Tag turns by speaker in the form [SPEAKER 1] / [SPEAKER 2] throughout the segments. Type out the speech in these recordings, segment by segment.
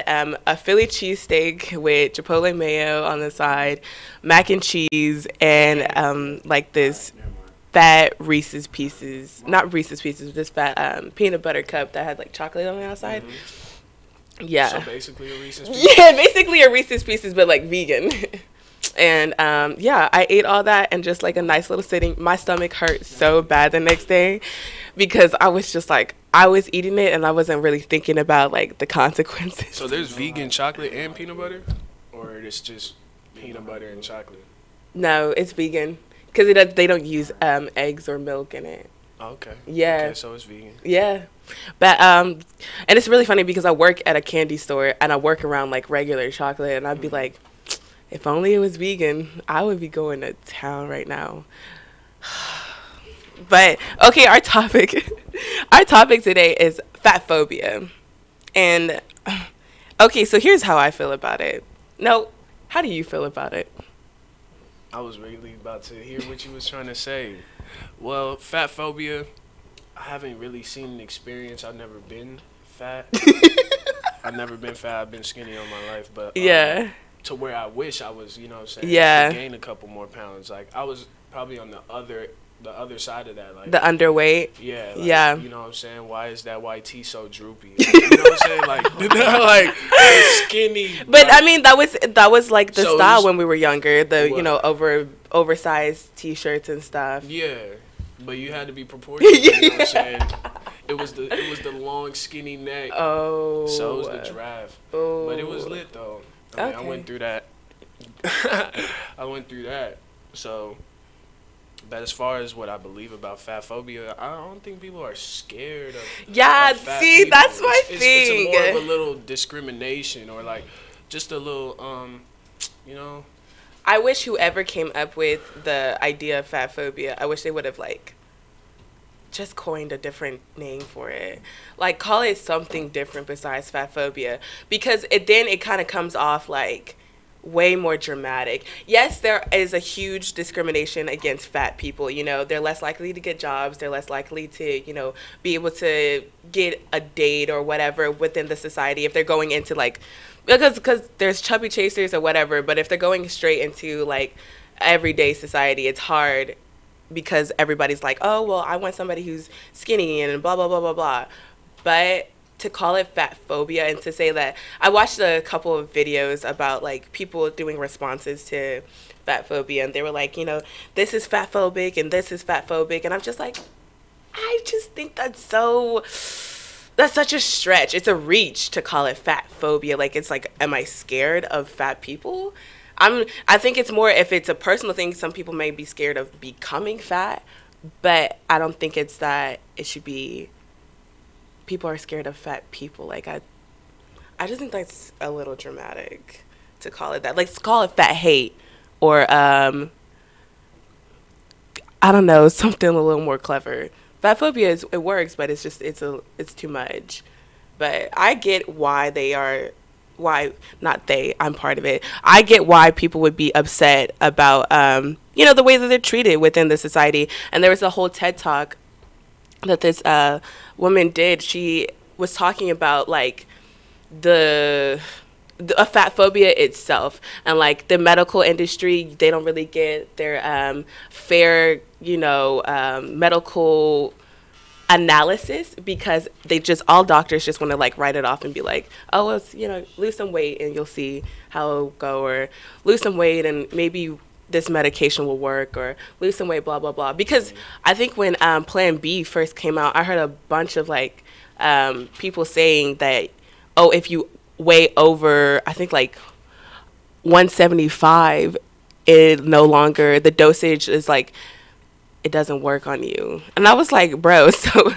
[SPEAKER 1] had a Philly cheesesteak with Chipotle mayo on the side, mac and cheese, and like this fat Reese's Pieces, not Reese's Pieces, this fat peanut butter cup that had like chocolate on the outside. Yeah.
[SPEAKER 2] So basically a Reese's Pieces.
[SPEAKER 1] Yeah, basically a Reese's Pieces, but like vegan. And yeah, I ate all that and just like a nice little sitting. My stomach hurt so bad the next day because I was just like, I was eating it and I wasn't really thinking about like the consequences.
[SPEAKER 2] So there's vegan chocolate and peanut butter, or it's just peanut butter and chocolate?
[SPEAKER 1] No, it's vegan because they don't use eggs or milk in it.
[SPEAKER 2] Oh, okay.
[SPEAKER 1] Yeah.
[SPEAKER 2] Okay, so it's vegan.
[SPEAKER 1] Yeah. But and it's really funny because I work at a candy store and I work around like regular chocolate and I'd be like, if only it was vegan, I would be going to town right now. But okay, our topic today is fat phobia. And okay, so here's how I feel about it. No, how do you feel about it?
[SPEAKER 2] I was really about to hear what you was trying to say. Well, fat phobia, I haven't really seen an experience. I've never been fat. I've never been fat. I've been skinny all my life. But
[SPEAKER 1] yeah.
[SPEAKER 2] To where I wish I was, you know what I'm saying?
[SPEAKER 1] Yeah.
[SPEAKER 2] To gain a couple more pounds. Like, I was probably on the other side of that. Like,
[SPEAKER 1] the underweight.
[SPEAKER 2] Yeah. Like,
[SPEAKER 1] yeah.
[SPEAKER 2] You know what I'm saying? Why is that YT so droopy? Like, you know what I'm saying? Like, like skinny.
[SPEAKER 1] But I mean, that was like the
[SPEAKER 2] So
[SPEAKER 1] style when we were younger. The
[SPEAKER 2] what?
[SPEAKER 1] you know oversized T-shirts and stuff.
[SPEAKER 2] Yeah, but you had to be proportionate. You know what I'm saying? It was the long skinny neck.
[SPEAKER 1] Oh.
[SPEAKER 2] So it was the giraffe.
[SPEAKER 1] Oh.
[SPEAKER 2] But it was lit though. I mean,
[SPEAKER 1] Okay.
[SPEAKER 2] I went through that. I went through that. So, but as far as what I believe about fat phobia, I don't think people are scared of.
[SPEAKER 1] Yeah,
[SPEAKER 2] of fat
[SPEAKER 1] see,
[SPEAKER 2] people.
[SPEAKER 1] that's my
[SPEAKER 2] It's
[SPEAKER 1] thing.
[SPEAKER 2] more of a little discrimination or like just a little, you know.
[SPEAKER 1] I wish whoever came up with the idea of fat phobia, I wish they would have like just coined a different name for it. Like call it something different besides fat phobia, because it kind of comes off like way more dramatic. Yes, there is a huge discrimination against fat people. You know, they're less likely to get jobs. They're less likely to, you know, be able to get a date or whatever within the society if they're going into like, because there's chubby chasers or whatever. But if they're going straight into like everyday society, it's hard because everybody's like, oh, well, I want somebody who's skinny and blah, blah, blah, blah, blah. But to call it fat phobia and to say that, I watched a couple of videos about like people doing responses to fat phobia and they were like, you know, this is fat phobic and this is fat phobic. And I'm just like, I just think that's such a stretch. It's a reach to call it fat phobia. Like, it's like, am I scared of fat people? I think it's more if it's a personal thing. Some people may be scared of becoming fat, but I don't think it's that it should be people are scared of fat people. Like, I just think that's a little dramatic to call it that. Like, let's call it fat hate or I don't know, something a little more clever. Fat phobia it works, but it's just it's too much. But I get I'm part of it. I get why people would be upset about, you know, the way that they're treated within the society. And there was a whole TED Talk that this woman did. She was talking about, like, a fat phobia itself. And, like, the medical industry, they don't really get their fair, you know, medical analysis because all doctors just want to like write it off and be like, oh, well, it's, you know, lose some weight and you'll see how it'll go, or lose some weight and maybe this medication will work, or lose some weight, blah, blah, blah. Because I think when Plan B first came out, I heard a bunch of like people saying that, oh, if you weigh over, I think like 175, it no longer, the dosage is like, it doesn't work on you. And I was like, bro, so,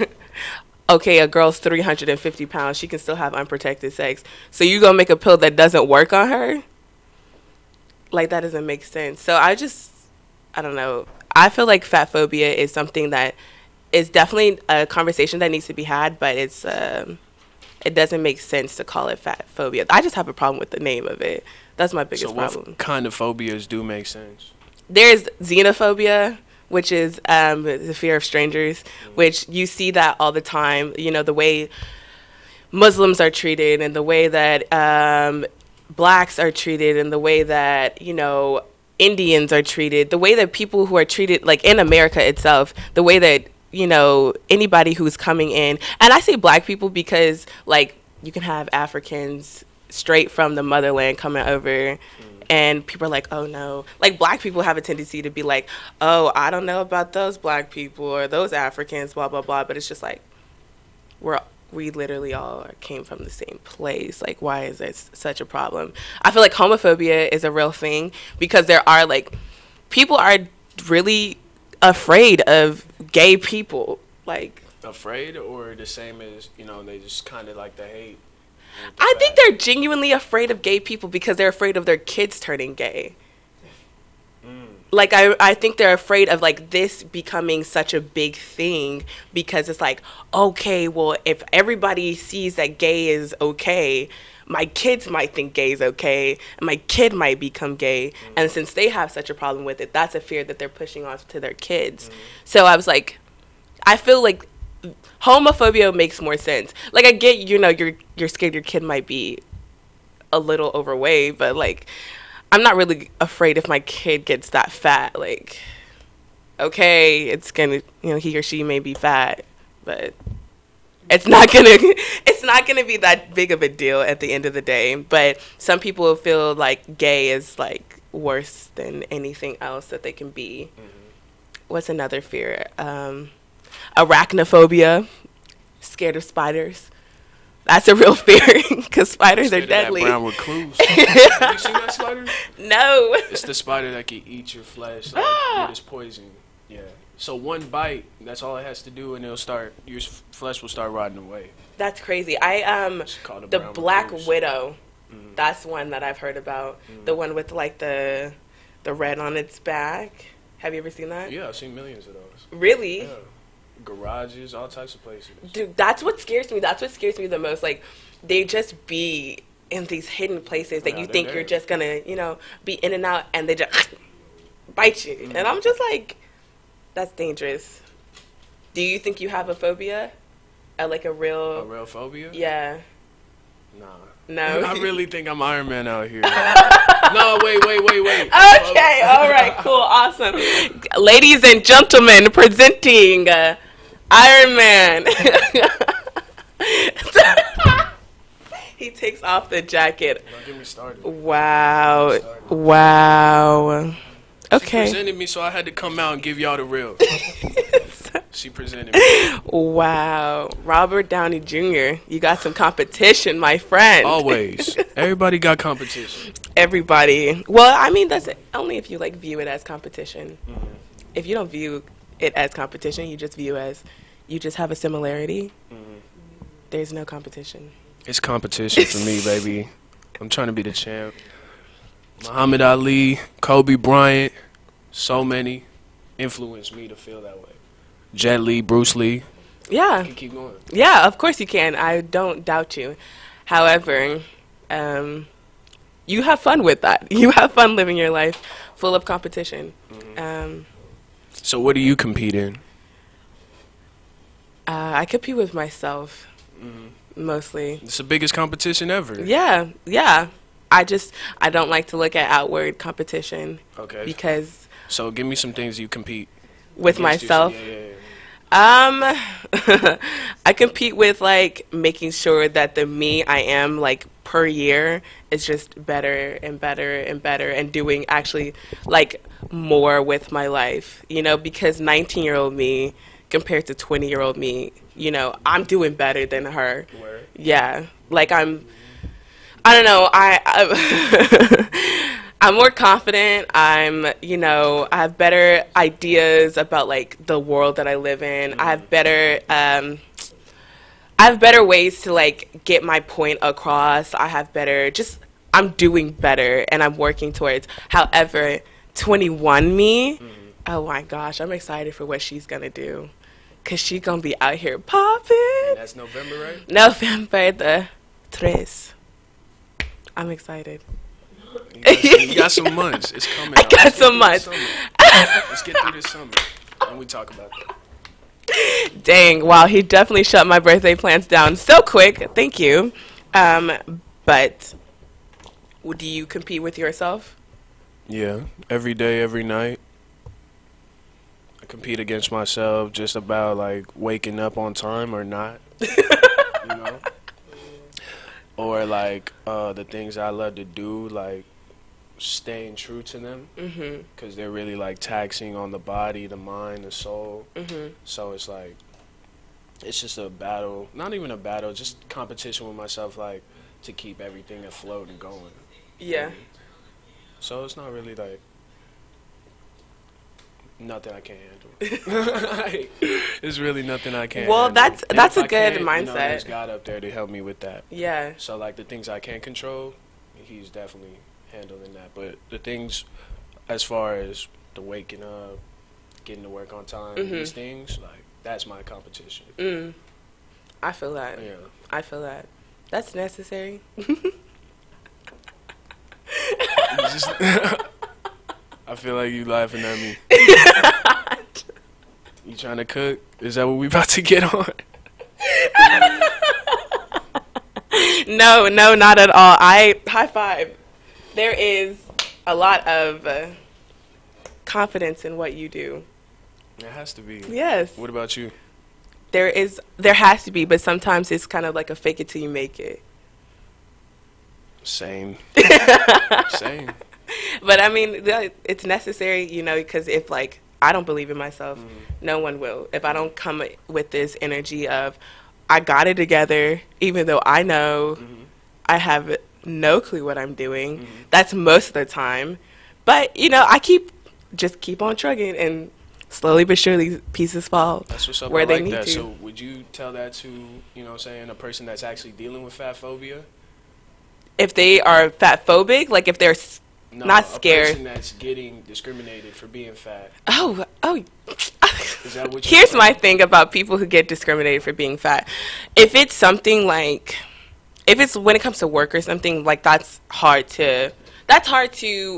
[SPEAKER 1] okay, a girl's 350 pounds. She can still have unprotected sex. So you gonna make a pill that doesn't work on her? Like, that doesn't make sense. So I don't know. I feel like fat phobia is something that is definitely a conversation that needs to be had, but it doesn't make sense to call it fat phobia. I just have a problem with the name of it. That's my biggest problem.
[SPEAKER 2] So what kind of phobias do make sense?
[SPEAKER 1] There's xenophobia, which is the fear of strangers, which you see that all the time. You know, the way Muslims are treated and the way that blacks are treated and the way that, you know, Indians are treated, the way that people who are treated, like in America itself, the way that, you know, anybody who's coming in, and I say black people because, like, you can have Africans straight from the motherland coming over, and people are like, oh no. Like, black people have a tendency to be like, oh, I don't know about those black people or those Africans, blah, blah, blah. But it's just like, we literally all came from the same place. Like, why is this such a problem? I feel like homophobia is a real thing because there are, like, people are really afraid of gay people. Like,
[SPEAKER 2] Afraid, or the same as, you know, they just kind of like the hate?
[SPEAKER 1] I think they're genuinely afraid of gay people because they're afraid of their kids turning gay. Like, I think they're afraid of, like, this becoming such a big thing because it's like, okay, well, if everybody sees that gay is okay, my kids might think gay is okay, and my kid might become gay. And since they have such a problem with it, that's a fear that they're pushing off to their kids. So I was like, I feel like homophobia makes more sense. Like, I get, you know, you're scared your kid might be a little overweight, but, like, I'm not really afraid if my kid gets that fat. Like, okay, it's gonna, you know, he or she may be fat, but it's not gonna be that big of a deal at the end of the day. But some people feel like gay is, like, worse than anything else that they can be. What's another fear? Arachnophobia, scared of spiders. That's a real fear because spiders are deadly.
[SPEAKER 2] That brown recluse. Have you seen that spider?
[SPEAKER 1] No.
[SPEAKER 2] It's the spider that can eat your flesh like, with its poison. Yeah. So one bite, that's all it has to do, and your flesh will start rotting away.
[SPEAKER 1] That's crazy. The Black Widow. That's one that I've heard about. The one with, like, the red on its back. Have you ever seen that?
[SPEAKER 2] Yeah, I've seen millions of those.
[SPEAKER 1] Really?
[SPEAKER 2] Yeah. Garages, all types of places.
[SPEAKER 1] Dude, that's what scares me. That's what scares me the most. Like, they just be in these hidden places that you think you're just gonna, you know, be in and out, and they just bite you. And I'm just like, that's dangerous. Do you think you have a phobia? Like a real
[SPEAKER 2] phobia?
[SPEAKER 1] Yeah.
[SPEAKER 2] Nah.
[SPEAKER 1] No.
[SPEAKER 2] I really think I'm Iron Man out here. No, wait.
[SPEAKER 1] Okay, all right, cool, awesome. Ladies and gentlemen, presenting Iron Man. He takes off the jacket.
[SPEAKER 2] Don't get me started.
[SPEAKER 1] Wow. Okay.
[SPEAKER 2] She presented me, so I had to come out and give y'all the real. She presented me.
[SPEAKER 1] Wow. Robert Downey Jr., you got some competition, my friend.
[SPEAKER 2] Always. Everybody got competition.
[SPEAKER 1] Everybody. Well, I mean, that's only if you, like, view it as competition. If you don't view it as competition, you just you just have a similarity. There's no competition.
[SPEAKER 2] It's competition for me, baby. I'm trying to be the champ. Muhammad Ali, Kobe Bryant, so many influenced me to feel that way. Jet Li, Bruce Lee.
[SPEAKER 1] Yeah.
[SPEAKER 2] You can keep going.
[SPEAKER 1] Yeah, of course you can. I don't doubt you. However, you have fun with that. You have fun living your life full of competition.
[SPEAKER 2] So what do you compete in?
[SPEAKER 1] I compete with myself, mostly.
[SPEAKER 2] It's the biggest competition ever.
[SPEAKER 1] Yeah. I don't like to look at outward competition.
[SPEAKER 2] Okay.
[SPEAKER 1] Because.
[SPEAKER 2] So give me some things you compete
[SPEAKER 1] with myself.
[SPEAKER 2] Yeah.
[SPEAKER 1] I compete with, like, making sure that the me I am, like, per year is just better and better and better, and doing actually, like, more with my life, you know, because 19-year-old me compared to 20-year-old me, you know, I'm doing better than her.
[SPEAKER 2] Word.
[SPEAKER 1] Yeah. Like, I don't know, I'm more confident. You know, I have better ideas about, like, the world that I live in. I have better ways to, like, get my point across. I'm doing better, and I'm working towards. However, 21 me, oh my gosh, I'm excited for what she's gonna do, cause she's gonna be out here popping.
[SPEAKER 2] And that's November, right?
[SPEAKER 1] November the 3rd. I'm excited.
[SPEAKER 2] You got some months. It's coming.
[SPEAKER 1] I got some months.
[SPEAKER 2] Let's get through this summer, and we talk about that.
[SPEAKER 1] Dang, wow, he definitely shut my birthday plans down so quick. Thank you. But do you compete with yourself?
[SPEAKER 2] Yeah, every day, every night. I compete against myself just about like waking up on time or not, you know? Or like the things I love to do, like staying true to them, because they're really like taxing on the body, the mind, the soul. So it's like, it's just a battle, not even a battle, just competition with myself, like to keep everything afloat and going.
[SPEAKER 1] Yeah.
[SPEAKER 2] So it's not really like nothing I can't handle. Like, it's really nothing I can't
[SPEAKER 1] Well,
[SPEAKER 2] handle.
[SPEAKER 1] that's
[SPEAKER 2] And
[SPEAKER 1] a
[SPEAKER 2] if I
[SPEAKER 1] good
[SPEAKER 2] can't,
[SPEAKER 1] mindset.
[SPEAKER 2] You know, there's God up there to help me with that.
[SPEAKER 1] Yeah.
[SPEAKER 2] So like the things I can't control, he's definitely handling that. But the things as far as the waking up, getting to work on time, these things, like that's my competition.
[SPEAKER 1] I feel that.
[SPEAKER 2] Yeah.
[SPEAKER 1] I feel that. That's necessary.
[SPEAKER 2] Just I feel like you laughing at me. You trying to cook? Is that what we about to get on?
[SPEAKER 1] No, not at all. High five. There is a lot of confidence in what you do.
[SPEAKER 2] It has to be.
[SPEAKER 1] Yes.
[SPEAKER 2] What about you?
[SPEAKER 1] There has to be, but sometimes it's kind of like a fake it till you make it.
[SPEAKER 2] Same. Same.
[SPEAKER 1] But I mean, it's necessary, you know, because if like I don't believe in myself, no one will. If I don't come with this energy of I got it together, even though I know I have no clue what I'm doing. That's most of the time. But, you know, I keep on trucking, and slowly but surely pieces fall
[SPEAKER 2] That's what's up.
[SPEAKER 1] where
[SPEAKER 2] I
[SPEAKER 1] they
[SPEAKER 2] like
[SPEAKER 1] need
[SPEAKER 2] that.
[SPEAKER 1] to.
[SPEAKER 2] So would you tell that to, you know what I'm saying, a person that's actually dealing with fat phobia?
[SPEAKER 1] If they are fat phobic, like if they're not scared.
[SPEAKER 2] A person that's getting discriminated for being fat.
[SPEAKER 1] Oh.
[SPEAKER 2] Is that what you're
[SPEAKER 1] Here's
[SPEAKER 2] saying?
[SPEAKER 1] my thing about people who get discriminated for being fat. If it's something like, if it's when it comes to work or something, like that's hard to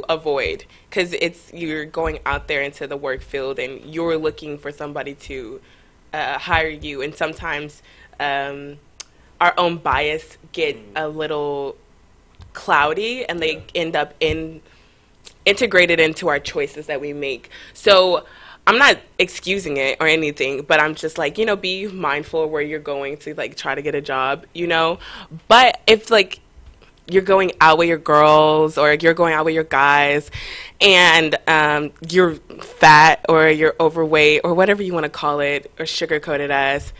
[SPEAKER 1] avoid, because you're going out there into the work field and you're looking for somebody to hire you, and sometimes our own bias get a little cloudy, and they end up integrated into our choices that we make. So I'm not excusing it or anything, but I'm just like, you know, be mindful of where you're going to like try to get a job, you know. But if like you're going out with your girls or you're going out with your guys and you're fat or you're overweight or whatever you want to call it, or sugarcoat it as,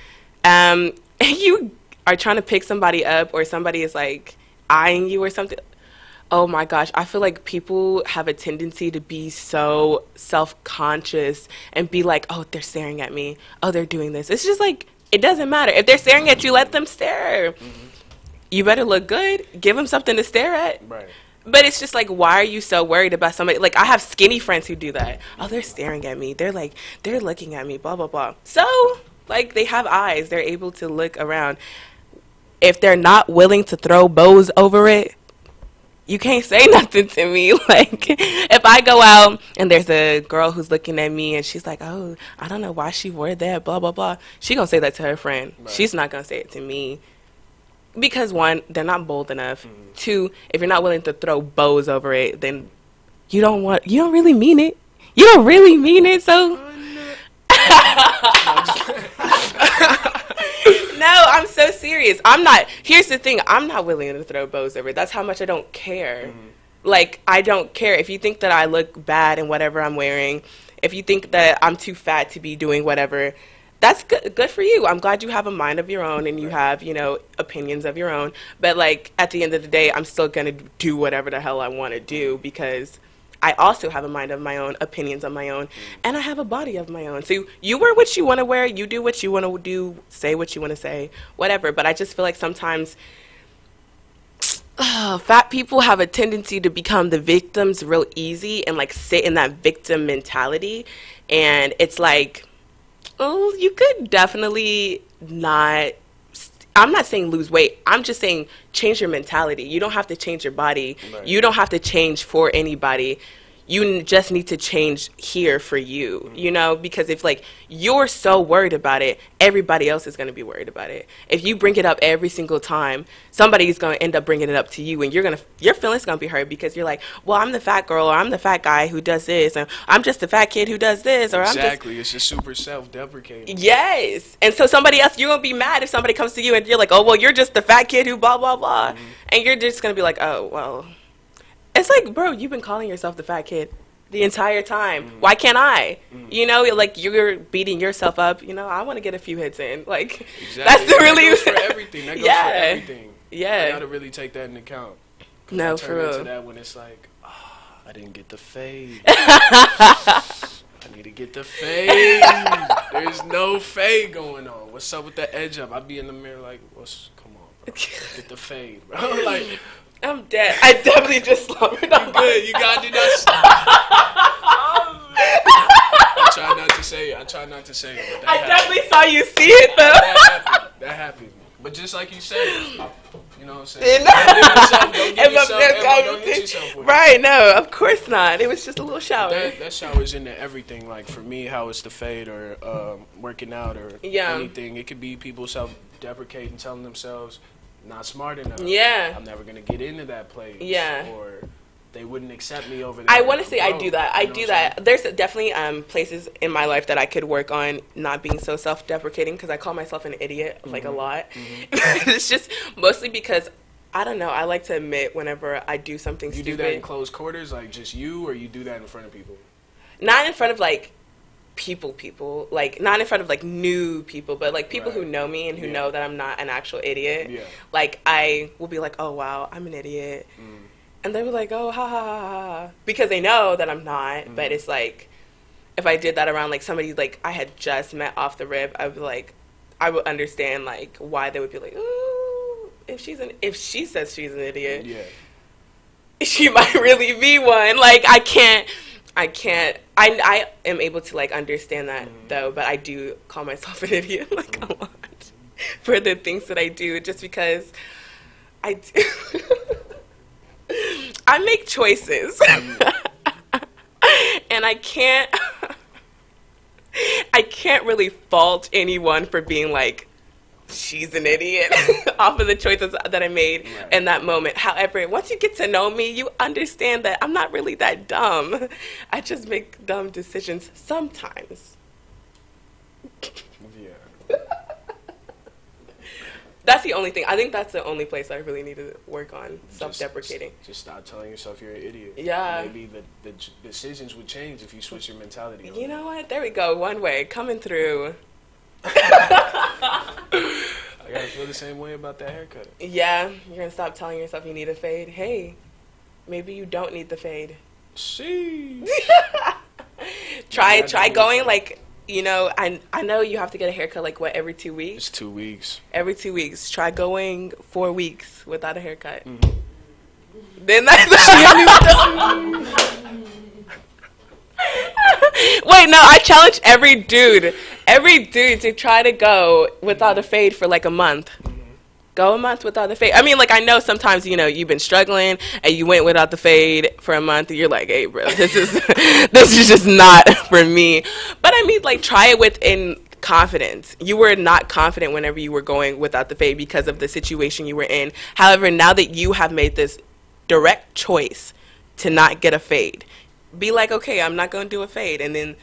[SPEAKER 1] and you are trying to pick somebody up, or somebody is like eyeing you or something, oh my gosh, I feel like people have a tendency to be so self-conscious and be like, oh, they're staring at me, oh, they're doing this. It's just like, it doesn't matter. If they're staring at you, let them stare. You better look good. Give them something to stare at.
[SPEAKER 2] Right.
[SPEAKER 1] But it's just like, why are you so worried about somebody? Like, I have skinny friends who do that. Oh, they're staring at me. They're like, they're looking at me, blah, blah, blah. So, like, they have eyes. They're able to look around. If they're not willing to throw bows over it, you can't say nothing to me. Like, if I go out and there's a girl who's looking at me and she's like, oh, I don't know why she wore that, blah, blah, blah. She gonna say that to her friend. Right. She's not gonna say it to me. Because one, they're not bold enough. Two, if you're not willing to throw bows over it, then you don't really mean it. You don't really mean it, so. No, I'm so serious. Here's the thing, I'm not willing to throw bows over it. That's how much I don't care. Like, I don't care. If you think that I look bad in whatever I'm wearing, if you think that I'm too fat to be doing whatever, that's good for you. I'm glad you have a mind of your own and you have, you know, opinions of your own. But, like, at the end of the day, I'm still going to do whatever the hell I want to do, because I also have a mind of my own, opinions of my own, and I have a body of my own. So you wear what you want to wear, you do what you want to do, say what you want to say, whatever. But I just feel like sometimes fat people have a tendency to become the victims real easy and, like, sit in that victim mentality. And it's like, oh, you could definitely not, I'm not saying lose weight. I'm just saying change your mentality. You don't have to change your body. Right. You don't have to change for anybody. you just need to change here for you, you know, because if like you're so worried about it, everybody else is going to be worried about it. If you bring it up every single time, somebody's going to end up bringing it up to you, and your feelings going to be hurt because you're like, well, I'm the fat girl, or I'm the fat guy who does this, and I'm just the fat kid who does this, or
[SPEAKER 2] exactly. It's just super self-deprecating.
[SPEAKER 1] Yes. And so somebody else, you're going to be mad if somebody comes to you and you're like, oh, well, you're just the fat kid who blah, blah, blah. And you're just going to be like, oh, well. It's like, bro, you've been calling yourself the fat kid the entire time. Why can't I? You know, like you're beating yourself up. You know, I want to get a few hits in. Like,
[SPEAKER 2] exactly.
[SPEAKER 1] That's the really.
[SPEAKER 2] That goes for everything. That goes for everything.
[SPEAKER 1] Yeah.
[SPEAKER 2] I got to really take that into account.
[SPEAKER 1] No,
[SPEAKER 2] I
[SPEAKER 1] for
[SPEAKER 2] turn
[SPEAKER 1] real.
[SPEAKER 2] into that when it's like, I didn't get the fade. I need to get the fade. There's no fade going on. What's up with the edge up? I be in the mirror like, come on, bro. Get the fade, bro. Like,
[SPEAKER 1] I'm dead. I definitely just slumbered on
[SPEAKER 2] good. You got to do that. I try not to say it. But
[SPEAKER 1] I definitely saw you see it, though.
[SPEAKER 2] That happened. But just like you said, you know what I'm saying? Don't hit yourself with it.
[SPEAKER 1] Right, no, of course not. It was just a little shower.
[SPEAKER 2] That shower's into everything. Like, for me, how it's the fade or working out or anything. It could be people self-deprecating, telling themselves, not smart enough.
[SPEAKER 1] Yeah.
[SPEAKER 2] I'm never going to get into that place.
[SPEAKER 1] Yeah.
[SPEAKER 2] Or they wouldn't accept me over there.
[SPEAKER 1] I want to say I do that. I do that. There's definitely places in my life that I could work on not being so self-deprecating because I call myself an idiot like a lot. It's just mostly because, I don't know, I like to admit whenever I do something stupid.
[SPEAKER 2] You do that in close quarters, like just you, or you do that in front of people?
[SPEAKER 1] Not in front of like people, like not in front of like new people, but like people who know me and who know that I'm not an actual idiot. Yeah. Like I will be like, oh wow, I'm an idiot. And they were like, oh, ha, ha, ha, ha. Because they know that I'm not. But it's like, if I did that around, like, somebody, like, I had just met off the rip, I would, like, I would understand, like, why they would be like, ooh, if she says she's an idiot, she might really be one. Like, I am able to, like, understand that, though. But I do call myself an idiot, like, a lot for the things that I do, just because I do. I make choices, and I can't really fault anyone for being like, she's an idiot off of the choices that I made in that moment. However, once you get to know me, you understand that I'm not really that dumb. I just make dumb decisions sometimes. That's the only thing. I think that's the only place I really need to work on, self-deprecating.
[SPEAKER 2] Just stop telling yourself you're an idiot.
[SPEAKER 1] Yeah.
[SPEAKER 2] Maybe the decisions would change if you switch your mentality.
[SPEAKER 1] You know what? There we go. One way. Coming through.
[SPEAKER 2] I gotta feel the same way about that haircut.
[SPEAKER 1] Yeah. You're going to stop telling yourself you need a fade. Hey, maybe you don't need the fade.
[SPEAKER 2] See.
[SPEAKER 1] Try going like... You know, I know you have to get a haircut, like, what, every 2 weeks?
[SPEAKER 2] It's 2 weeks.
[SPEAKER 1] Every 2 weeks. Try going 4 weeks without a haircut. Then that's... Wait, no, I challenge every dude to try to go without a fade for, like, a month. Go a month without the fade. I mean, like, I know sometimes, you know, you've been struggling and you went without the fade for a month and you're like, hey, bro, this is just not for me. But I mean, like, try it within confidence. You were not confident whenever you were going without the fade because of the situation you were in. However, now that you have made this direct choice to not get a fade, be like, okay, I'm not going to do a fade. And then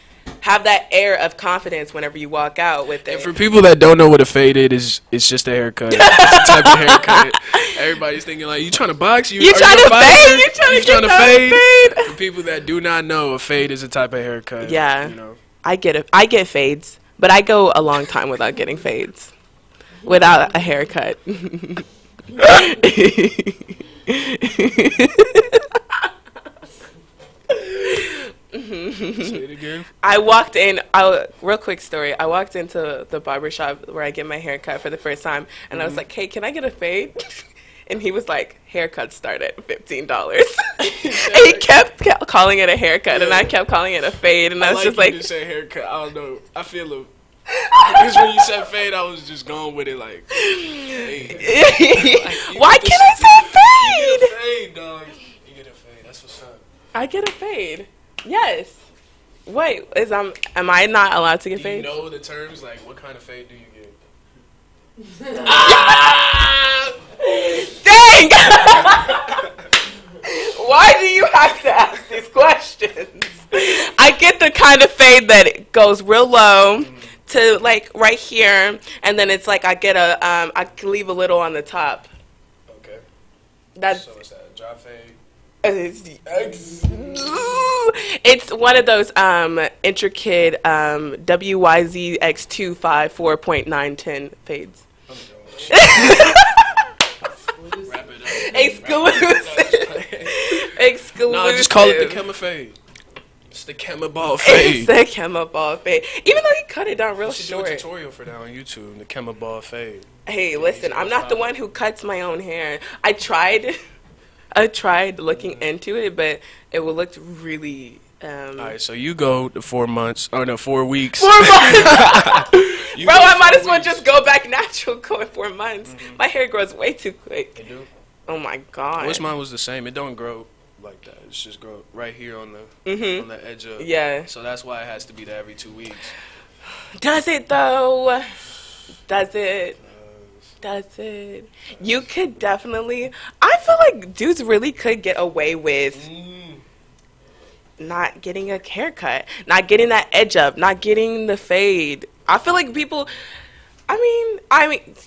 [SPEAKER 1] have that air of confidence whenever you walk out with it.
[SPEAKER 2] And for people that don't know what a fade is, it's just a haircut. It's a type of haircut. Everybody's thinking like, you trying to box? You
[SPEAKER 1] trying to fade? You trying to fade?
[SPEAKER 2] For people that do not know, a fade is a type of haircut.
[SPEAKER 1] Yeah.
[SPEAKER 2] You know.
[SPEAKER 1] I get fades, but I go a long time without getting fades. Without a haircut.
[SPEAKER 2] Say it again.
[SPEAKER 1] I walked in, real quick story. I walked into the barbershop where I get my hair cut for the first time, and I was like, hey, can I get a fade? And he was like, haircuts start at $15. And he kept calling it a haircut, and I kept calling it a fade, and I was just like...
[SPEAKER 2] You say haircut, I don't know. I feel it. Because when you said fade, I was just going with it like... Hey.
[SPEAKER 1] Why can't I say fade?
[SPEAKER 2] You get a fade, dog. You get a fade. That's what's up.
[SPEAKER 1] I get a fade. Yes. Wait, am I not allowed to get
[SPEAKER 2] Do you
[SPEAKER 1] fades?
[SPEAKER 2] know the terms? Like, what kind of fade do you get?
[SPEAKER 1] Dang! Why do you have to ask these questions? I get the kind of fade that it goes real low to like right here, and then it's like I get I can leave a little on the top.
[SPEAKER 2] Okay.
[SPEAKER 1] That's
[SPEAKER 2] So it's that a drop fade.
[SPEAKER 1] It's one of those intricate WYZX254.910 fades.
[SPEAKER 2] I'm done. Wrap it up.
[SPEAKER 1] Exclusive.
[SPEAKER 2] No, just call it the Kemma fade. It's the Kemma ball fade.
[SPEAKER 1] It's the Kemma ball fade. Even though he cut it down real
[SPEAKER 2] You should
[SPEAKER 1] short.
[SPEAKER 2] do a tutorial for that on YouTube. The Kemma ball fade.
[SPEAKER 1] Hey, listen, I'm not the one who cuts my own hair. I tried looking into it, but it would look really.
[SPEAKER 2] All right, so you go the 4 months, or no, 4 weeks.
[SPEAKER 1] 4 months.
[SPEAKER 2] You
[SPEAKER 1] Bro,
[SPEAKER 2] go
[SPEAKER 1] I might
[SPEAKER 2] 4
[SPEAKER 1] as well
[SPEAKER 2] weeks.
[SPEAKER 1] just go back natural going 4 months. My hair grows way too quick.
[SPEAKER 2] You do?
[SPEAKER 1] Oh my god.
[SPEAKER 2] Wish mine was the same. It don't grow like that. It's just grow right here on the on the edge of.
[SPEAKER 1] Yeah.
[SPEAKER 2] So that's why it has to be there every 2 weeks.
[SPEAKER 1] Does it though? Does it? Does it? You could definitely. I feel like dudes really could get away with not getting a haircut, not getting that edge up, not getting the fade. I feel like people. I mean,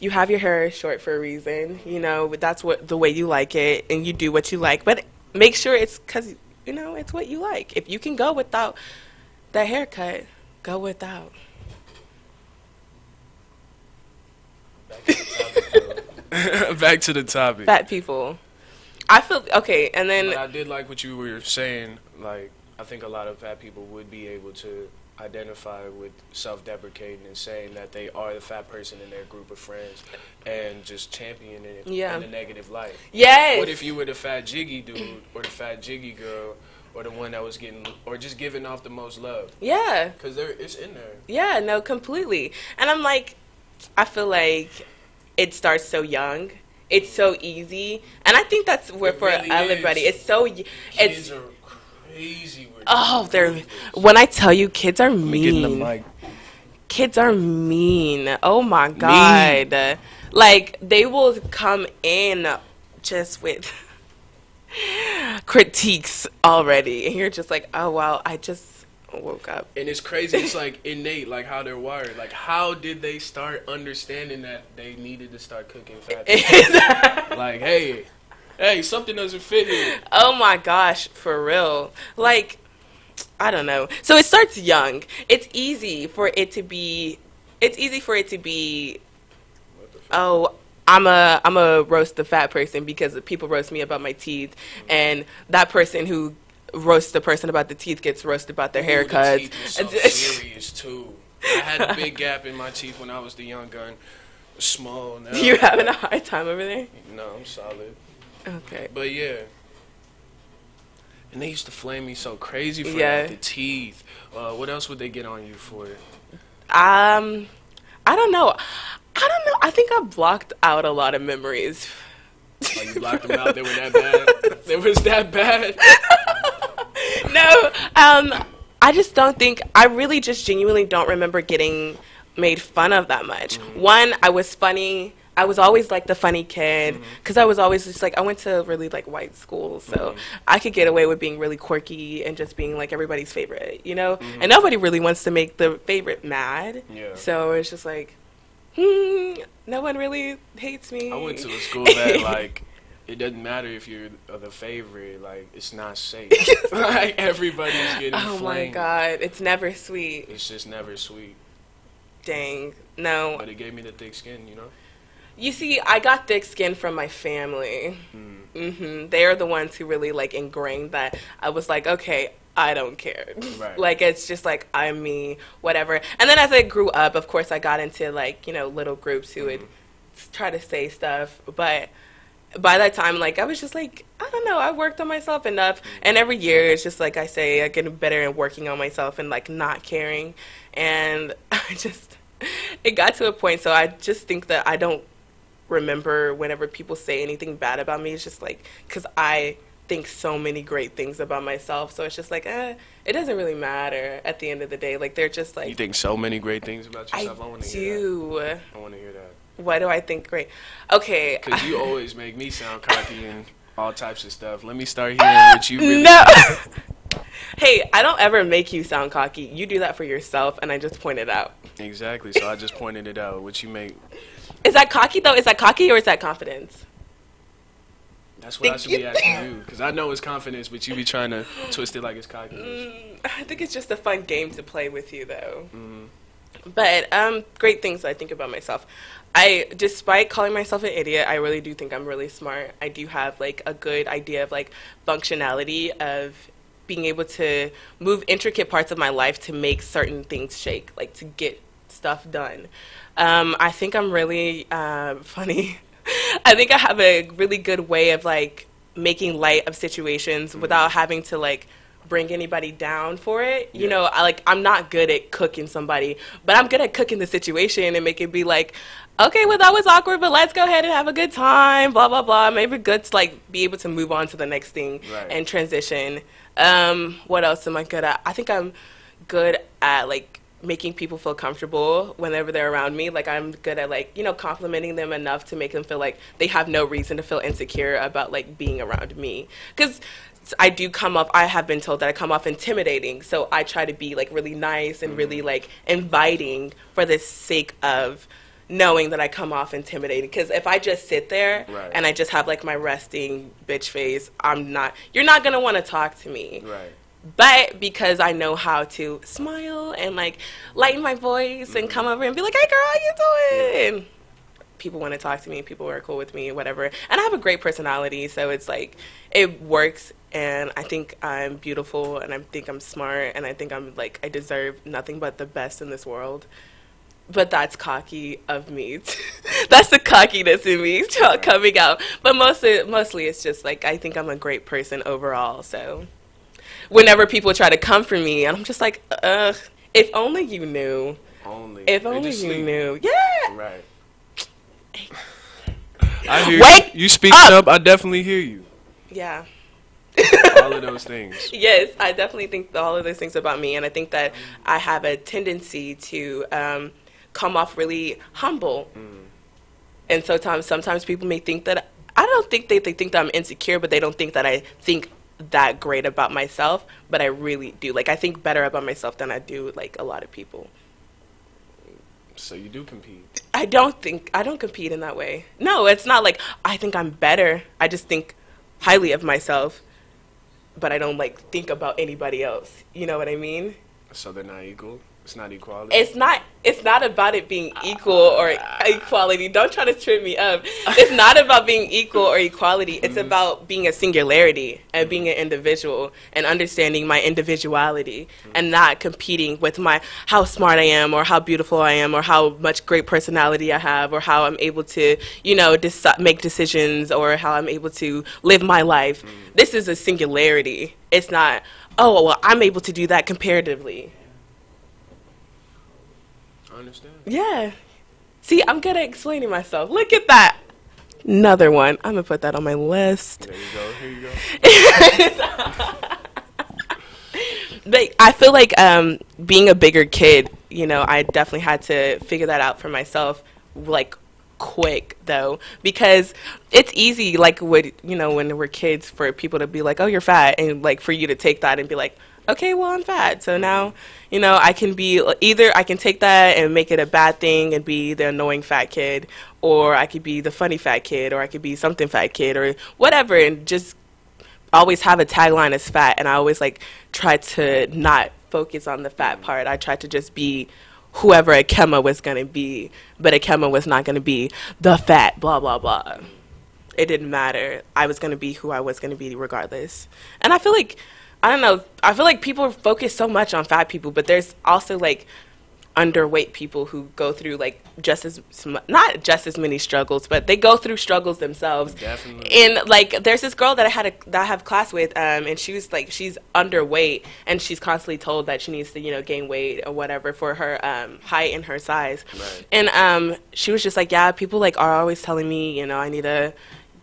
[SPEAKER 1] you have your hair short for a reason, you know. But that's what the way you like it, and you do what you like. But make sure it's because you know it's what you like. If you can go without that haircut, go without.
[SPEAKER 2] Back to the topic.
[SPEAKER 1] Fat people. I feel okay, and then
[SPEAKER 2] But I did like what you were saying. Like, I think a lot of fat people would be able to identify with self-deprecating and saying that they are the fat person in their group of friends and just championing it in a negative light.
[SPEAKER 1] yes.
[SPEAKER 2] What if you were the fat jiggy dude or the fat jiggy girl or the one that was getting or just giving off the most love?
[SPEAKER 1] Yeah.
[SPEAKER 2] Because it's in there.
[SPEAKER 1] Yeah, no, completely. And I'm like, I feel like it starts so young. It's so easy. And I think that's where
[SPEAKER 2] It
[SPEAKER 1] for
[SPEAKER 2] really
[SPEAKER 1] everybody.
[SPEAKER 2] is.
[SPEAKER 1] It's so
[SPEAKER 2] Kids are crazy with
[SPEAKER 1] they're when I tell you kids are
[SPEAKER 2] getting the
[SPEAKER 1] mean.
[SPEAKER 2] mic.
[SPEAKER 1] Kids are mean. Oh my god. Like they will come in just with critiques already. And you're just like, "Oh wow, I just woke up."
[SPEAKER 2] And it's crazy. It's like innate, like how they're wired. Like, how did they start understanding that they needed to start cooking fat people? Like, hey, something doesn't fit here.
[SPEAKER 1] Oh my gosh, for real. Like, I don't know. So it starts young. It's easy for it to be. Oh, I'm a roast the fat person because people roast me about my teeth, and that person who roasts the person about the teeth gets roasted about their haircuts.
[SPEAKER 2] The teeth was so serious too. I had a big gap in my teeth when I was the young gun. Small now.
[SPEAKER 1] You having a hard time over there?
[SPEAKER 2] No, I'm solid.
[SPEAKER 1] Okay.
[SPEAKER 2] But yeah. And they used to flame me so crazy for
[SPEAKER 1] Yeah.
[SPEAKER 2] that. The teeth. What else would they get on you for?
[SPEAKER 1] I don't know. I think I blocked out a lot of memories.
[SPEAKER 2] Oh, you blocked them out? They were that bad? They was that bad?
[SPEAKER 1] No, I just don't think, I really just genuinely don't remember getting made fun of that much. One, I was funny. I was always like the funny kid because I was always just like, I went to really like white school, so I could get away with being really quirky and just being like everybody's favorite, you know? And nobody really wants to make the favorite mad.
[SPEAKER 2] Yeah.
[SPEAKER 1] So it's just like, no one really hates me.
[SPEAKER 2] I went to a school that, like, it doesn't matter if you're the favorite. Like, it's not safe. Like, everybody's getting
[SPEAKER 1] Oh my
[SPEAKER 2] flamed.
[SPEAKER 1] god, it's never sweet.
[SPEAKER 2] It's just never sweet.
[SPEAKER 1] Dang. No.
[SPEAKER 2] But it gave me the thick skin, you know?
[SPEAKER 1] You see, I got thick skin from my family. They're the ones who really, like, ingrained that. I was like, okay, I don't care.
[SPEAKER 2] Right.
[SPEAKER 1] Like, it's just like, I'm me, whatever. And then as I grew up, of course, I got into, like, you know, little groups who would try to say stuff. But by that time, like, I was just like, I don't know, I worked on myself enough. And every year, it's just like I say, I get better at working on myself and, like, not caring. And it got to a point, so I just think that I don't remember whenever people say anything bad about me. It's just like, because I think so many great things about myself. So it's just like, it doesn't really matter at the end of the day. Like, they're just like...
[SPEAKER 2] You think so many great things about yourself?
[SPEAKER 1] I
[SPEAKER 2] want to
[SPEAKER 1] do.
[SPEAKER 2] hear that. I want to hear that.
[SPEAKER 1] Why do I think great? Okay.
[SPEAKER 2] Because you always make me sound cocky and all types of stuff. Let me start hearing what you really...
[SPEAKER 1] No. Hey, I don't ever make you sound cocky. You do that for yourself, and I just point it out.
[SPEAKER 2] Exactly. So I just pointed it out. What you make...
[SPEAKER 1] Is that cocky, though? Is that cocky or is that confidence?
[SPEAKER 2] That's what I should be asking you. Because I know it's confidence, but you be trying to twist it like it's cocky.
[SPEAKER 1] I think it's just a fun game to play with you, though.
[SPEAKER 2] Mm-hmm.
[SPEAKER 1] But great things I think about myself. Despite calling myself an idiot, I really do think I'm really smart. I do have, like, a good idea of, like, functionality of being able to move intricate parts of my life to make certain things shake, like to get stuff done. I think I'm really funny. I think I have a really good way of like making light of situations without having to like bring anybody down for it. You know, I'm not good at cooking somebody, but I'm good at cooking the situation and make it be like, okay, well, that was awkward, but let's go ahead and have a good time, blah, blah, blah. Maybe good to like be able to move on to the next thing and transition. What else am I good at? I think I'm good at like making people feel comfortable whenever they're around me. Like I'm good at like, you know, complimenting them enough to make them feel like they have no reason to feel insecure about like being around me. Because I have been told that I come off intimidating. So I try to be like really nice and really like inviting for the sake of knowing that I come off intimidating. Because if I just sit there and I just have like my resting bitch face, you're not going to want to talk to me.
[SPEAKER 2] Right.
[SPEAKER 1] But because I know how to smile and like lighten my voice and come over and be like, hey girl, how you doing? People want to talk to me. People are cool with me, whatever. And I have a great personality. So it's like, it works. And I think I'm beautiful and I think I'm smart and I think I'm like, I deserve nothing but the best in this world. But that's cocky of me. That's the cockiness in me coming out. But mostly it's just like, I think I'm a great person overall. So whenever people try to come for me, and I'm just like, if only you knew. If only you knew. Yeah.
[SPEAKER 2] Right. I hear you. You speak up. I definitely hear you.
[SPEAKER 1] Yeah.
[SPEAKER 2] All of those things.
[SPEAKER 1] Yes, I definitely think all of those things about me. And I think that I have a tendency to come off really humble. And sometimes people may think that, I don't think they think that I'm insecure, but they don't think that I think that great about myself, but I really do. Like, I think better about myself than I do, like, a lot of people.
[SPEAKER 2] So you do compete?
[SPEAKER 1] I don't compete in that way. No, it's not like I think I'm better. I just think highly of myself, but I don't, like, think about anybody else. You know what I mean?
[SPEAKER 2] So they're not equal? It's not equality?
[SPEAKER 1] It's not about it being equal or equality. Don't try to trip me up. It's not about being equal or equality. It's about being a singularity and being an individual and understanding my individuality and not competing with how smart I am or how beautiful I am or how much great personality I have or how I'm able to, you know, make decisions or how I'm able to live my life. This is a singularity. It's not, oh, well, I'm able to do that comparatively.
[SPEAKER 2] I understand.
[SPEAKER 1] Yeah. See, I'm good at explaining myself. Look at that. Another one. I'm going to put that on my list.
[SPEAKER 2] There you go. Here you go.
[SPEAKER 1] But I feel like being a bigger kid, you know, I definitely had to figure that out for myself, like, quick, though. Because it's easy, like, when we're kids, for people to be like, oh, you're fat. And, like, for you to take that and be like, okay, well, I'm fat. So now, you know, I can take that and make it a bad thing and be the annoying fat kid, or I could be the funny fat kid, or I could be something fat kid, or whatever, and just always have a tagline as fat. And I always, like, try to not focus on the fat part. I tried to just be whoever Akema was going to be, but Akema was not going to be the fat, blah, blah, blah. It didn't matter. I was going to be who I was going to be regardless. And I feel like, I don't know, I feel like people focus so much on fat people, but there's also, like, underweight people who go through, like, not just as many struggles, but they go through struggles themselves.
[SPEAKER 2] Definitely.
[SPEAKER 1] And, like, there's this girl that I have class with, and she was, like, she's underweight, and she's constantly told that she needs to, you know, gain weight or whatever for her height and her size.
[SPEAKER 2] Right.
[SPEAKER 1] And she was just like, yeah, people, like, are always telling me, you know, I need to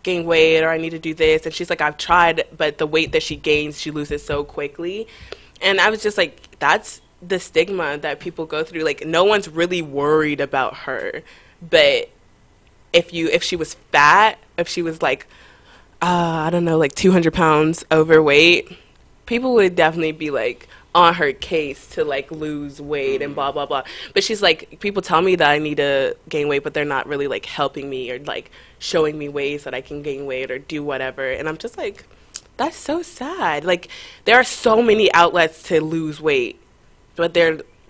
[SPEAKER 1] gain weight or I need to do this. And she's like, I've tried, but the weight that she gains, she loses so quickly. And I was just like, that's the stigma that people go through. Like, no one's really worried about her. But if she was fat, if she was like, I don't know, like 200 pounds overweight, people would definitely be like on her case to like lose weight and blah, blah, blah. But she's like, people tell me that I need to gain weight, but they're not really like helping me or like showing me ways that I can gain weight or do whatever. And I'm just like, that's so sad. Like, there are so many outlets to lose weight, but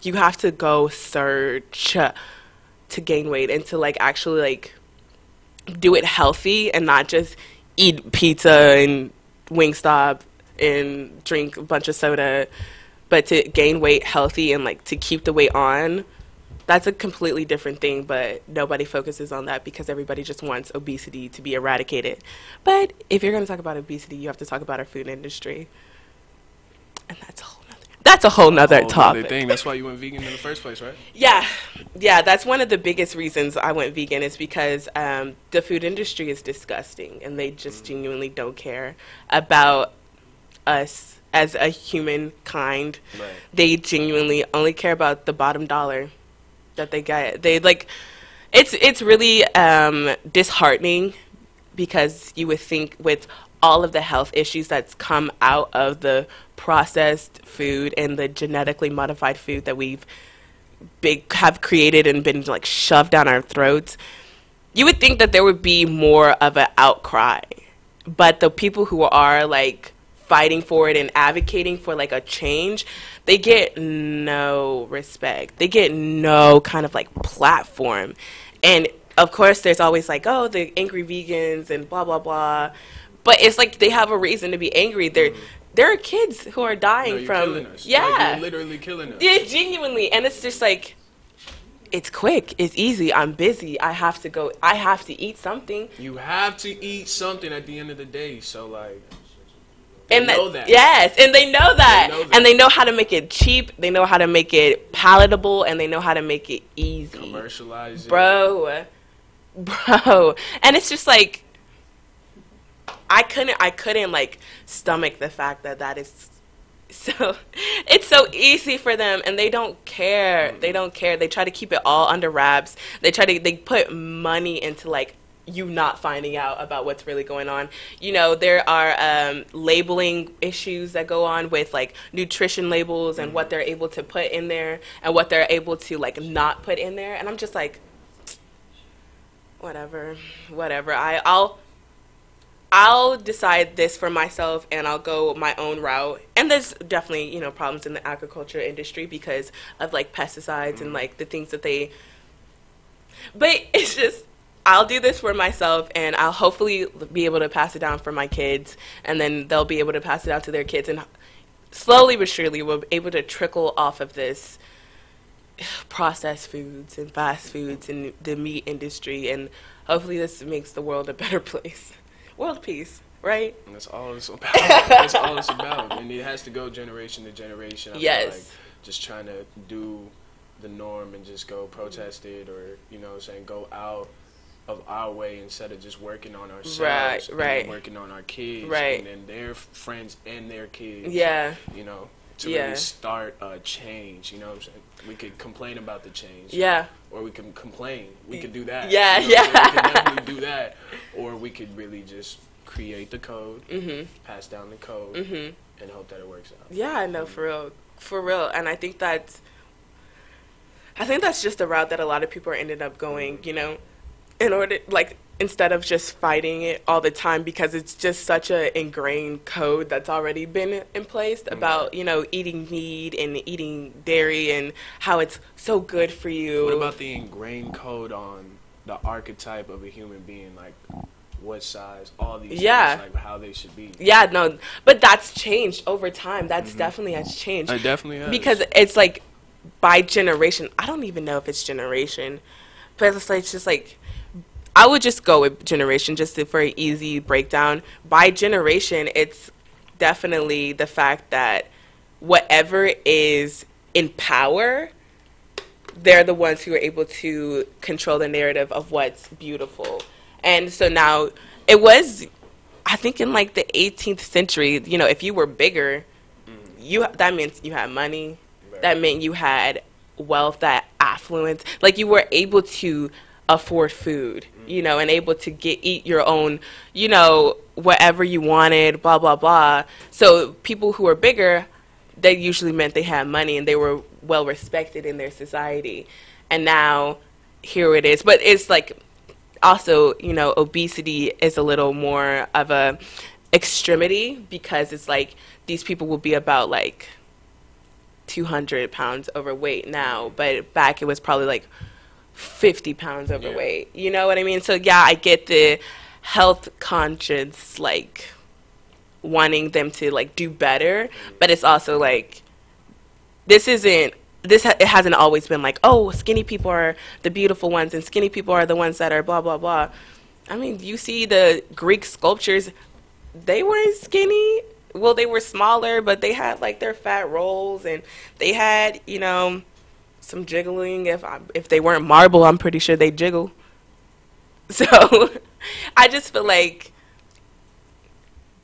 [SPEAKER 1] you have to go search to gain weight and to like actually like do it healthy and not just eat pizza and Wingstop and drink a bunch of soda, but to gain weight healthy and like to keep the weight on. That's a completely different thing, but nobody focuses on that because everybody just wants obesity to be eradicated. But if you're going to talk about obesity, you have to talk about our food industry. And that's a whole nother topic.
[SPEAKER 2] Thing. That's why you went vegan in the first place, right?
[SPEAKER 1] Yeah, that's one of the biggest reasons I went vegan is because the food industry is disgusting, and they just genuinely don't care about us as a humankind. Right. They genuinely only care about the bottom dollar that they get. They like, it's really disheartening because you would think with all of the health issues that's come out of the processed food and the genetically modified food that have created and been like shoved down our throats, you would think that there would be more of an outcry. But the people who are like fighting for it and advocating for like a change, they get no respect. They get no kind of like platform. And of course there's always like, oh, the angry vegans and blah, blah, blah. But it's like they have a reason to be angry. There are kids who are dying from...
[SPEAKER 2] Killing us.
[SPEAKER 1] Yeah.
[SPEAKER 2] Like, you're literally killing us.
[SPEAKER 1] Yeah, genuinely. And it's just like, it's quick. It's easy. I'm busy. I have to eat something.
[SPEAKER 2] You have to eat something at the end of the day. So, like...
[SPEAKER 1] They know that. Yes, and they know that. And they know how to make it cheap. They know how to make it palatable. And they know how to make it easy.
[SPEAKER 2] Commercialize it.
[SPEAKER 1] Bro. And it's just like... I couldn't like stomach the fact that is so, it's so easy for them and they don't care. They don't care. They try to keep it all under wraps. They put money into like you not finding out about what's really going on. You know, there are labeling issues that go on with like nutrition labels and what they're able to put in there and what they're able to like not put in there. And I'm just like, whatever. I'll decide this for myself and I'll go my own route. And there's definitely, you know, problems in the agriculture industry because of like pesticides and like the things that but it's just, I'll do this for myself and I'll hopefully be able to pass it down for my kids and then they'll be able to pass it out to their kids and slowly but surely we'll be able to trickle off of this processed foods and fast foods and the meat industry and hopefully this makes the world a better place. World peace, right?
[SPEAKER 2] And that's all it's about. That's all it's about. And it has to go generation to generation. I feel like just trying to do the norm and just go protest it or, you know, saying go out of our way instead of just working on ourselves. Right. And working on our kids. Right. And then their friends and their kids. Yeah. You know, to really start a change. You know what I'm saying? We could complain about the change. Yeah. Or we can complain. We could do that. Yeah, you know, we could definitely do that. Or we could really just create the code, pass down the code, and hope that it works out.
[SPEAKER 1] Yeah, I know, for real. And I think that's just the route that a lot of people are ended up going, you know, in order, like, instead of just fighting it all the time because it's just such a ingrained code that's already been in place about, you know, eating meat and eating dairy and how it's so good for you.
[SPEAKER 2] What about the ingrained code on the archetype of a human being, like what size, all these things, like how they should be?
[SPEAKER 1] Yeah, no, but that's changed over time. That's definitely has changed.
[SPEAKER 2] It definitely has.
[SPEAKER 1] Because it's like by generation, I don't even know if it's generation, but it's like just like, I would just go with generation just for an easy breakdown. By generation, it's definitely the fact that whatever is in power, they're the ones who are able to control the narrative of what's beautiful. And so now it was, I think in like the 18th century, you know, if you were bigger, that meant you had money.
[SPEAKER 2] Right.
[SPEAKER 1] That meant you had wealth, that affluence. Like you were able to afford food, you know, and able to eat your own, you know, whatever you wanted, blah, blah, blah. So people who were bigger, that usually meant they had money and they were well respected in their society. And now here it is. But it's like also, you know, obesity is a little more of a extremity because it's like these people will be about like 200 pounds overweight now, but back it was probably like 50 pounds overweight. You know what I mean? So yeah, I get the health conscious, like wanting them to like do better, but it's also like it hasn't always been like, oh, skinny people are the beautiful ones and skinny people are the ones that are blah blah blah. I mean, you see the Greek sculptures, they weren't skinny. Well, they were smaller, but they had like their fat rolls and they had, you know, some jiggling. If they weren't marble, I'm pretty sure they jiggle. So I just feel like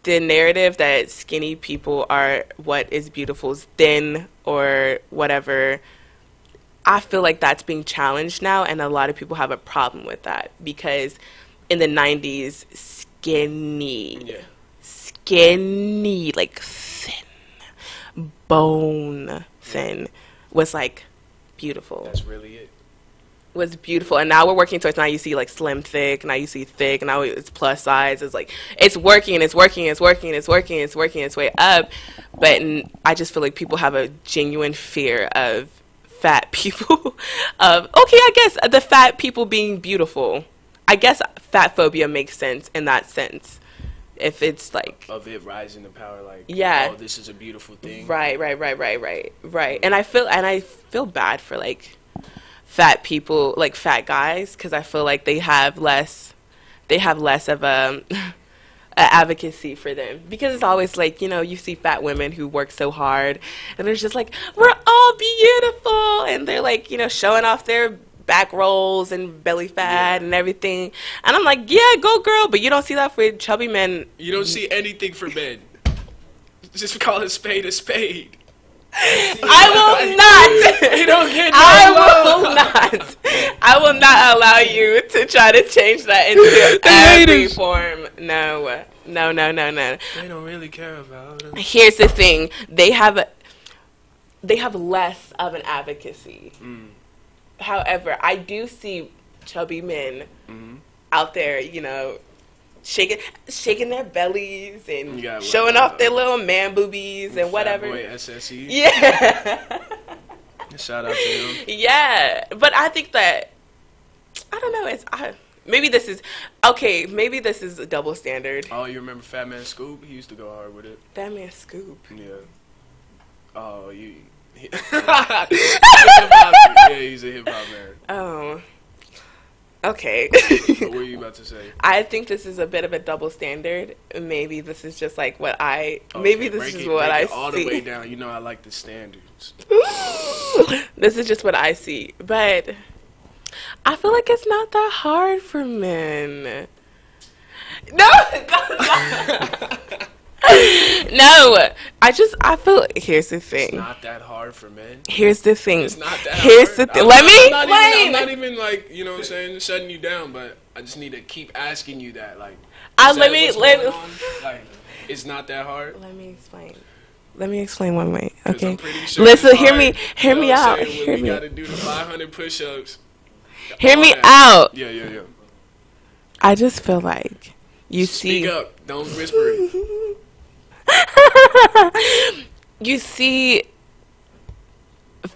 [SPEAKER 1] the narrative that skinny people are what is beautiful is thin or whatever, I feel like that's being challenged now, and a lot of people have a problem with that because in the 90s, skinny, like thin, bone thin was like beautiful.
[SPEAKER 2] That's really it.
[SPEAKER 1] Was beautiful, and now we're working towards, now you see like slim thick, now you see thick, now it's plus size. It's like it's working its way up, but I just feel like people have a genuine fear of fat people of, okay, I guess the fat people being beautiful. I guess fat phobia makes sense in that sense. If it's like
[SPEAKER 2] of it rising to power, like,
[SPEAKER 1] yeah,
[SPEAKER 2] oh, this is a beautiful thing.
[SPEAKER 1] Right. And I feel bad for like fat people, like fat guys, because I feel like they have less of a advocacy for them, because it's always like, you know, you see fat women who work so hard and they're just like, we're all beautiful, and they're like, you know, showing off their back rolls and belly fat and everything, and I'm like, yeah, go girl, but you don't see that for chubby men.
[SPEAKER 2] You don't see anything for men. Just call a spade a spade.
[SPEAKER 1] I will not.
[SPEAKER 2] You don't get
[SPEAKER 1] I will not allow you to try to change that into every form. No.
[SPEAKER 2] They don't really care about it.
[SPEAKER 1] Here's the thing: they have less of an advocacy. However, I do see chubby men out there, you know, shaking their bellies and showing off their little man boobies and whatever.
[SPEAKER 2] Boy SSE.
[SPEAKER 1] Yeah.
[SPEAKER 2] Shout out to him.
[SPEAKER 1] Yeah, but I think that, I don't know. Maybe this is a double standard.
[SPEAKER 2] Oh, you remember Fat Man Scoop? He used to go hard with it.
[SPEAKER 1] Fat Man Scoop.
[SPEAKER 2] Yeah. Oh, you. Yeah, he's a hip hop man.
[SPEAKER 1] Oh. Okay.
[SPEAKER 2] What were you about to say?
[SPEAKER 1] I think this is a bit of a double standard. Maybe this is just like what I.
[SPEAKER 2] Okay,
[SPEAKER 1] maybe this is what I see.
[SPEAKER 2] All the way down. You know, I like the standards.
[SPEAKER 1] This is just what I see, but I feel like it's not that hard for men. No. No, I feel. Here's the thing.
[SPEAKER 2] It's not that hard for men.
[SPEAKER 1] Here's the thing.
[SPEAKER 2] It's not that
[SPEAKER 1] Here's
[SPEAKER 2] hard.
[SPEAKER 1] the thing. Let me explain.
[SPEAKER 2] I'm not even like, you know what I'm saying, shutting you down, but I just need to keep asking you that. Like,
[SPEAKER 1] let me.
[SPEAKER 2] Like, it's not that hard.
[SPEAKER 1] Let me explain one way. Okay.
[SPEAKER 2] Sure
[SPEAKER 1] listen, hear me out.
[SPEAKER 2] Hear me. We gotta do the 500 push-ups.
[SPEAKER 1] Hear me out.
[SPEAKER 2] Yeah.
[SPEAKER 1] I just feel like you
[SPEAKER 2] Speak up. Don't whisper it.
[SPEAKER 1] You see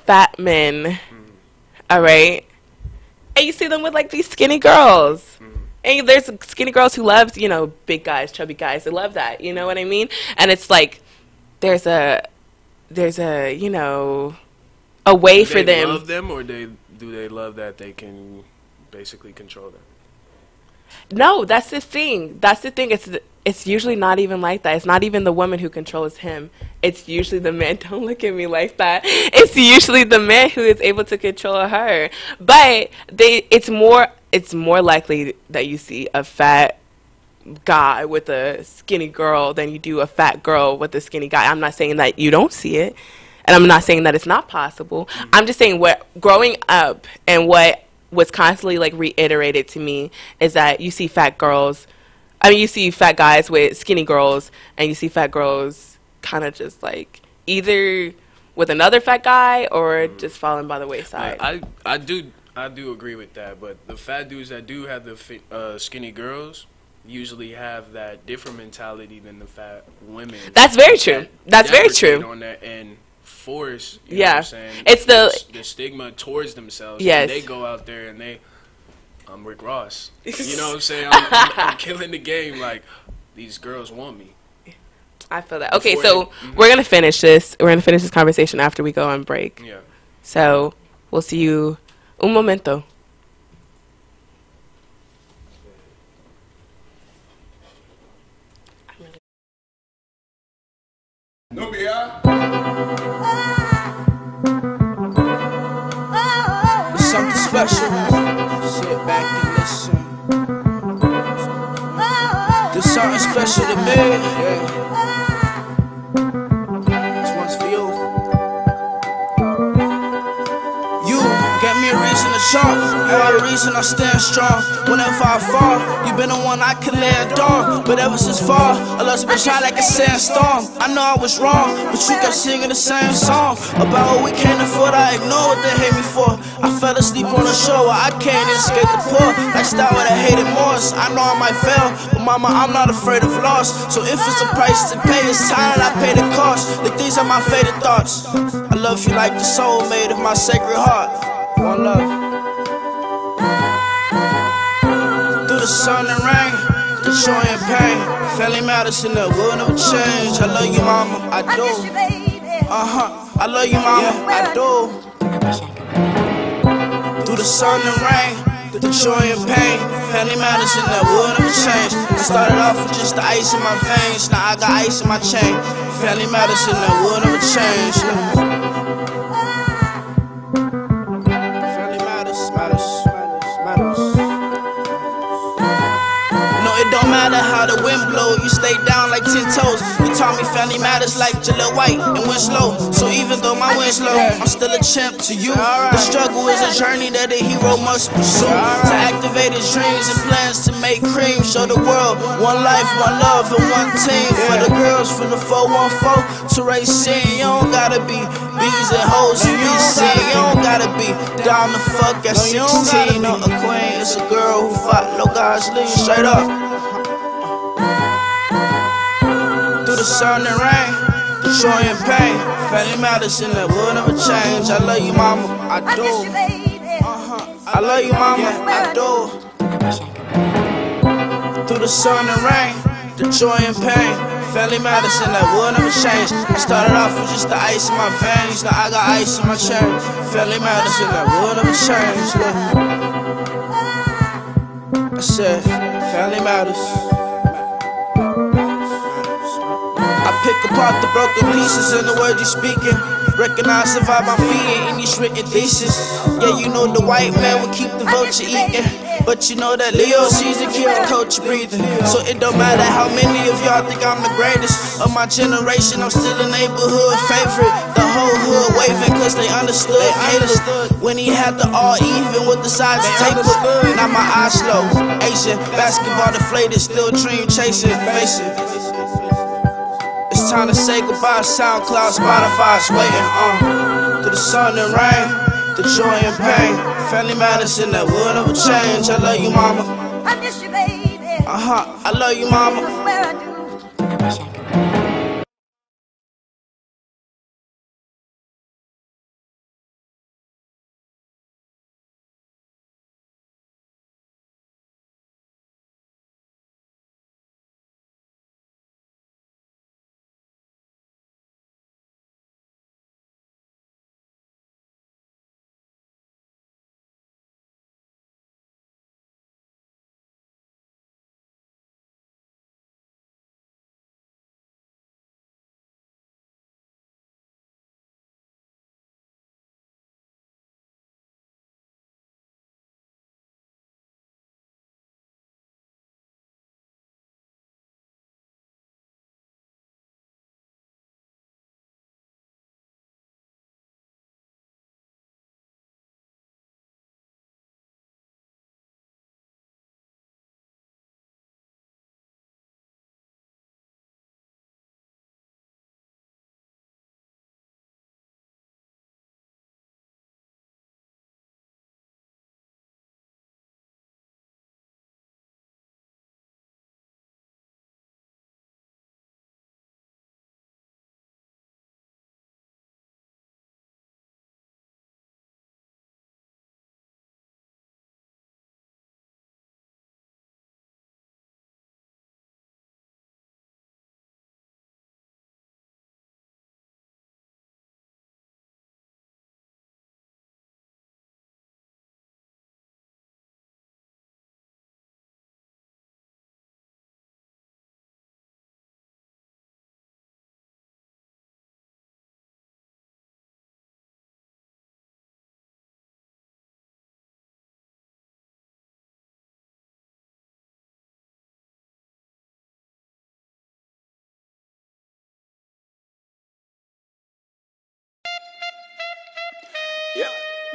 [SPEAKER 1] fat men, all right, and you see them with like these skinny girls, and there's skinny girls who love, you know, big guys, chubby guys. They love that, you know what I mean? And it's like there's a you know, a way for them.
[SPEAKER 2] Do they love them, or do they love that they can basically control them?
[SPEAKER 1] No, that's the thing. It's usually not even like that. It's not even the woman who controls him. It's usually the man. Don't look at me like that. It's usually the man who is able to control her. But it's it's more likely that you see a fat guy with a skinny girl than you do a fat girl with a skinny guy. I'm not saying that you don't see it, and I'm not saying that it's not possible. I'm just saying what growing up and what was constantly like reiterated to me is that you see fat girls. I mean, you see fat guys with skinny girls, and you see fat girls kind of just like either with another fat guy or just falling by the wayside.
[SPEAKER 2] I do agree with that, but the fat dudes that do have the skinny girls usually have that different mentality than the fat women.
[SPEAKER 1] That's very true. That's very true.
[SPEAKER 2] On that and force, you know
[SPEAKER 1] yeah,
[SPEAKER 2] what I'm saying?
[SPEAKER 1] It's the
[SPEAKER 2] stigma towards themselves.
[SPEAKER 1] Yes,
[SPEAKER 2] and they go out there and I'm Rick Ross. You know what I'm saying? I'm killing the game. Like these girls want me.
[SPEAKER 1] I feel that. Okay, so we're gonna finish this. We're gonna finish this conversation after we go on break.
[SPEAKER 2] Yeah.
[SPEAKER 1] So we'll see you un momento.
[SPEAKER 3] Nubia. It's something special. Sit back and listen. There's something special to me. Yeah. This one's for you. You gave me a reason to chomp. You are the reason I stand strong. Whenever I fall, you been the one I can lay a dawn. But ever since fall, I lost been shot like a sandstorm. I know I was wrong, but you kept singing the same song about what we can't afford. I ignore what they hate me for. I fell asleep on the shore where I can't escape the poor. Lifestyle where I hated Morris. I know I might fail, but mama, I'm not afraid of loss. So if it's a price to pay, it's time that I pay the cost. Like these are my faded thoughts. I love you like the soulmate of my sacred heart. One love. Through the sun and rain, the joy and pain, family matters in the world never change. I love you, mama, I do. I love you, mama, I do. Through the sun and rain, the joy and pain, family matters in the world never change. I started off with just the ice in my veins, now I got ice in my chain. Family matters in the world never change. It don't matter how the wind blow, you stay down like 10 toes. You taught me family matters like Jaleel White and Winslow. So even though my wind's low, I'm still a champ to you. The struggle is a journey that a hero must pursue. To activate his dreams and plans to make cream. Show the world one life, one love, and one team. For the girls from the 414 to race scene. You don't gotta be bees and hoes to be seen. You don't gotta be down the fuck at 16. No, a queen is a girl who fought no God's lead. Straight up. Through the sun and rain, the joy and pain, family matters in the world never change. I love you, mama, I do. I love you, mama, I do. Through the sun and rain, the joy and pain, family matters in the world never change. I started off with just the ice in my veins, now I got ice in my chain. Family matters in the world never change. I said, family matters. I pick apart the broken pieces in the words you're speaking. Recognize the vibe I'm feeding in these written thesis. Yeah, you know the white man will keep the vulture eating, but you know that Leo season keep the culture breathing. So it don't matter how many of y'all think I'm the greatest of my generation, I'm still a neighborhood favorite. The whole hood waving cause they understood Caleb when he had the all even with the sides tapered. Now my eyes slow, Asian basketball deflated, still dream chasing, face it. It's time to say goodbye, SoundCloud, Spotify's waiting through the sun and rain, the joy and pain, family matters in that world never change. I love you, mama. I miss you, baby. I love you, mama. Where I do.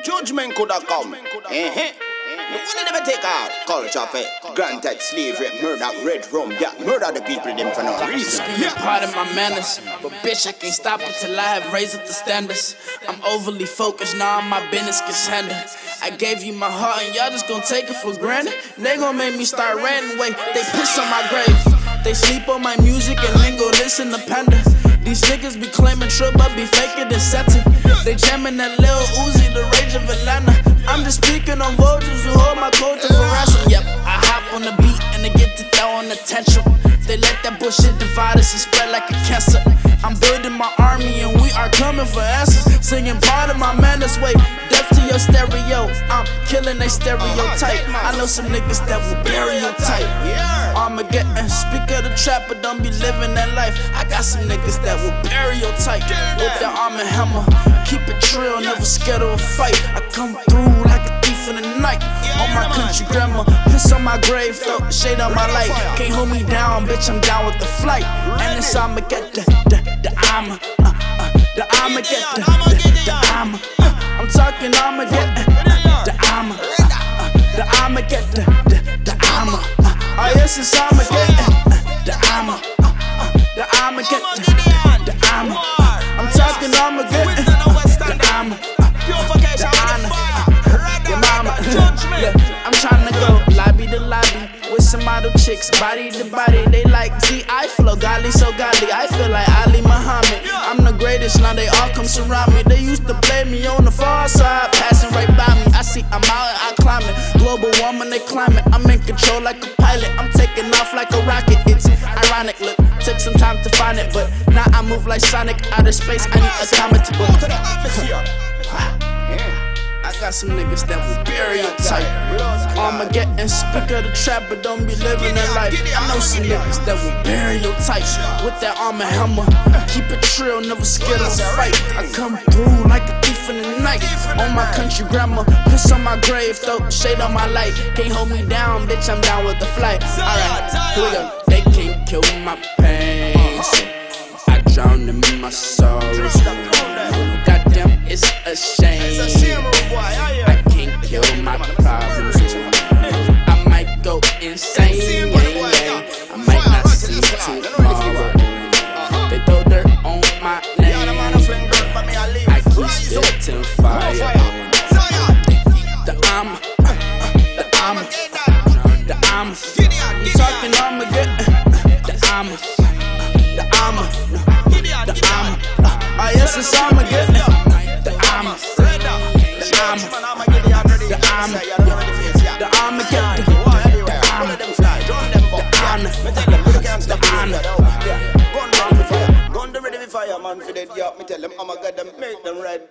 [SPEAKER 3] Judgment coulda come. The one never take out culture for granted slavery, murder, red rum, yeah, murder the people them for no reason.
[SPEAKER 4] Yeah. Part of my manners, but bitch, I can't stop until I have raised up the standards. I'm overly focused, now my business gets handled. I gave you my heart and y'all just gon' take it for granted. They gon' make me start ranting, wait, they piss on my grave. They sleep on my music and then go listen to Panda. These niggas be claiming trip, but be faking the setting. They jamming that Lil Uzi, the rage of Atlanta. I'm just speaking on vultures who hold my culture for ransom. Yep, I hop on the beat and they get to throw on attention. They let that bullshit divide us and spread like a cancer. I'm building my army and we are coming for answers. Singing part of my manners, wait, death to your stereo. I'm killing they stereotype. I know some niggas that will bury your type. Armageddon, speak of the trap, but don't be living that life. I got some niggas that will bury your type with their arm and hammer. Keep it trill, never scared of a fight. I come through like a thief in the night. On my country grandma, piss on my grave, throw shade on my light. Can't hold me down, bitch, I'm down with the flight. And it's Armageddon, the armor, the Armageddon, the armor. I'm talking Armageddon, the armor, the Armageddon, the armor. Oh yes, it's Armageddon, the armor, the Armageddon, the armor. I'm talking Armageddon, the armor, the honor, your mama. Yeah, I'm tryna go lobby to lobby with some model chicks, body to body. They like I flow godly, so godly. I feel like Ali Muhammad. I'm the greatest, now they all come surround me. They used to blame me on the far side, passing right by me. I see I'm out and I climbing. Global warming, they climbing. I'm in control like a pilot. I'm taking off like a rocket. It's ironic, look, took some time to find it, but now I move like Sonic. Outer space, I need a comet to book. I got some niggas that will bury your type. Armageddon, speak of the trap, but don't be living that life. I know some niggas that will bury your type with that armor hammer. Keep it trill, never scared of a fight. I come through like a thief in the night. On my country grandma, piss on my grave, throw shade on my light. Can't hold me down, bitch, I'm down with the flight. Alright, here we go. They can't kill my pain, so I drown in my sorrows. Goddamn, it's a shame. I can't kill my problems. I might go insane. I might not see tomorrow. They throw dirt on my name. I keep spitting fire. The armor, the armor, the armor. I'm talking Armageddon. The armor, the armor, the armor. Oh yes, it's Armageddon. The armor, the armor, the armor, the Armageddon, the armor, the honor.
[SPEAKER 3] Gun ready for fire, man. For that, yeah, me tell them, I'm a god, them make them red.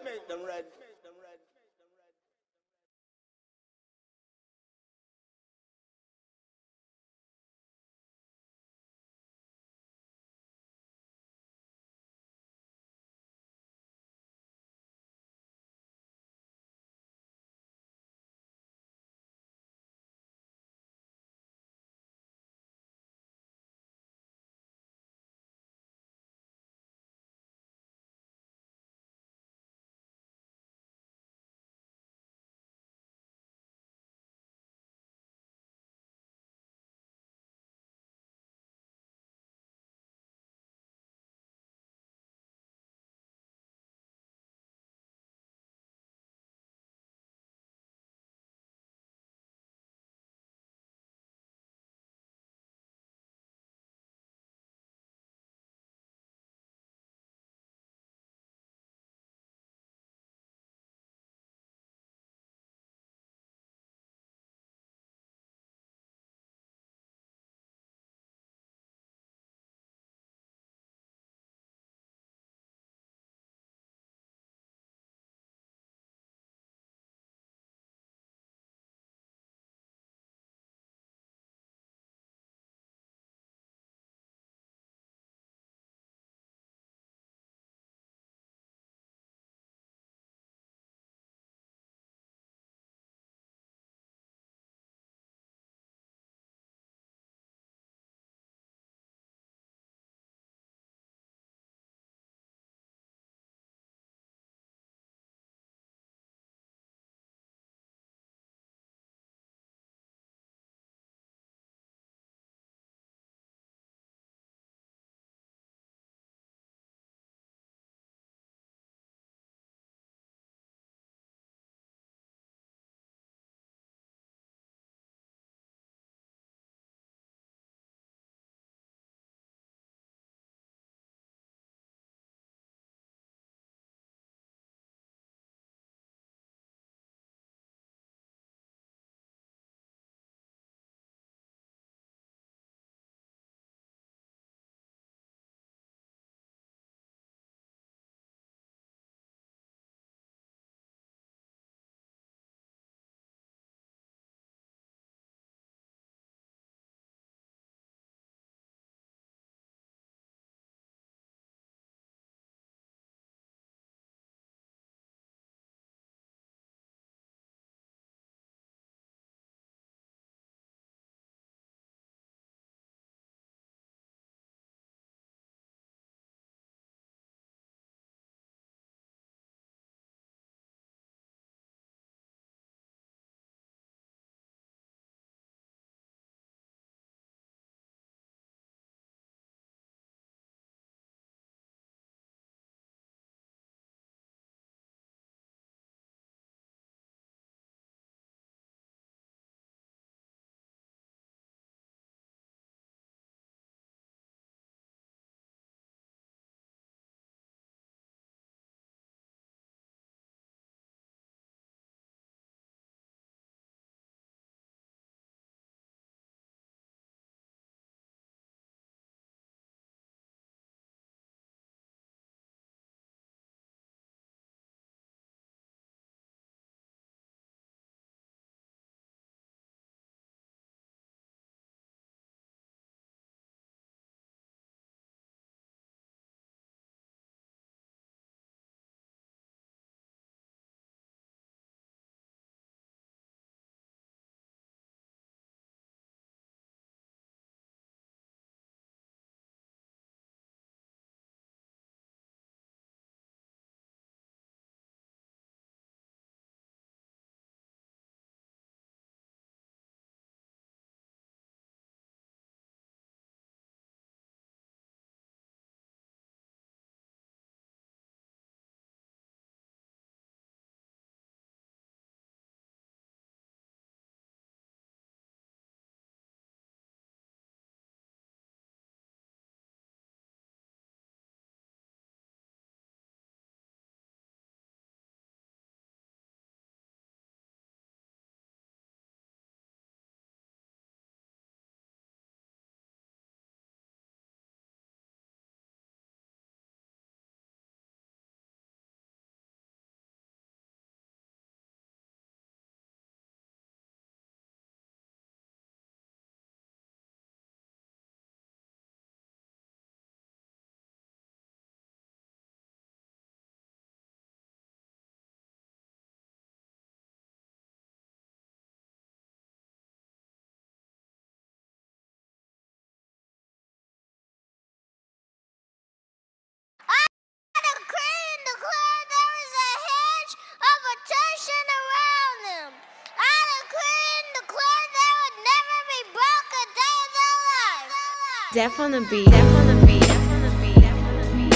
[SPEAKER 5] Deaf on the beat. Deaf on the beat. Deaf on the beat. Deaf on the beat.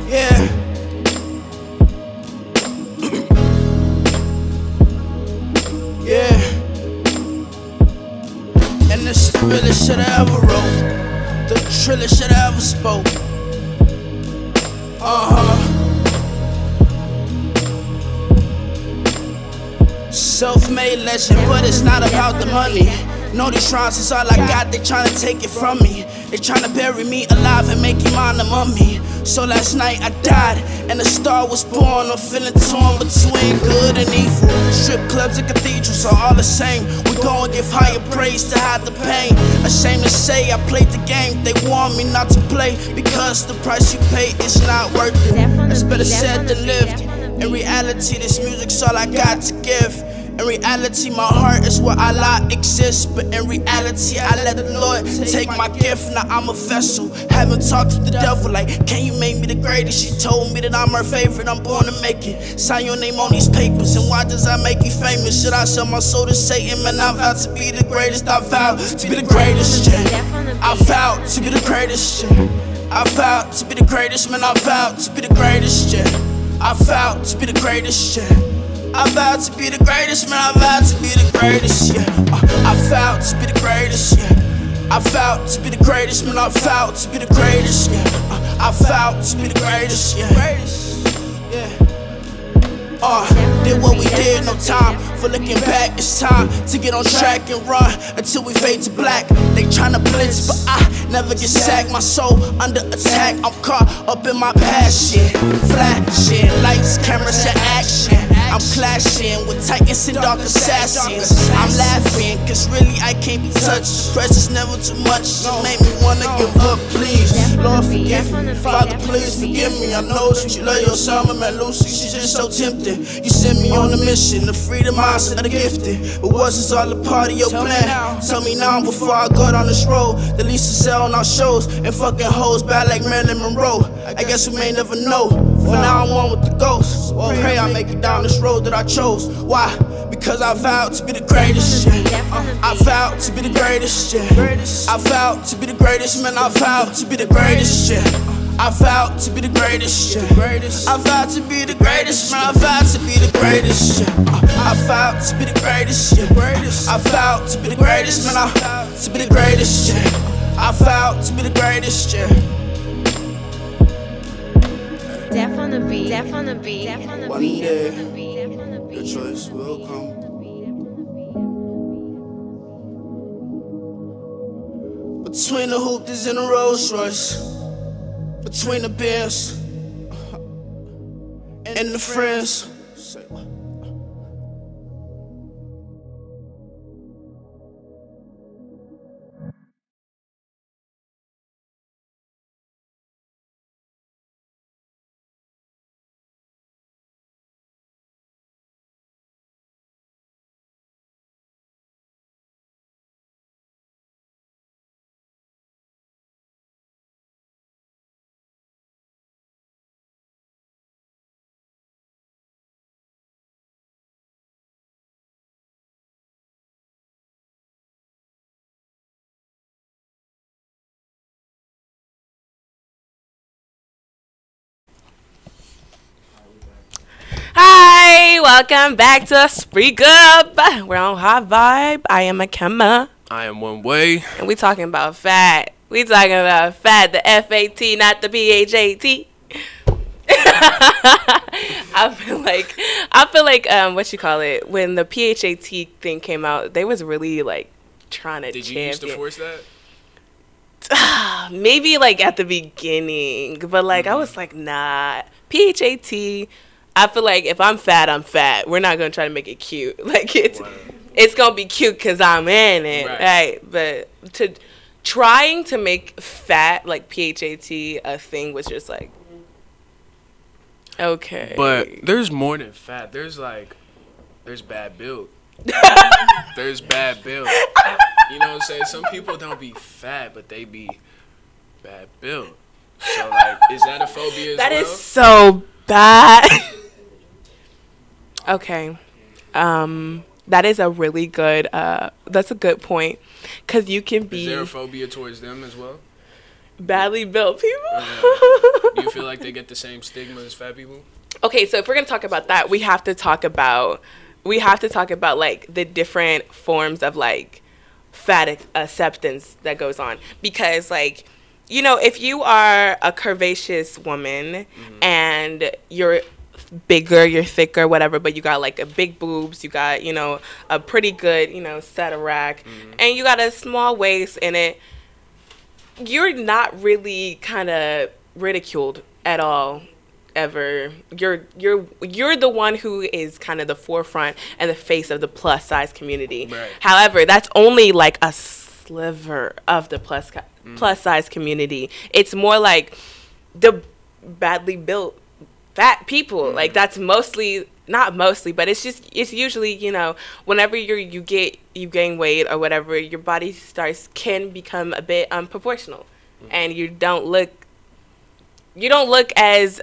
[SPEAKER 3] Yeah. Yeah. And it's the realest shit I ever wrote. The trillest shit I ever spoke. Self-made legend, but it's not about the money. No, these shrines is all I got, they tryna take it from me. They tryna bury me alive and make him on the mummy. So last night I died, and a star was born. I'm feeling torn between good and evil. Strip clubs and cathedrals are all the same. We go and give higher praise to hide the pain. Ashamed to say I played the game, they warned me not to play, because the price you pay is not worth it. That's better said than lived. In reality, this music's all I got to give. In reality, my heart is where Allah exists. But in reality, I let the Lord take my gift. Now I'm a vessel. Haven't talked to the devil like, can you make me the greatest? She told me that I'm her favorite, I'm born to make it. Sign your name on these papers, and why does that make you famous? Should I sell my soul to Satan? Man, I vow to be the greatest. I vow to be the greatest, yeah. I vow to be the greatest, yeah. I vow to be the greatest, man, I vow to be the greatest, yeah. I vow to be the greatest, yeah. I vow to be the greatest, man, I vow to be the greatest, yeah. I vow to be the greatest, yeah. I vow to be the greatest, man, I vow to be the greatest, yeah. I vow to be the greatest, yeah. Did what we did, no time for looking back. It's time to get on track and run until we fade to black. They tryna blitz, but I never get sacked. My soul under attack, I'm caught up in my passion. Flashing lights, cameras, and action. I'm clashing with titans and dark assassins. I'm laughing, cause really I can't be touched. Stress is never too much, it made me wanna give up, please. Lord forgive me, Father please forgive me. I know that you love your son, man, Lucy, she's just so tempting. You sent me on a mission, the freedom mindset of the gifted. But was this all a part of your plan? Tell me now before I go down this road. The least to sell on our shows and fucking hoes bad like Marilyn Monroe. I guess we may never know. For now I'm one with the ghosts. Pray I make it down this road that I chose. Why? Because I vowed to be the greatest, yeah. I vowed to be the greatest, yeah. I vowed to be the greatest, man, I vowed to be the greatest, yeah. I vowed to be the greatest, yeah. I vowed to be the greatest, man, I vowed to be the greatest, yeah. I vowed to be the greatest, yeah. I vowed to be the greatest, man, I vowed to be the greatest, yeah. I vowed to be the greatest, yeah.
[SPEAKER 5] Deaf on the beat. Deaf on the beat. Deaf on the
[SPEAKER 3] One
[SPEAKER 5] beat.
[SPEAKER 3] day,
[SPEAKER 5] Deaf on the beat. Deaf on the beat.
[SPEAKER 3] your choice will come. Between the hoopties and the Rolls Royce, between the Benz and the friends.
[SPEAKER 1] Hi, welcome back to Speak Up. We're on HighVibe. I am Akema,
[SPEAKER 2] I am one way.
[SPEAKER 1] and we talking about fat. We talking about fat, the FAT, not the PHAT. I feel like what you call it, when the PHAT thing came out, they was really like trying to
[SPEAKER 2] Did you used to force that?
[SPEAKER 1] maybe like at the beginning, but like I was like, nah, PHAT. I feel like if I'm fat, I'm fat. We're not gonna try to make it cute. Like it's gonna be cute because I'm in it, right? But to trying to make fat like PHAT a thing was just like, okay.
[SPEAKER 2] But there's more than fat. There's bad build. There's bad build. You know what I'm saying? Some people don't be fat, but they be bad build. So like, is that a phobia as well?
[SPEAKER 1] That is so bad. Okay. That is a really good, that's a good point. Because you can be.
[SPEAKER 2] Is there a phobia towards them as well?
[SPEAKER 1] Badly built people.
[SPEAKER 2] Do you feel like they get the same stigma as fat people?
[SPEAKER 1] Okay, so if we're gonna talk about that, we have to talk about like the different forms of like fat acceptance that goes on, because like, you know, if you are a curvaceous woman and you're bigger, you're thicker, whatever, but you got like a big boobs, you got, you know, a pretty good, you know, set of rack, and you got a small waist in it, you're not really kind of ridiculed at all ever. You're the one who is kind of the forefront and the face of the plus size community.
[SPEAKER 2] Right.
[SPEAKER 1] However, that's only like a sliver of the plus size community. It's more like the badly built fat people. Like that's mostly, not mostly, but it's usually, you know, whenever you gain weight or whatever, your body can become a bit unproportional, and you don't look as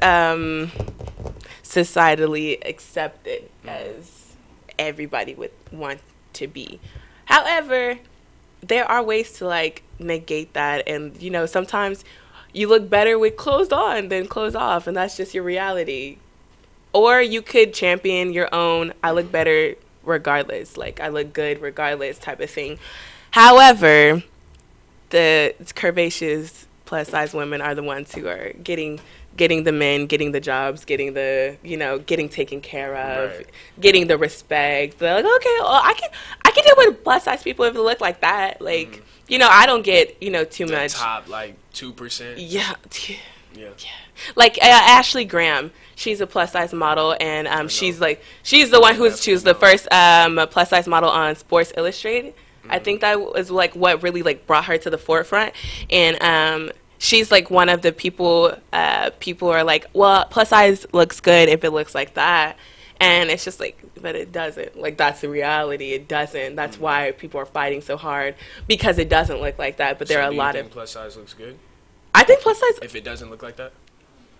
[SPEAKER 1] societally accepted as everybody would want to be. However, there are ways to like negate that, and you know, sometimes you look better with clothes on than clothes off, and that's just your reality. Or you could champion your own I look better regardless, like I look good regardless type of thing. However, the curvaceous plus size women are the ones who are getting the men, getting the jobs, getting the, you know, getting taken care of, getting the respect. They're like, okay, well, I can deal with plus size people if they look like that. Like, you know, I don't get, you know, too
[SPEAKER 2] The
[SPEAKER 1] much.
[SPEAKER 2] top like 2%.
[SPEAKER 1] Yeah.
[SPEAKER 2] Yeah.
[SPEAKER 1] Like Ashley Graham, she's a plus size model, and she's the one she was the first plus size model on Sports Illustrated. I think that was like what really like brought her to the forefront, and she's like one of the people are like, well, plus size looks good if it looks like that, and it's just like, but it doesn't. Like, that's the reality. It doesn't. That's why people are fighting so hard, because it doesn't look like that. But there are a lot of
[SPEAKER 2] plus size looks good.
[SPEAKER 1] I think plus size,
[SPEAKER 2] if it doesn't look like that.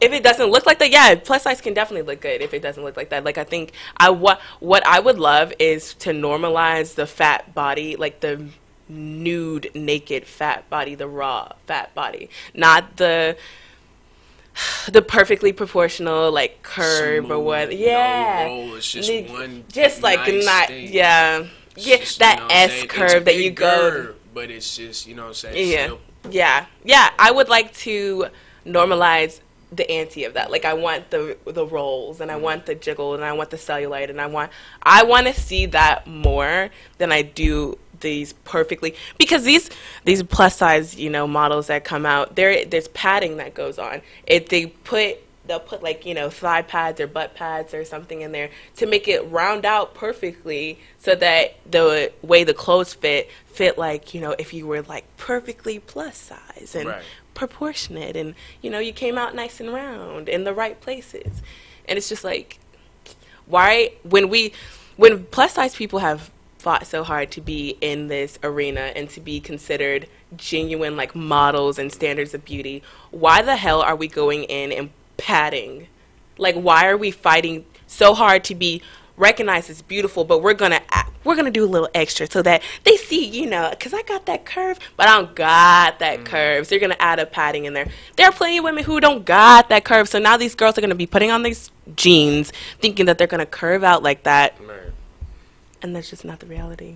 [SPEAKER 1] If it doesn't look like that, yeah, plus size can definitely look good if it doesn't look like that. Like, I think what I would love is to normalize the fat body, like the nude, naked fat body, the raw fat body, not the perfectly proportional, like, curve
[SPEAKER 2] Smooth,
[SPEAKER 1] or what. Yeah.
[SPEAKER 2] No roll, it's just one
[SPEAKER 1] just like
[SPEAKER 2] nice
[SPEAKER 1] not
[SPEAKER 2] thing.
[SPEAKER 1] Yeah. Yeah,
[SPEAKER 2] Just,
[SPEAKER 1] that
[SPEAKER 2] you know what I'm saying?
[SPEAKER 1] S curve that you go.
[SPEAKER 2] Curve, but it's just, you know what I'm saying?
[SPEAKER 1] Yeah.
[SPEAKER 2] Still,
[SPEAKER 1] Yeah. I would like to normalize the anti of that. Like, I want the rolls, and I want the jiggle, and I want the cellulite, and I want to see that more than I do these perfectly, because these plus size, you know, models that come out, there's padding that goes on. They'll put like, you know, thigh pads or butt pads or something in there to make it round out perfectly, so that the way the clothes fit like, you know, if you were like perfectly plus size and proportionate, and, you know, you came out nice and round in the right places. And it's just like, why, when plus size people have fought so hard to be in this arena and to be considered genuine, like, models and standards of beauty, why the hell are we going in and padding? Like, why are we fighting so hard to be recognized as beautiful, but we're gonna do a little extra so that they see, you know, because I got that curve, but I don't got that curve, so you're gonna add a padding in there. There are plenty of women who don't got that curve, so now these girls are gonna be putting on these jeans thinking that they're gonna curve out like that, and that's just not the reality.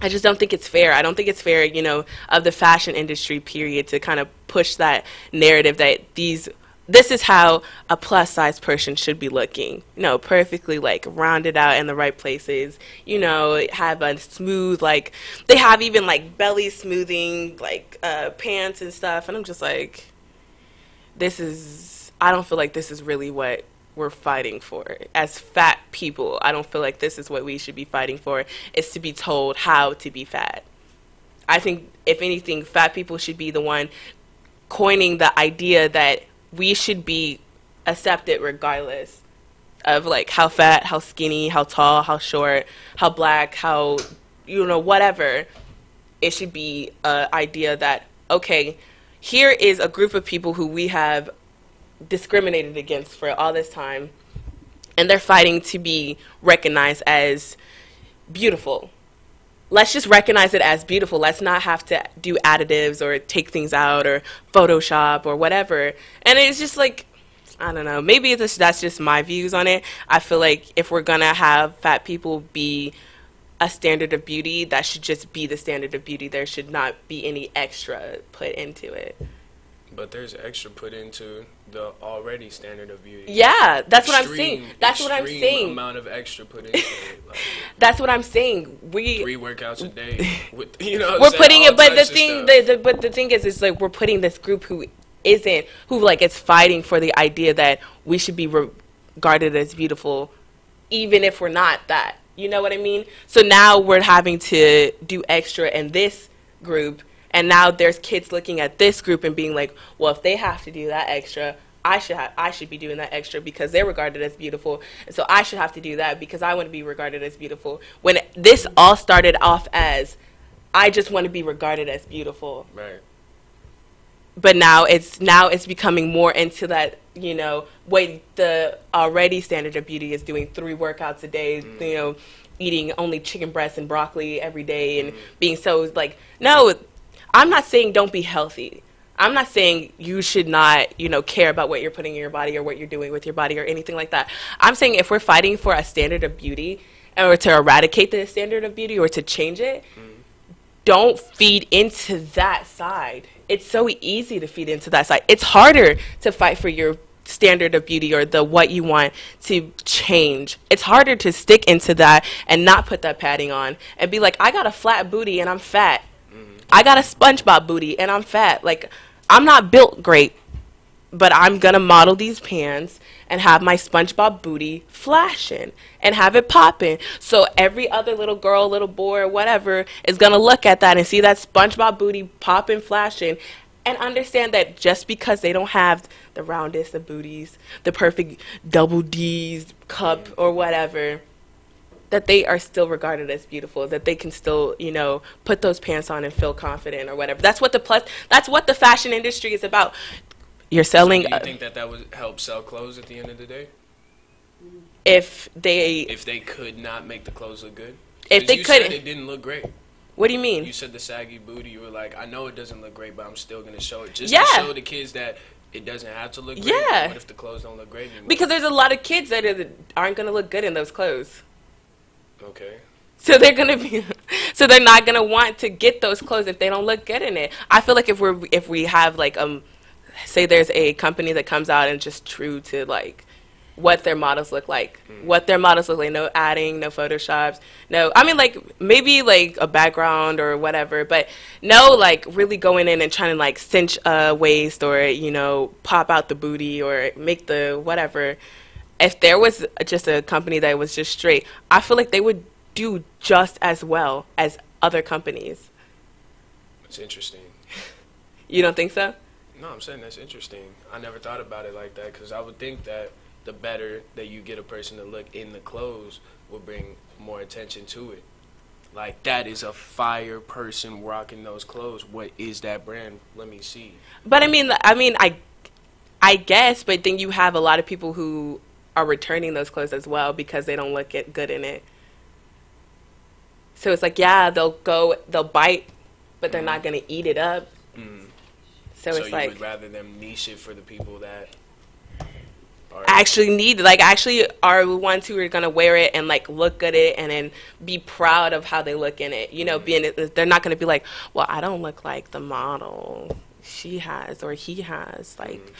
[SPEAKER 1] I just don't think it's fair. I don't think it's fair, you know, of the fashion industry, period, to kind of push that narrative that this is how a plus size person should be looking. You know, perfectly, like, rounded out in the right places. You know, have a smooth, like, they have even, like, belly smoothing, like, pants and stuff. And I'm just like, I don't feel like this is really what we're fighting for. As fat people, I don't feel like this is what we should be fighting for, is to be told how to be fat. I think, if anything, fat people should be the one coining the idea that we should be accepted regardless of, like, how fat, how skinny, how tall, how short, how black, how, you know, whatever. It should be an idea that, okay, here is a group of people who we have discriminated against for all this time, and they're fighting to be recognized as beautiful. let's just recognize it as beautiful. Let's not have to do additives or take things out or Photoshop or whatever. And it's just like, I don't know. Maybe that's just my views on it. I feel like if we're going to have fat people be a standard of beauty, that should just be the standard of beauty. There should not be any extra put into it.
[SPEAKER 2] But there's extra put into the already standard of beauty.
[SPEAKER 1] Yeah, that's what I'm saying. That's what I'm saying.
[SPEAKER 2] Amount of extra put into it. Like,
[SPEAKER 1] that's what I'm saying.
[SPEAKER 2] 3 workouts a day. With, you know,
[SPEAKER 1] we're putting it, but the thing is like we're putting this group who like is fighting for the idea that we should be regarded as beautiful, even if we're not that. You know what I mean? So now we're having to do extra in this group, and now there's kids looking at this group and being like, well, if they have to do that extra, I should be doing that extra because they're regarded as beautiful, and so I should have to do that because I want to be regarded as beautiful. When this all started off as, I just want to be regarded as beautiful.
[SPEAKER 2] Right.
[SPEAKER 1] But now it's becoming more into that, you know, wait, the already standard of beauty is doing 3 workouts a day, you know, eating only chicken breasts and broccoli every day and being so like, no, I'm not saying don't be healthy. I'm not saying you should not, you know, care about what you're putting in your body or what you're doing with your body or anything like that. I'm saying if we're fighting for a standard of beauty or to eradicate the standard of beauty or to change it, don't feed into that side. It's so easy to feed into that side. It's harder to fight for your standard of beauty or the what you want to change. It's harder to stick into that and not put that padding on and be like, I got a flat booty and I'm fat. I got a SpongeBob booty and I'm fat. Like, I'm not built great, but I'm going to model these pants and have my SpongeBob booty flashing and have it popping. So every other little girl, little boy, or whatever is going to look at that and see that SpongeBob booty popping, flashing, and understand that just because they don't have the roundest of booties, the perfect double D's cup or whatever, that they are still regarded as beautiful, that they can still, you know, put those pants on and feel confident or whatever. That's what the fashion industry is about. You're selling.
[SPEAKER 2] So do you think that would help sell clothes at the end of the day?
[SPEAKER 1] If they
[SPEAKER 2] could not make the clothes look good?
[SPEAKER 1] If they couldn't.
[SPEAKER 2] It didn't look great.
[SPEAKER 1] What do you mean?
[SPEAKER 2] You said the saggy booty. You were like, I know it doesn't look great, but I'm still going to show it. Just
[SPEAKER 1] Yeah.
[SPEAKER 2] to show the kids that it doesn't have to look great.
[SPEAKER 1] Yeah.
[SPEAKER 2] What if the clothes don't look great anymore?
[SPEAKER 1] Because there's a lot of kids that aren't going to look good in those clothes.
[SPEAKER 2] Okay.
[SPEAKER 1] So they're not gonna want to get those clothes if they don't look good in it. I feel like if we have like say there's a company that comes out and just true to like what their models look like, no adding, no photoshops, no, I mean like maybe like a background or whatever, but no like really going in and trying to like cinch a waist or, you know, pop out the booty or make the whatever. If there was just a company that was just straight, I feel like they would do just as well as other companies.
[SPEAKER 2] That's interesting.
[SPEAKER 1] You don't think so?
[SPEAKER 2] No, I'm saying that's interesting. I never thought about it like that because I would think that the better that you get a person to look in the clothes will bring more attention to it. Like, that is a fire person rocking those clothes. What is that brand? Let me see.
[SPEAKER 1] But I guess, but then you have a lot of people who are returning those clothes as well because they don't look good in it. So it's like, yeah, they'll bite, but they're not going to eat it up. So it's like,
[SPEAKER 2] you would rather them niche it for the people that
[SPEAKER 1] actually are the ones who are going to wear it and like look good at it and then be proud of how they look in it. You know, they're not going to be like, well, I don't look like the model she has or he has, like,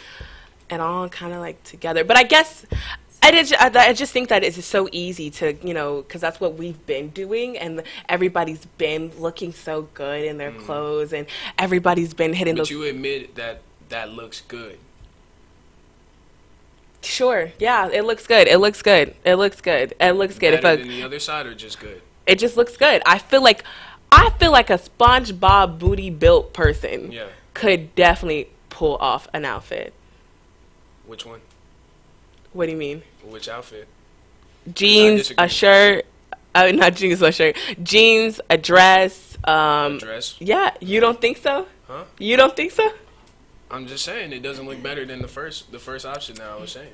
[SPEAKER 1] and all kind of like together. But I guess I just think that it's so easy to, you know, because that's what we've been doing, and everybody's been looking so good in their clothes, and everybody's been hitting those.
[SPEAKER 2] But you admit that looks good.
[SPEAKER 1] Sure, yeah, it looks good. It looks good. It looks good. It looks good.
[SPEAKER 2] Better than the other side, or just good?
[SPEAKER 1] It just looks good. I feel like a SpongeBob booty built person could definitely pull off an outfit.
[SPEAKER 2] Which one?
[SPEAKER 1] What do you mean?
[SPEAKER 2] Which outfit?
[SPEAKER 1] Jeans, a shirt. Not jeans, a shirt. Jeans, a dress.
[SPEAKER 2] A dress?
[SPEAKER 1] Yeah, you don't think so?
[SPEAKER 2] Huh?
[SPEAKER 1] You don't think so?
[SPEAKER 2] I'm just saying it doesn't look better than the first option that I was saying.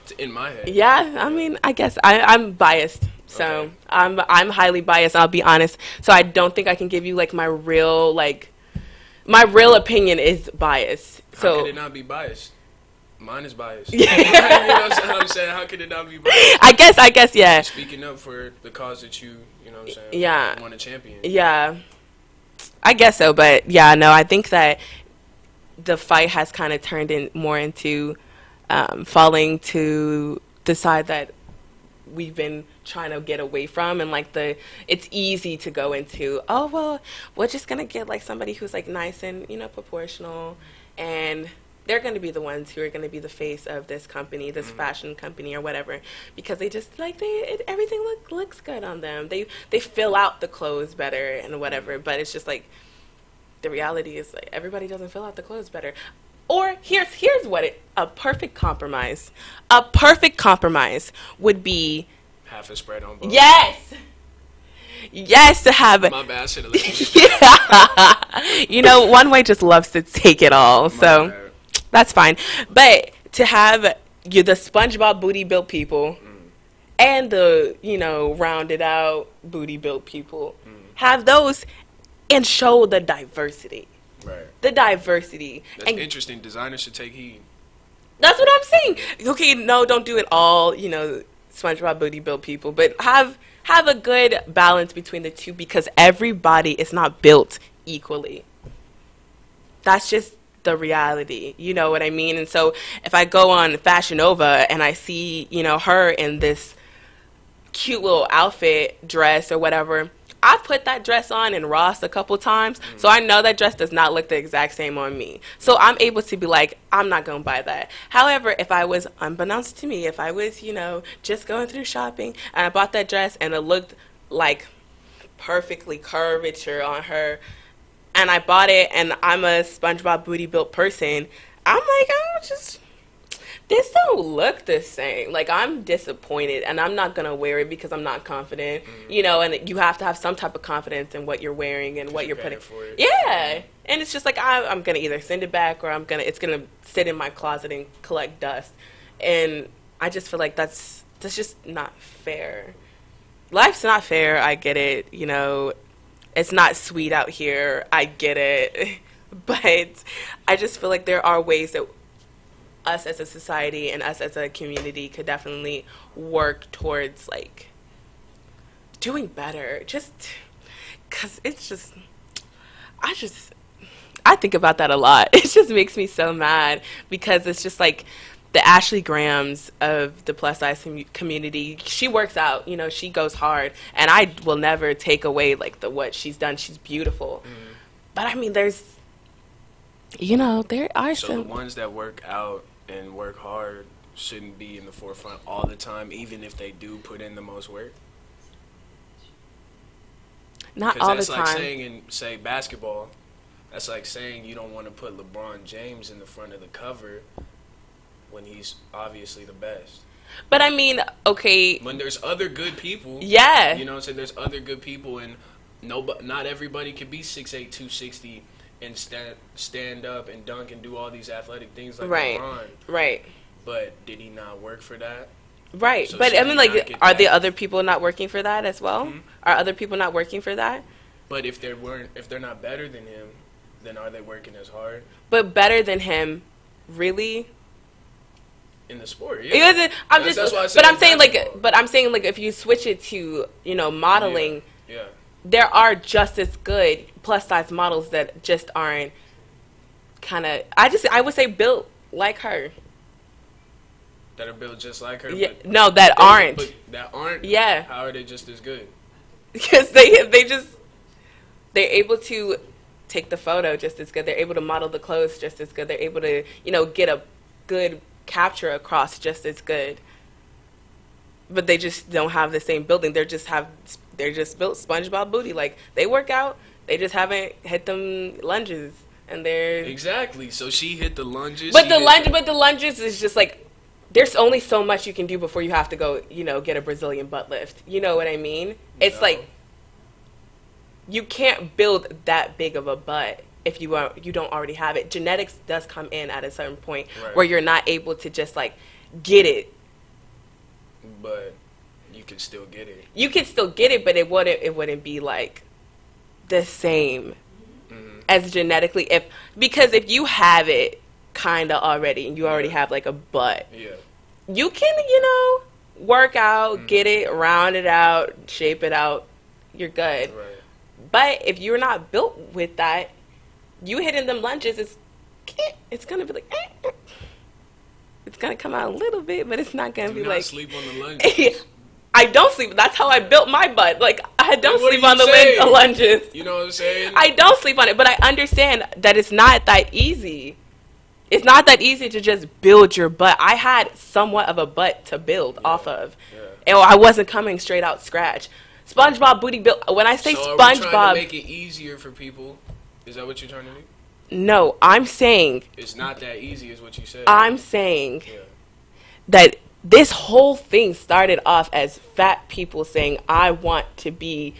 [SPEAKER 2] It's in my head.
[SPEAKER 1] Yeah, I mean, I guess I'm biased. So
[SPEAKER 2] Okay.
[SPEAKER 1] I'm highly biased. I'll be honest. So I don't think I can give you like my real opinion is biased.
[SPEAKER 2] How
[SPEAKER 1] So
[SPEAKER 2] could it not be biased? Mine is biased.
[SPEAKER 1] Yeah.
[SPEAKER 2] You know what I'm saying? How could it not be biased?
[SPEAKER 1] I guess, yeah.
[SPEAKER 2] Speaking up for the cause that you know what I'm saying?
[SPEAKER 1] Yeah.
[SPEAKER 2] Want to champion.
[SPEAKER 1] Yeah. I guess so, but yeah, no, I think that the fight has kind of turned in more into falling to the side that we've been trying to get away from, and like it's easy to go into, oh well, we're just gonna get like somebody who's like nice and proportional, and they're going to be the ones who are going to be the face of this company, this fashion company or whatever, because they just like everything looks good on them. They fill out the clothes better and whatever, but it's just like the reality is like everybody doesn't fill out the clothes better. Or here's what a perfect compromise. A perfect compromise would be
[SPEAKER 2] Half a spread on both.
[SPEAKER 1] yes, to have
[SPEAKER 2] My bad. I should have listened.
[SPEAKER 1] yeah. One way just loves to take it all, so
[SPEAKER 2] bad.
[SPEAKER 1] that's fine. But to have the SpongeBob booty built people and the rounded out booty built people, have those and show the diversity.
[SPEAKER 2] Right.
[SPEAKER 1] The diversity.
[SPEAKER 2] That's
[SPEAKER 1] And
[SPEAKER 2] interesting. Designers should take heed.
[SPEAKER 1] that's what I'm saying. Okay, no, don't do it all, SpongeBob booty built people, but have a good balance between the two, because everybody is not built equally. That's just the reality, you know what I mean? And so if I go on Fashion Nova and I see, her in this cute little outfit, dress or whatever, I've put that dress on in Ross a couple times, so I know that dress does not look the exact same on me. So I'm able to be like, I'm not going to buy that. However, if I was, unbeknownst to me, if I was, just going through shopping and I bought that dress and it looked like perfectly curvature on her, and I bought it and I'm a SpongeBob booty built person, I'm like, this don't look the same. Like, I'm disappointed, and I'm not gonna wear it because I'm not confident, and you have to have some type of confidence in what you're wearing and what you're putting.
[SPEAKER 2] For it.
[SPEAKER 1] Yeah, and it's just like I'm gonna either send it back or it's gonna sit in my closet and collect dust, and I just feel like that's just not fair. Life's not fair. I get it. It's not sweet out here. I get it, but I just feel like there are ways that us as a society and us as a community could definitely work towards like doing better, just because it's just I think about that a lot. It just makes me so mad, because it's just like the Ashley Grahams of the plus size community. She works out, she goes hard, and I will never take away like what she's done. She's beautiful, but I mean there are
[SPEAKER 2] So
[SPEAKER 1] some
[SPEAKER 2] the ones that work out and work hard shouldn't be in the forefront all the time, even if they do put in the most work.
[SPEAKER 1] not
[SPEAKER 2] Because
[SPEAKER 1] all
[SPEAKER 2] that's
[SPEAKER 1] the
[SPEAKER 2] like
[SPEAKER 1] time.
[SPEAKER 2] saying in, say, basketball, that's like saying you don't want to put LeBron James in the front of the cover when he's obviously the best.
[SPEAKER 1] But I mean, okay,
[SPEAKER 2] When there's other good people,
[SPEAKER 1] yeah.
[SPEAKER 2] you know what I'm saying? There's other good people, and not everybody can be 6'8", 260 and stand up and dunk and do all these athletic things like
[SPEAKER 1] Right.
[SPEAKER 2] LeBron.
[SPEAKER 1] Right.
[SPEAKER 2] But did he not work for that?
[SPEAKER 1] Right.
[SPEAKER 2] So
[SPEAKER 1] But
[SPEAKER 2] should
[SPEAKER 1] I
[SPEAKER 2] we
[SPEAKER 1] mean,
[SPEAKER 2] not
[SPEAKER 1] like,
[SPEAKER 2] get
[SPEAKER 1] are the
[SPEAKER 2] that?
[SPEAKER 1] other people not working for that as well? Are other people not working for that?
[SPEAKER 2] But if they're not better than him, then are they working as hard
[SPEAKER 1] But better than him, really?
[SPEAKER 2] in the sport?
[SPEAKER 1] It
[SPEAKER 2] Yeah.
[SPEAKER 1] wasn't- I'm
[SPEAKER 2] That's
[SPEAKER 1] just,
[SPEAKER 2] why I
[SPEAKER 1] but
[SPEAKER 2] said
[SPEAKER 1] I'm saying
[SPEAKER 2] basketball.
[SPEAKER 1] like, if you switch it to, modeling,
[SPEAKER 2] Yeah.
[SPEAKER 1] there are just as good plus size models that just aren't kind of, I would say built like her.
[SPEAKER 2] That are built just like her.
[SPEAKER 1] Yeah,
[SPEAKER 2] but
[SPEAKER 1] no, that aren't.
[SPEAKER 2] But that aren't.
[SPEAKER 1] Yeah.
[SPEAKER 2] How are they just as good?
[SPEAKER 1] Because they're able to take the photo just as good. They're able to model the clothes just as good. They're able to, get a good capture across just as good. But they just don't have the same building. They're just built SpongeBob booty. Like, they work out, they just haven't hit them lunges, and they're
[SPEAKER 2] Exactly. So she hit the lunges.
[SPEAKER 1] But
[SPEAKER 2] he
[SPEAKER 1] the
[SPEAKER 2] hit
[SPEAKER 1] lunges is just like, there's only so much you can do before you have to go, get a Brazilian butt lift. You know what I mean? It's
[SPEAKER 2] No.
[SPEAKER 1] like, you can't build that big of a butt if you don't already have it. Genetics does come in at a certain point
[SPEAKER 2] Right.
[SPEAKER 1] where you're not able to just like get it.
[SPEAKER 2] But you can still get it.
[SPEAKER 1] You can still get it, but it wouldn't be like the same as genetically, because if you have it kind of already and you already have like a butt, you can work out, get it, round it out, shape it out, you're good.
[SPEAKER 2] Right.
[SPEAKER 1] But if you're not built with that, you hitting them lunges, it's gonna be like it's gonna come out a little bit, but it's not gonna be like
[SPEAKER 2] sleep on the lunges.
[SPEAKER 1] I don't sleep. That's how I built my butt. Like, I don't
[SPEAKER 2] What
[SPEAKER 1] sleep
[SPEAKER 2] are
[SPEAKER 1] on
[SPEAKER 2] you
[SPEAKER 1] the
[SPEAKER 2] saying?
[SPEAKER 1] lunges.
[SPEAKER 2] You know what I'm saying?
[SPEAKER 1] I don't sleep on it, but I understand that it's not that easy. It's not that easy to just build your butt. I had somewhat of a butt to build off of. And I wasn't coming straight out scratch. SpongeBob booty built. When I say
[SPEAKER 2] so are we trying to
[SPEAKER 1] SpongeBob,
[SPEAKER 2] make it easier for people? Is that what you're trying to do?
[SPEAKER 1] no, I'm saying,
[SPEAKER 2] It's not that easy, is what you said.
[SPEAKER 1] I'm saying
[SPEAKER 2] Yeah.
[SPEAKER 1] that this whole thing started off as fat people saying, I want to be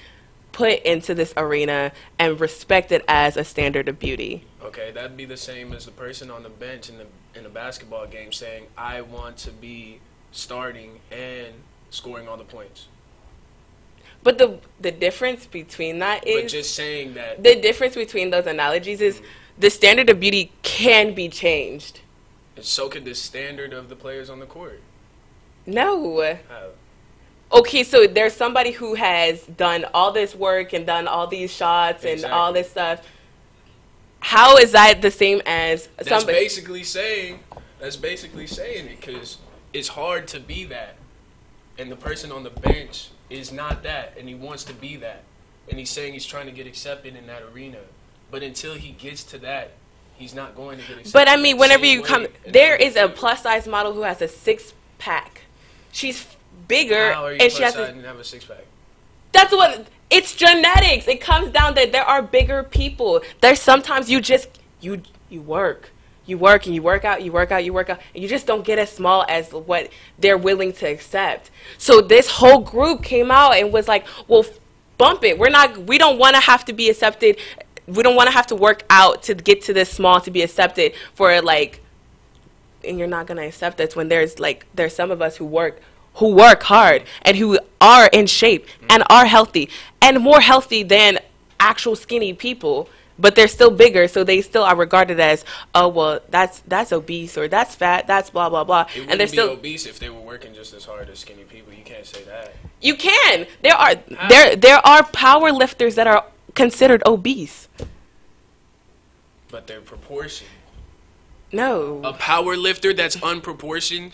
[SPEAKER 1] put into this arena and respected as a standard of beauty.
[SPEAKER 2] Okay, that'd be the same as the person on the bench in the basketball game saying, I want to be starting and scoring all the points.
[SPEAKER 1] But the difference between that is,
[SPEAKER 2] But just saying that.
[SPEAKER 1] the difference between those analogies is the standard of beauty can be changed.
[SPEAKER 2] And so could the standard of the players on the court.
[SPEAKER 1] No.
[SPEAKER 2] How?
[SPEAKER 1] Okay, so there's somebody who has done all this work and done all these shots and all this stuff. How is that the same as
[SPEAKER 2] That's
[SPEAKER 1] somebody?
[SPEAKER 2] basically saying it, because it's hard to be that. And the person on the bench is not that, and he wants to be that. And he's saying he's trying to get accepted in that arena. But until he gets to that, he's not going to get accepted.
[SPEAKER 1] But I mean,
[SPEAKER 2] the
[SPEAKER 1] whenever
[SPEAKER 2] same
[SPEAKER 1] you
[SPEAKER 2] way
[SPEAKER 1] come,
[SPEAKER 2] in
[SPEAKER 1] there
[SPEAKER 2] other
[SPEAKER 1] is a
[SPEAKER 2] fields.
[SPEAKER 1] plus size model who has a 6-pack. She's bigger,
[SPEAKER 2] How are you
[SPEAKER 1] and she
[SPEAKER 2] plus
[SPEAKER 1] has.
[SPEAKER 2] size and have a six-pack?
[SPEAKER 1] That's what it's genetics. It comes down that there are bigger people. There's sometimes you just you work. You work and you work out, and you just don't get as small as what they're willing to accept. So this whole group came out and was like, well, bump it. We don't want to have to be accepted. We don't want to have to work out to get to this small to be accepted for like, and you're not going to accept us when there's some of us who work hard and who are in shape and are healthy and more healthy than actual skinny people. But they're still bigger, so they still are regarded as, oh, well, that's obese, or that's fat, that's blah, blah, blah.
[SPEAKER 2] It
[SPEAKER 1] And they're
[SPEAKER 2] wouldn't be
[SPEAKER 1] still
[SPEAKER 2] obese if they were working just as hard as skinny people. You can't say that.
[SPEAKER 1] You can. There are power lifters that are considered obese.
[SPEAKER 2] But they're proportioned.
[SPEAKER 1] No.
[SPEAKER 2] A power lifter that's unproportioned.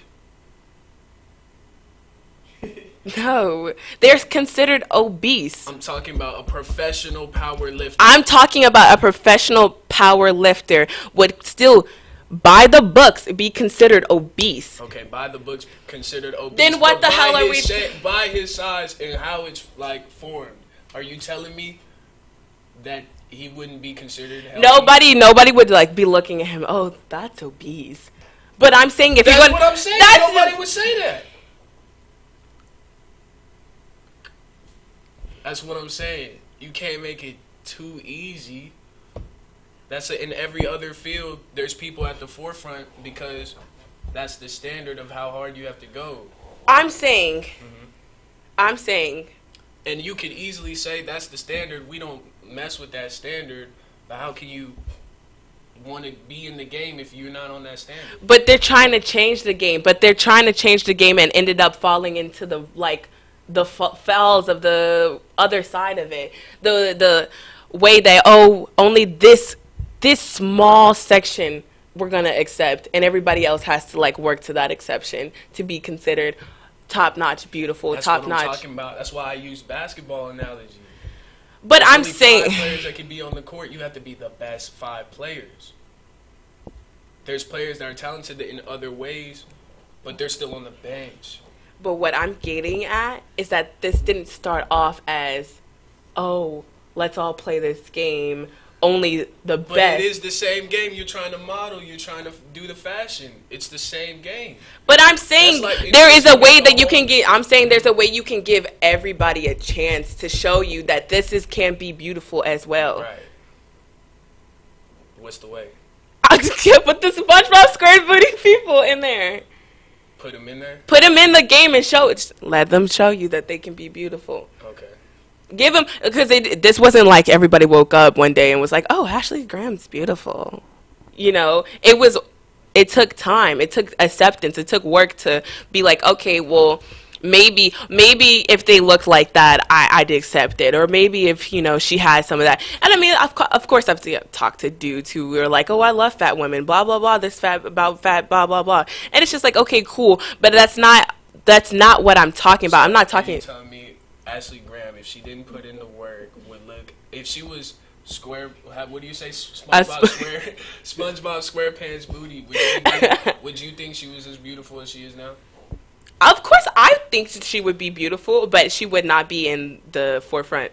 [SPEAKER 1] No. They're considered obese.
[SPEAKER 2] I'm talking about a professional power lifter.
[SPEAKER 1] I'm talking about a professional power lifter would still, by the books, be considered obese.
[SPEAKER 2] Okay, by the books considered obese.
[SPEAKER 1] Then what
[SPEAKER 2] but
[SPEAKER 1] the hell are we?
[SPEAKER 2] By his size and how it's like formed, are you telling me that he wouldn't be considered healthy?
[SPEAKER 1] Nobody would like be looking at him. Oh, that's obese. But I'm saying if
[SPEAKER 2] That's
[SPEAKER 1] you're going,
[SPEAKER 2] what I'm saying.
[SPEAKER 1] that's
[SPEAKER 2] Nobody would say that. That's what I'm saying. You can't make it too easy. In every other field, there's people at the forefront because that's the standard of how hard you have to go.
[SPEAKER 1] I'm saying,
[SPEAKER 2] And you could easily say that's the standard. We don't mess with that standard. But how can you want to be in the game if you're not on that standard?
[SPEAKER 1] but they're trying to change the game. But they're trying to change the game and ended up falling into the fells of the other side of it. The way that only this small section we're gonna accept, and everybody else has to like work to that exception to be considered top notch, beautiful,
[SPEAKER 2] That's
[SPEAKER 1] top
[SPEAKER 2] what I'm
[SPEAKER 1] notch.
[SPEAKER 2] talking about. That's why I use basketball analogy.
[SPEAKER 1] But
[SPEAKER 2] There's
[SPEAKER 1] I'm
[SPEAKER 2] only
[SPEAKER 1] saying,
[SPEAKER 2] 5 players that can be on the court. You have to be the best 5 players. There's players that are talented in other ways, but they're still on the bench.
[SPEAKER 1] but what I'm getting at is that this didn't start off as, oh, let's all play this game. Only the
[SPEAKER 2] But
[SPEAKER 1] best.
[SPEAKER 2] it is the same game. You're trying to model. You're trying to do the fashion. It's the same game.
[SPEAKER 1] But I'm saying
[SPEAKER 2] That's like
[SPEAKER 1] there is a way
[SPEAKER 2] interesting
[SPEAKER 1] that you
[SPEAKER 2] as a
[SPEAKER 1] can get. I'm saying there's a way you can give everybody a chance to show you that can be beautiful as well.
[SPEAKER 2] Right. What's the way?
[SPEAKER 1] I just can't put the SpongeBob SquarePants people in there.
[SPEAKER 2] Put them in there?
[SPEAKER 1] Put them in the game and let them show you that they can be beautiful.
[SPEAKER 2] Okay.
[SPEAKER 1] Give them, because this wasn't like everybody woke up one day and was like, oh, Ashley Graham's beautiful. You know, it took time. It took acceptance. It took work to be like, okay, well, maybe if they looked like that, I'd accept it. Or maybe if, you know, she had some of that. And I mean, of course, I've talked to dudes who were like, oh, I love fat women, blah, blah, blah, this fat, about fat, blah, blah, blah. And it's just like, okay, cool. But that's not what I'm talking about.
[SPEAKER 2] So
[SPEAKER 1] I'm not talking.
[SPEAKER 2] You're telling me Ashley Graham, if she didn't put in the work, would look, if she was square, what do you say, SpongeBob SquarePants booty, would you think she was as beautiful as she is now?
[SPEAKER 1] Of course, I think she would be beautiful, but she would not be in the forefront.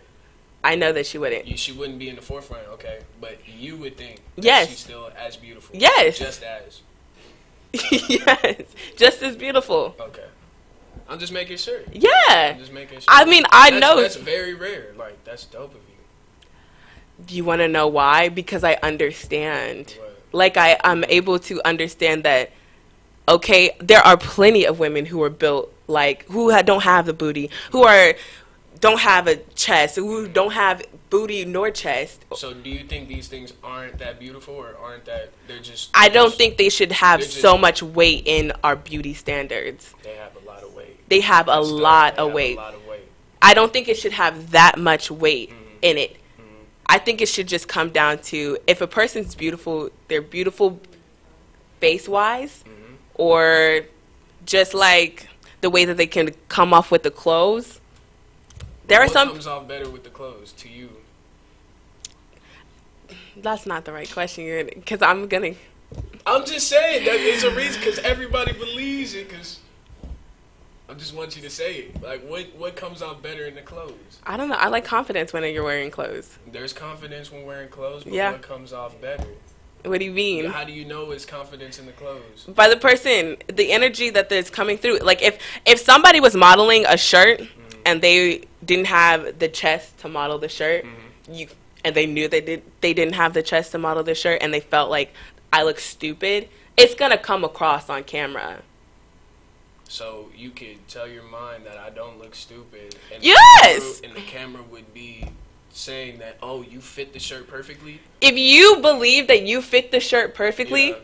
[SPEAKER 1] I know that she wouldn't.
[SPEAKER 2] She wouldn't be in the forefront, okay. But you would think that
[SPEAKER 1] yes.
[SPEAKER 2] she's still as beautiful.
[SPEAKER 1] Yes.
[SPEAKER 2] Just as.
[SPEAKER 1] Yes. Just as beautiful.
[SPEAKER 2] Okay. I'm just making sure.
[SPEAKER 1] Yeah.
[SPEAKER 2] I'm just making sure.
[SPEAKER 1] I mean, know.
[SPEAKER 2] That's very rare. Like, that's dope of you.
[SPEAKER 1] Do you want to know why? Because I understand.
[SPEAKER 2] What?
[SPEAKER 1] Like, I'm able to understand that, okay, there are plenty of women who are built, like, who don't have the booty, don't have a chest, who don't have booty nor chest.
[SPEAKER 2] So do you think these things aren't that beautiful, or aren't that,
[SPEAKER 1] I don't think they should have so much weight in our beauty standards.
[SPEAKER 2] They have a lot of weight.
[SPEAKER 1] They have a lot of weight. I don't think it should have that much weight in it. I think it should just come down to, if a person's beautiful, they're beautiful face-wise, or just like the way that they can come off with the clothes.
[SPEAKER 2] What comes off better with the clothes to you?
[SPEAKER 1] That's not the right question, because
[SPEAKER 2] I'm just saying that there's a reason, because everybody believes it, because I just want you to say it. Like, what comes out better in the clothes?
[SPEAKER 1] I don't know. I like confidence when you're wearing clothes.
[SPEAKER 2] There's confidence when wearing clothes, but
[SPEAKER 1] yeah.
[SPEAKER 2] What comes off better?
[SPEAKER 1] What do you mean?
[SPEAKER 2] How do you know it's confidence in the clothes?
[SPEAKER 1] By the person, the energy that is coming through. Like, if somebody was modeling a shirt and they didn't have the chest to model the shirt, and they knew they didn't have the chest to model the shirt, and they felt like, I look stupid, it's gonna come across on camera.
[SPEAKER 2] So you could tell your mind that I don't look stupid. And
[SPEAKER 1] yes!
[SPEAKER 2] And the camera would be saying that, oh, you fit the shirt perfectly?
[SPEAKER 1] If you believe that you fit the shirt perfectly,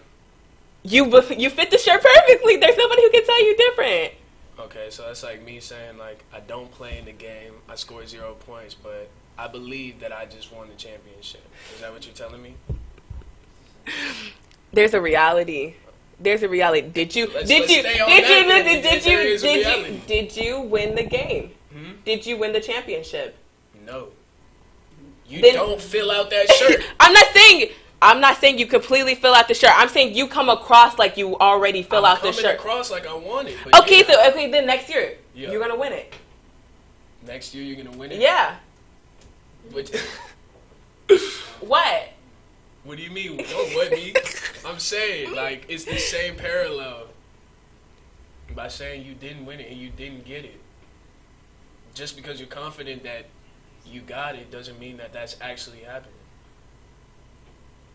[SPEAKER 1] you fit the shirt perfectly. There's nobody who can tell you different.
[SPEAKER 2] Okay, so that's like me saying, like, I don't play in the game, I scored 0 points, but I believe that I just won the championship. Is that what you're telling me?
[SPEAKER 1] There's a reality. Did you win the game? Did you win the championship?
[SPEAKER 2] No. You don't fill out that shirt.
[SPEAKER 1] I'm not saying you completely fill out the shirt. I'm saying you come across like you already fill out the shirt.
[SPEAKER 2] I'm coming across like I want it.
[SPEAKER 1] Okay, then next year you're gonna win it.
[SPEAKER 2] Next year you're gonna win it?
[SPEAKER 1] Yeah. What?
[SPEAKER 2] What do you mean? Don't what me? I'm saying, like, it's the same parallel. By saying you didn't win it and you didn't get it. Just because you're confident that you got it doesn't mean that that's actually happening.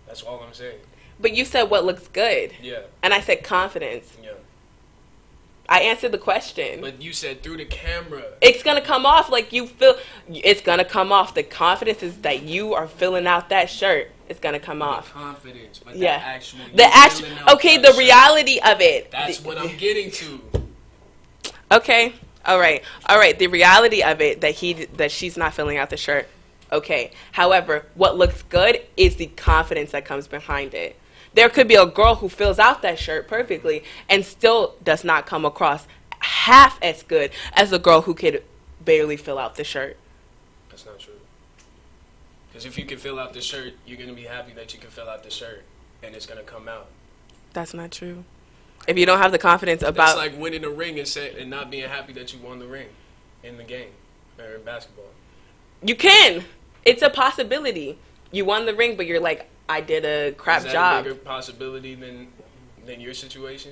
[SPEAKER 2] That's all I'm saying.
[SPEAKER 1] But you said what looks good.
[SPEAKER 2] Yeah. And
[SPEAKER 1] I said confidence.
[SPEAKER 2] Yeah.
[SPEAKER 1] I answered the question.
[SPEAKER 2] But you said through the camera.
[SPEAKER 1] It's going to come off like you feel. It's going to come off. The confidence is that you are filling out that shirt. It's going to come off.
[SPEAKER 2] The confidence. But
[SPEAKER 1] yeah.
[SPEAKER 2] the
[SPEAKER 1] okay, the reality of it.
[SPEAKER 2] That's what I'm getting to.
[SPEAKER 1] Okay. All right. The reality of it that she's not filling out the shirt. Okay. However, what looks good is the confidence that comes behind it. There could be a girl who fills out that shirt perfectly and still does not come across half as good as a girl who could barely fill out the shirt.
[SPEAKER 2] That's not true. Because if you can fill out the shirt, you're going to be happy that you can fill out the shirt, and it's going to come out.
[SPEAKER 1] That's not true. If you don't have the confidence about...
[SPEAKER 2] It's like winning a ring and not being happy that you won the ring in the game or in basketball.
[SPEAKER 1] You can. It's a possibility. You won the ring, but you're like, I did a crap job.
[SPEAKER 2] Is that a bigger possibility than your situation?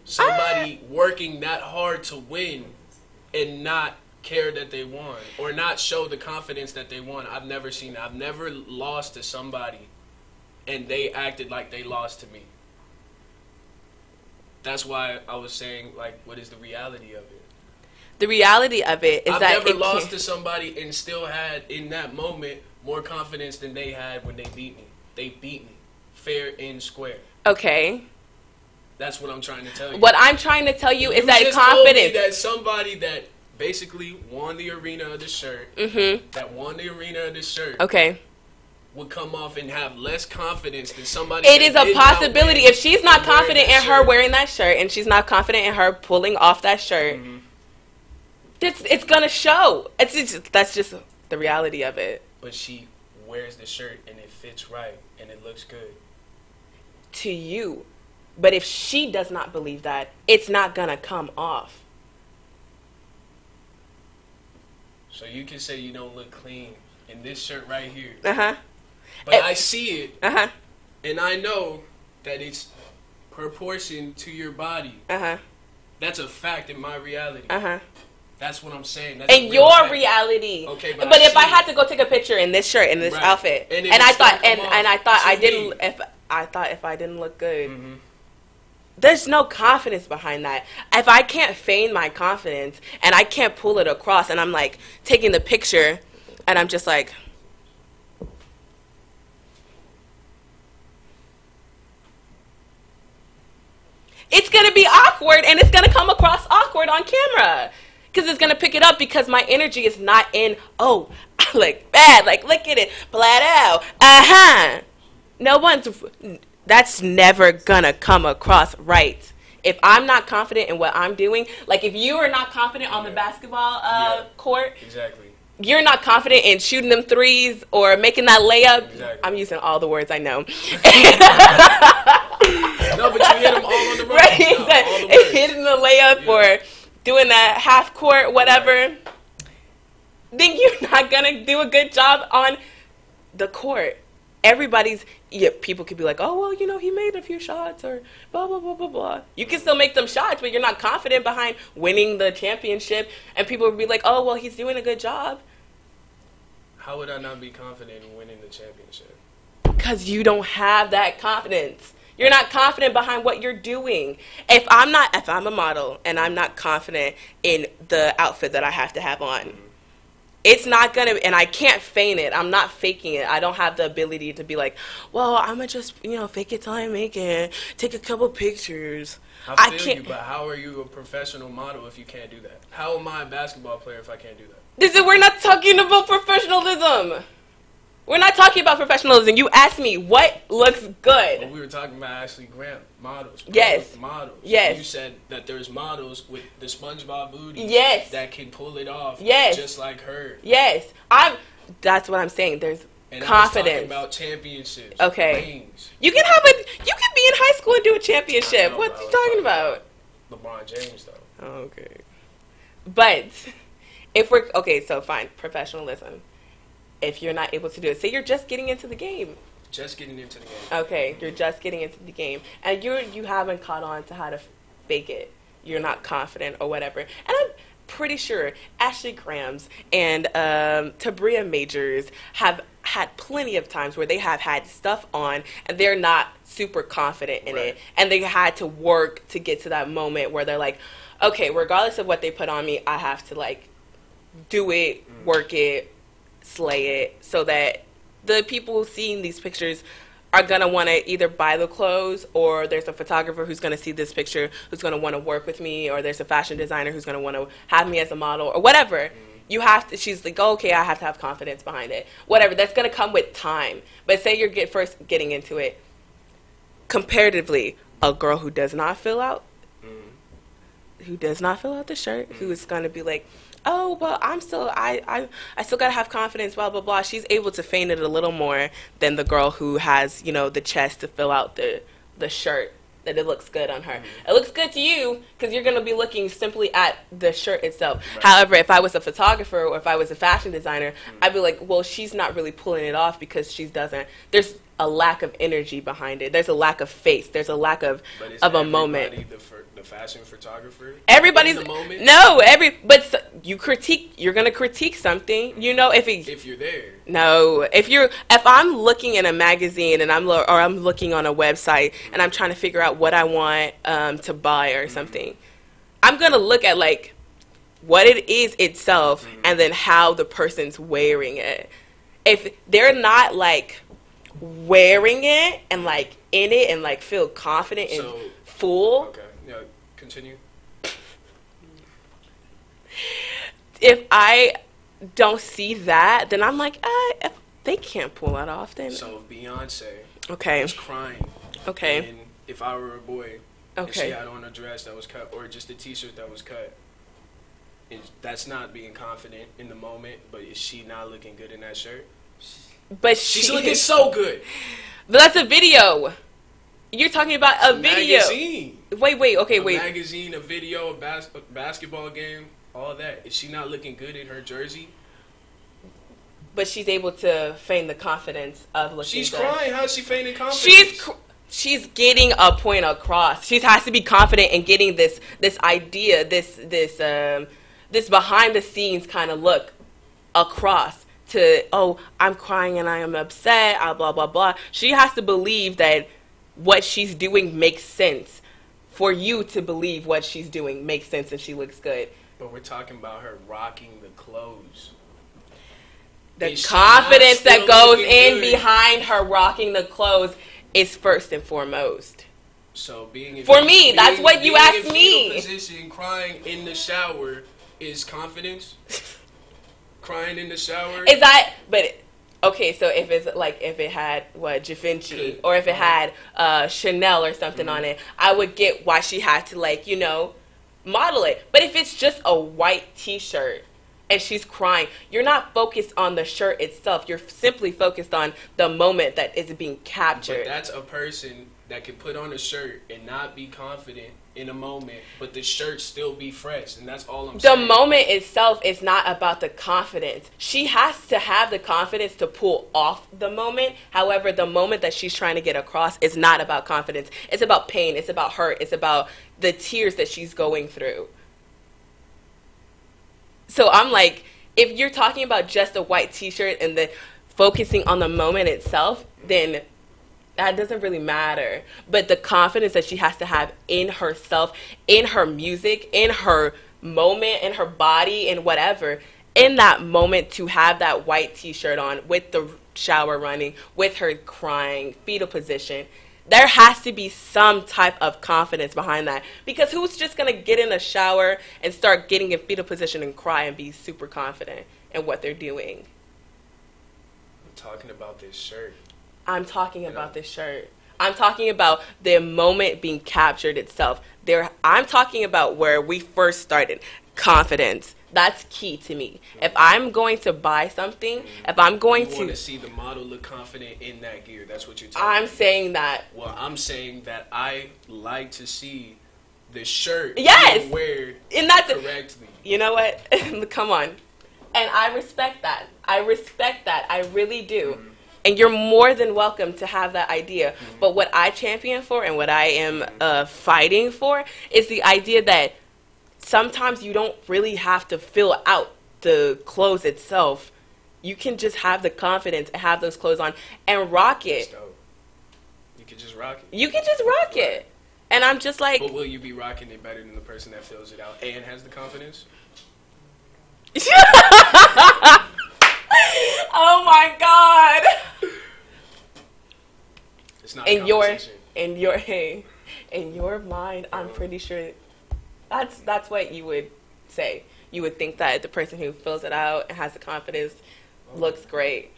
[SPEAKER 2] Somebody working that hard to win and not care that they won or not show the confidence that they won. I've never seen that. I've never lost to somebody and they acted like they lost to me. That's why I was saying, like, what is the reality of it?
[SPEAKER 1] The reality of it is
[SPEAKER 2] I've
[SPEAKER 1] that
[SPEAKER 2] never lost to somebody and still had, in that moment, more confidence than they had when they beat me. They beat me. Fair and square.
[SPEAKER 1] Okay.
[SPEAKER 2] That's what I'm trying to tell you.
[SPEAKER 1] What I'm trying to tell you is that
[SPEAKER 2] just
[SPEAKER 1] confidence.
[SPEAKER 2] told me that somebody that basically won the arena of the shirt, that won the arena of the shirt,
[SPEAKER 1] Okay.
[SPEAKER 2] would come off and have less confidence than somebody.
[SPEAKER 1] It is a possibility. If she's not confident in her
[SPEAKER 2] shirt.
[SPEAKER 1] wearing that shirt, and she's not confident in her pulling off that shirt, it's gonna show. That's just the reality of it.
[SPEAKER 2] But she wears the shirt and it fits right and it looks good.
[SPEAKER 1] To you. But if she does not believe that, it's not gonna come off.
[SPEAKER 2] So you can say you don't look clean in this shirt right here.
[SPEAKER 1] Uh-huh.
[SPEAKER 2] But I see it.
[SPEAKER 1] Uh-huh.
[SPEAKER 2] And I know that it's proportion to your body.
[SPEAKER 1] Uh-huh.
[SPEAKER 2] That's a fact in my reality.
[SPEAKER 1] Uh-huh.
[SPEAKER 2] That's what I'm saying. That's
[SPEAKER 1] In your reality.
[SPEAKER 2] Okay,
[SPEAKER 1] but
[SPEAKER 2] I
[SPEAKER 1] if I
[SPEAKER 2] see
[SPEAKER 1] had
[SPEAKER 2] it.
[SPEAKER 1] to go take a picture in this shirt, in this
[SPEAKER 2] Right.
[SPEAKER 1] outfit,
[SPEAKER 2] And
[SPEAKER 1] and I thought I
[SPEAKER 2] to
[SPEAKER 1] didn't,
[SPEAKER 2] me.
[SPEAKER 1] if I didn't look good, there's no confidence behind that. If I can't feign my confidence and I can't pull it across, and I'm like taking the picture, and I'm just like, it's gonna be awkward, and it's gonna come across awkward on camera. Because it's going to pick it up because my energy is not in, oh, I look bad. Like, look at it. Flat out. Uh-huh. That's never going to come across right. If I'm not confident in what I'm doing, like if you are not confident on the basketball court,
[SPEAKER 2] Exactly.
[SPEAKER 1] you're not confident in shooting them threes or making that layup.
[SPEAKER 2] Exactly.
[SPEAKER 1] I'm using all the words I know.
[SPEAKER 2] No, but you hit them all on the right.
[SPEAKER 1] Right?
[SPEAKER 2] No, all the words.
[SPEAKER 1] Hitting the layup or doing that half court, whatever, then you're not going to do a good job on the court. People could be like, oh, well, he made a few shots or blah, blah, blah, blah, blah. You can still make them shots, but you're not confident behind winning the championship. And people would be like, oh, well, he's doing a good job.
[SPEAKER 2] How would I not be confident in winning the championship?
[SPEAKER 1] Because you don't have that confidence. You're not confident behind what you're doing. If I'm a model and I'm not confident in the outfit that I have to have on, it's not gonna, and I can't feign it. I'm not faking it. I don't have the ability to be like, well, I'm gonna just, fake it till I make it, take a couple pictures.
[SPEAKER 2] I feel you, but how are you a professional model if you can't do that? How am I a basketball player if I can't do that?
[SPEAKER 1] We're not talking about professionalism. We're not talking about professionalism. You asked me what looks good.
[SPEAKER 2] Well, we were talking about Ashley Grant models.
[SPEAKER 1] Yes.
[SPEAKER 2] Models.
[SPEAKER 1] Yes.
[SPEAKER 2] You said that there's models with the SpongeBob booty.
[SPEAKER 1] Yes.
[SPEAKER 2] That can pull it off.
[SPEAKER 1] Yes.
[SPEAKER 2] Just like her.
[SPEAKER 1] Yes. That's what I'm saying. There's
[SPEAKER 2] And
[SPEAKER 1] confidence.
[SPEAKER 2] I was talking about championships.
[SPEAKER 1] Okay.
[SPEAKER 2] Rings.
[SPEAKER 1] You can be in high school and do a championship.
[SPEAKER 2] I know,
[SPEAKER 1] What
[SPEAKER 2] but
[SPEAKER 1] are
[SPEAKER 2] I
[SPEAKER 1] you
[SPEAKER 2] was
[SPEAKER 1] talking about?
[SPEAKER 2] LeBron James, though.
[SPEAKER 1] Okay. But so fine, professionalism. If you're not able to do it, say you're just getting into the game.
[SPEAKER 2] Just getting into the game.
[SPEAKER 1] Okay, you're just getting into the game, and you haven't caught on to how to fake it. You're not confident or whatever. And I'm pretty sure Ashley Grahams and Tabria Majors have had plenty of times where they have had stuff on and they're not super confident in it, and they had to work to get to that moment where they're like, okay, regardless of what they put on me, I have to like do it, work it, slay it, so that the people seeing these pictures are going to want to either buy the clothes, or there's a photographer who's going to see this picture who's going to want to work with me, or there's a fashion designer who's going to want to have me as a model, or whatever. You have to, she's like, oh, okay, I have to have confidence behind it. Whatever, that's going to come with time. But say you're first getting into it, comparatively, a girl who does not fill out the shirt, who is going to be like, oh, well, I still gotta have confidence, blah, blah, blah. She's able to feign it a little more than the girl who has, the chest to fill out the shirt, that it looks good on her. It looks good to you because you're gonna be looking simply at the shirt itself. However, if I was a photographer or if I was a fashion designer, I'd be like, well, she's not really pulling it off because she doesn't. a lack of energy behind it. There's a lack of face. There's a lack of a moment.
[SPEAKER 2] The fashion photographer.
[SPEAKER 1] Everybody's
[SPEAKER 2] in the moment.
[SPEAKER 1] No, you're gonna critique something. You know,
[SPEAKER 2] If you're there.
[SPEAKER 1] No, if I'm looking in a magazine and I'm looking on a website and I'm trying to figure out what I want to buy or something, I'm gonna look at like what it is itself and then how the person's wearing it. If they're not like wearing it and like in it and like feel confident and full.
[SPEAKER 2] Okay. Yeah. Continue.
[SPEAKER 1] If I don't see that, then I'm like, if they can't pull that off, then.
[SPEAKER 2] So Beyonce.
[SPEAKER 1] Okay.
[SPEAKER 2] Was crying.
[SPEAKER 1] Okay.
[SPEAKER 2] And if I were a boy, and she had on a dress that was cut or just a T-shirt that was cut, that's not being confident in the moment. But is she not looking good in that shirt?
[SPEAKER 1] But
[SPEAKER 2] she's looking so good.
[SPEAKER 1] But that's a video. You're talking about a video.
[SPEAKER 2] Magazine.
[SPEAKER 1] Wait. Okay,
[SPEAKER 2] a
[SPEAKER 1] wait.
[SPEAKER 2] Magazine, a video, a basketball game, all that. Is she not looking good in her jersey?
[SPEAKER 1] But she's able to feign the confidence of looking.
[SPEAKER 2] She's
[SPEAKER 1] good.
[SPEAKER 2] crying. How's she feigning confidence?
[SPEAKER 1] She's getting a point across. She has to be confident in getting this idea, this behind the scenes kind of look across. I'm crying and I am upset, blah, blah, blah. She has to believe that what she's doing makes sense. For you to believe what she's doing makes sense and she looks good.
[SPEAKER 2] But we're talking about her rocking the clothes.
[SPEAKER 1] The confidence that goes in behind her rocking the clothes is first and foremost.
[SPEAKER 2] So
[SPEAKER 1] that's what you asked me.
[SPEAKER 2] Position, crying in the shower is confidence. Crying in the shower.
[SPEAKER 1] Is that? But okay, so if it had Givenchy or if it had Chanel or something on it, I would get why she had to model it. But if it's just a white T-shirt and she's crying, you're not focused on the shirt itself. You're simply focused on the moment that is being captured.
[SPEAKER 2] But that's a person that can put on a shirt and not be confident in a moment, but the shirt still be fresh, and that's all I'm saying.
[SPEAKER 1] The moment itself is not about the confidence. She has to have the confidence to pull off the moment. However, the moment that she's trying to get across is not about confidence. It's about pain. It's about hurt. It's about the tears that she's going through. So I'm like, if you're talking about just a white T-shirt and then focusing on the moment itself, then that doesn't really matter. But the confidence that she has to have in herself, in her music, in her moment, in her body, and whatever, in that moment to have that white T-shirt on with the shower running, with her crying, fetal position, there has to be some type of confidence behind that. Because who's just going to get in a shower and start getting in fetal position and cry and be super confident in what they're doing?
[SPEAKER 2] I'm talking about this shirt.
[SPEAKER 1] I'm talking about this shirt. I'm talking about the moment being captured itself. I'm talking about where we first started. Confidence. That's key to me. If I'm going to buy something, if I'm going to...
[SPEAKER 2] You want to see the model look confident in that gear. That's what you're talking
[SPEAKER 1] I'm
[SPEAKER 2] about.
[SPEAKER 1] saying that.
[SPEAKER 2] Well, I'm saying that I like to see the shirt
[SPEAKER 1] yes!
[SPEAKER 2] wear correctly.
[SPEAKER 1] You know what? Come on. And I respect that. I really do. Mm-hmm. And you're more than welcome to have that idea. Mm-hmm. But what I champion for and what I am fighting for is the idea that sometimes you don't really have to fill out the clothes itself. You can just have the confidence and have those clothes on and rock it.
[SPEAKER 2] You can just rock it.
[SPEAKER 1] You can just rock it. And I'm just like...
[SPEAKER 2] But will you be rocking it better than the person that fills it out and has the confidence?
[SPEAKER 1] Oh my God!
[SPEAKER 2] It's not in
[SPEAKER 1] your mind, I'm pretty sure that's what you would say. You would think that the person who fills it out and has the confidence looks great.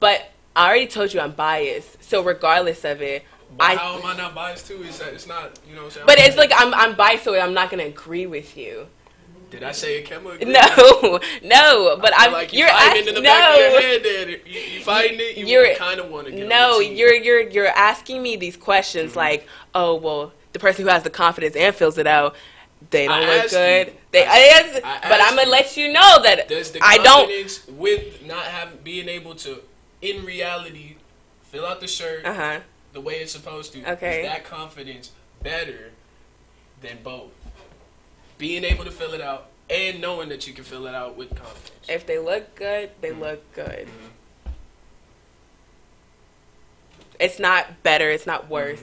[SPEAKER 1] But I already told you I'm biased, so regardless of it,
[SPEAKER 2] how am I not biased too? Is that it's not, you know what I'm saying?
[SPEAKER 1] But it's like I'm biased, so I'm not gonna agree with you.
[SPEAKER 2] Did I say it, Kemma?
[SPEAKER 1] No, but I'm
[SPEAKER 2] like you're fighting in the back of your head. Then you fighting it. You kind of want to get.
[SPEAKER 1] No, you're asking me these questions like, oh well, the person who has the confidence and fills it out, they don't look good. But I'm gonna let you know that
[SPEAKER 2] does the
[SPEAKER 1] I don't.
[SPEAKER 2] With not being able to, in reality, fill out the shirt the way it's supposed to.
[SPEAKER 1] Okay.
[SPEAKER 2] Is that confidence better than both? Being able to fill it out and knowing that you can fill it out with confidence.
[SPEAKER 1] If they look good, they look good. It's not better. It's not worse.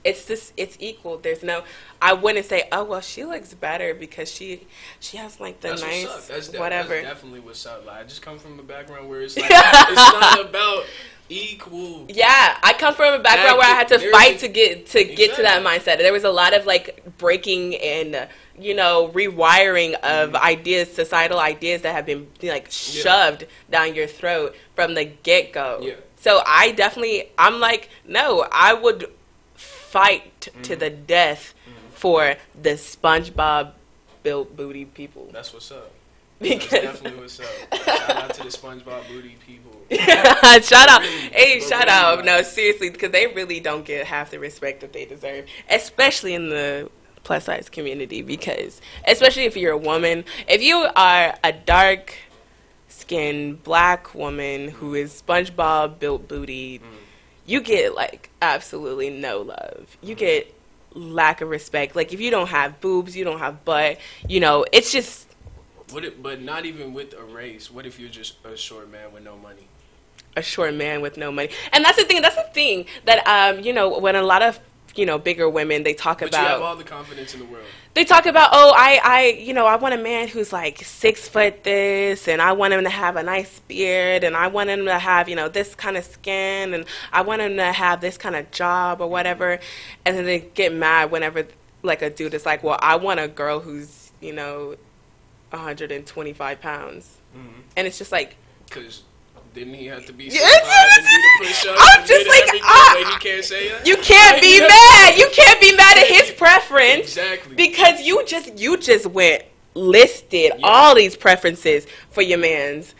[SPEAKER 1] It's just, it's equal. There's no, I wouldn't say, oh, well, she looks better because she has like the
[SPEAKER 2] That's
[SPEAKER 1] nice,
[SPEAKER 2] what's up.
[SPEAKER 1] whatever.
[SPEAKER 2] That's definitely what's up. Like, I just come from a background where it's like, it's not about equal.
[SPEAKER 1] Yeah, I come from a background where I had to fight to get to that mindset. There was a lot of like breaking and rewiring of ideas, societal ideas that have been like shoved down your throat from the get go.
[SPEAKER 2] Yeah.
[SPEAKER 1] So I'm like, no, I would fight to the death for the SpongeBob built booty people.
[SPEAKER 2] That's what's up.
[SPEAKER 1] Because
[SPEAKER 2] That's definitely what's up. Shout out to the SpongeBob booty people.
[SPEAKER 1] shout out.
[SPEAKER 2] Really,
[SPEAKER 1] Hey, shout out.
[SPEAKER 2] like,
[SPEAKER 1] No, seriously, because they really don't get half the respect that they deserve, especially in the plus size community. Because, especially if you're a woman, if you are a dark skinned black woman who is SpongeBob built booty, you get like absolutely no love. You get lack of respect. Like if you don't have boobs, you don't have butt, it's just.
[SPEAKER 2] But not even with a race. What if you're just a short man with no money?
[SPEAKER 1] A short man with no money. And that's the thing that when a lot of bigger women, they talk
[SPEAKER 2] But
[SPEAKER 1] about,
[SPEAKER 2] you have all the confidence in the world.
[SPEAKER 1] they talk about, oh, I want a man who's like 6 foot this, and I want him to have a nice beard, and I want him to have this kind of skin, and I want him to have this kind of job or whatever. And then they get mad whenever like a dude is like, well, I want a girl who's 125 pounds. And it's just like,
[SPEAKER 2] Because didn't he have to be
[SPEAKER 1] Yeah,
[SPEAKER 2] 6'5" and do the push-ups
[SPEAKER 1] I'm
[SPEAKER 2] and
[SPEAKER 1] just
[SPEAKER 2] did
[SPEAKER 1] like,
[SPEAKER 2] everything? Like, he can't say that?
[SPEAKER 1] you can't be mad. You can't be mad at his preference.
[SPEAKER 2] Exactly.
[SPEAKER 1] Because you just went listed all these preferences for your mans,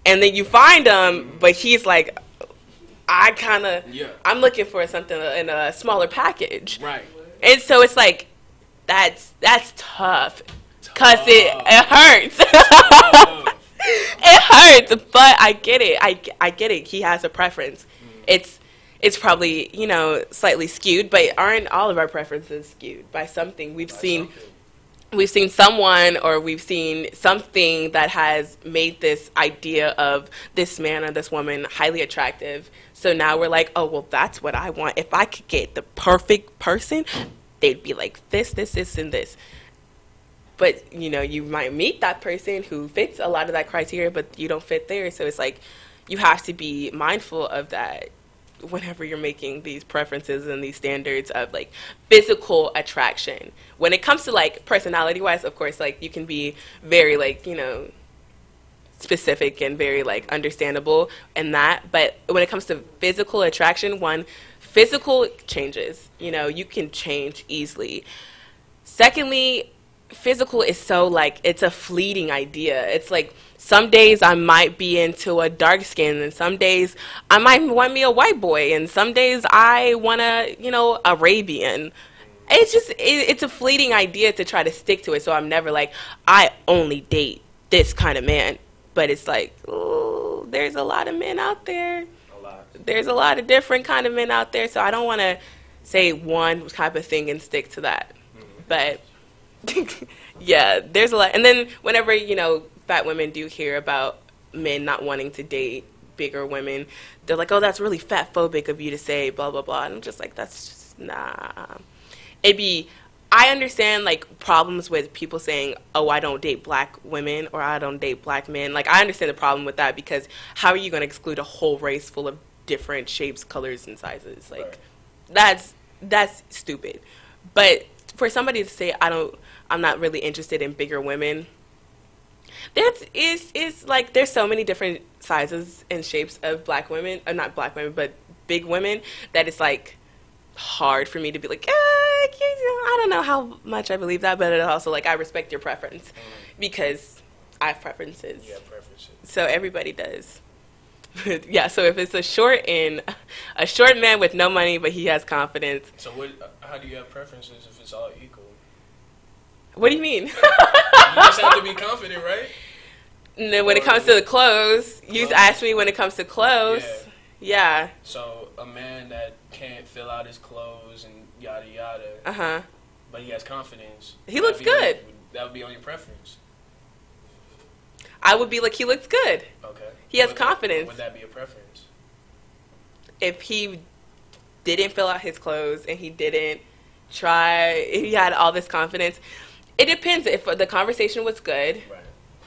[SPEAKER 1] and then you find him, but he's like, I'm looking for something in a smaller package.
[SPEAKER 2] Right.
[SPEAKER 1] And so it's like, that's tough. Because it hurts. It hurts, but I get it. I get it. He has a preference. It's probably, slightly skewed, but aren't all of our preferences skewed by something? We've seen someone, or we've seen something that has made this idea of this man or this woman highly attractive. So now we're like, oh, well, that's what I want. If I could get the perfect person, they'd be like this, and this. But, you might meet that person who fits a lot of that criteria, but you don't fit there. So it's like, you have to be mindful of that whenever you're making these preferences and these standards of, like, physical attraction. When it comes to, like, personality-wise, of course, like, you can be very, like, specific and very, like, understandable in that. But when it comes to physical attraction, physical changes. You can change easily. Secondly, physical is so, like, it's a fleeting idea. It's like some days I might be into a dark skin, and some days I might want me a white boy, and some days I want Arabian. It's just it's a fleeting idea to try to stick to it. So I'm never like, I only date this kind of man. But it's like, oh, there's a lot of men out there. There's a lot of different kind of men out there. So I don't want to say one type of thing and stick to that. But yeah, there's a lot. And then whenever, fat women do hear about men not wanting to date bigger women, they're like, oh, that's really fat phobic of you to say, blah, blah, blah. And I'm just like, that's just, nah. I understand, like, problems with people saying, oh, I don't date black women or I don't date black men. Like, I understand the problem with that, because how are you going to exclude a whole race full of different shapes, colors, and sizes? Like, that's stupid. But for somebody to say, I'm not really interested in bigger women, it's like, there's so many different sizes and shapes of black women, not black women, but big women, that it's like hard for me to be like, I don't know how much I believe that, but it's also like, I respect your preference, because I have preferences.
[SPEAKER 2] You have preferences.
[SPEAKER 1] So everybody does. Yeah, so if it's a short man with no money, but he has confidence.
[SPEAKER 2] So how do you have preferences if it's all equal?
[SPEAKER 1] What do you mean?
[SPEAKER 2] You just have to be confident, right?
[SPEAKER 1] No, when it comes to the clothes, you asked me when it comes to clothes. Yeah.
[SPEAKER 2] So a man that can't fill out his clothes and yada yada, but he has confidence.
[SPEAKER 1] He looks good.
[SPEAKER 2] That would be on your preference.
[SPEAKER 1] I would be like, he looks good.
[SPEAKER 2] Okay.
[SPEAKER 1] He has confidence.
[SPEAKER 2] Would that be a preference?
[SPEAKER 1] If he didn't fill out his clothes and he didn't try, if he had all this confidence, it depends. If the conversation was good,
[SPEAKER 2] Right.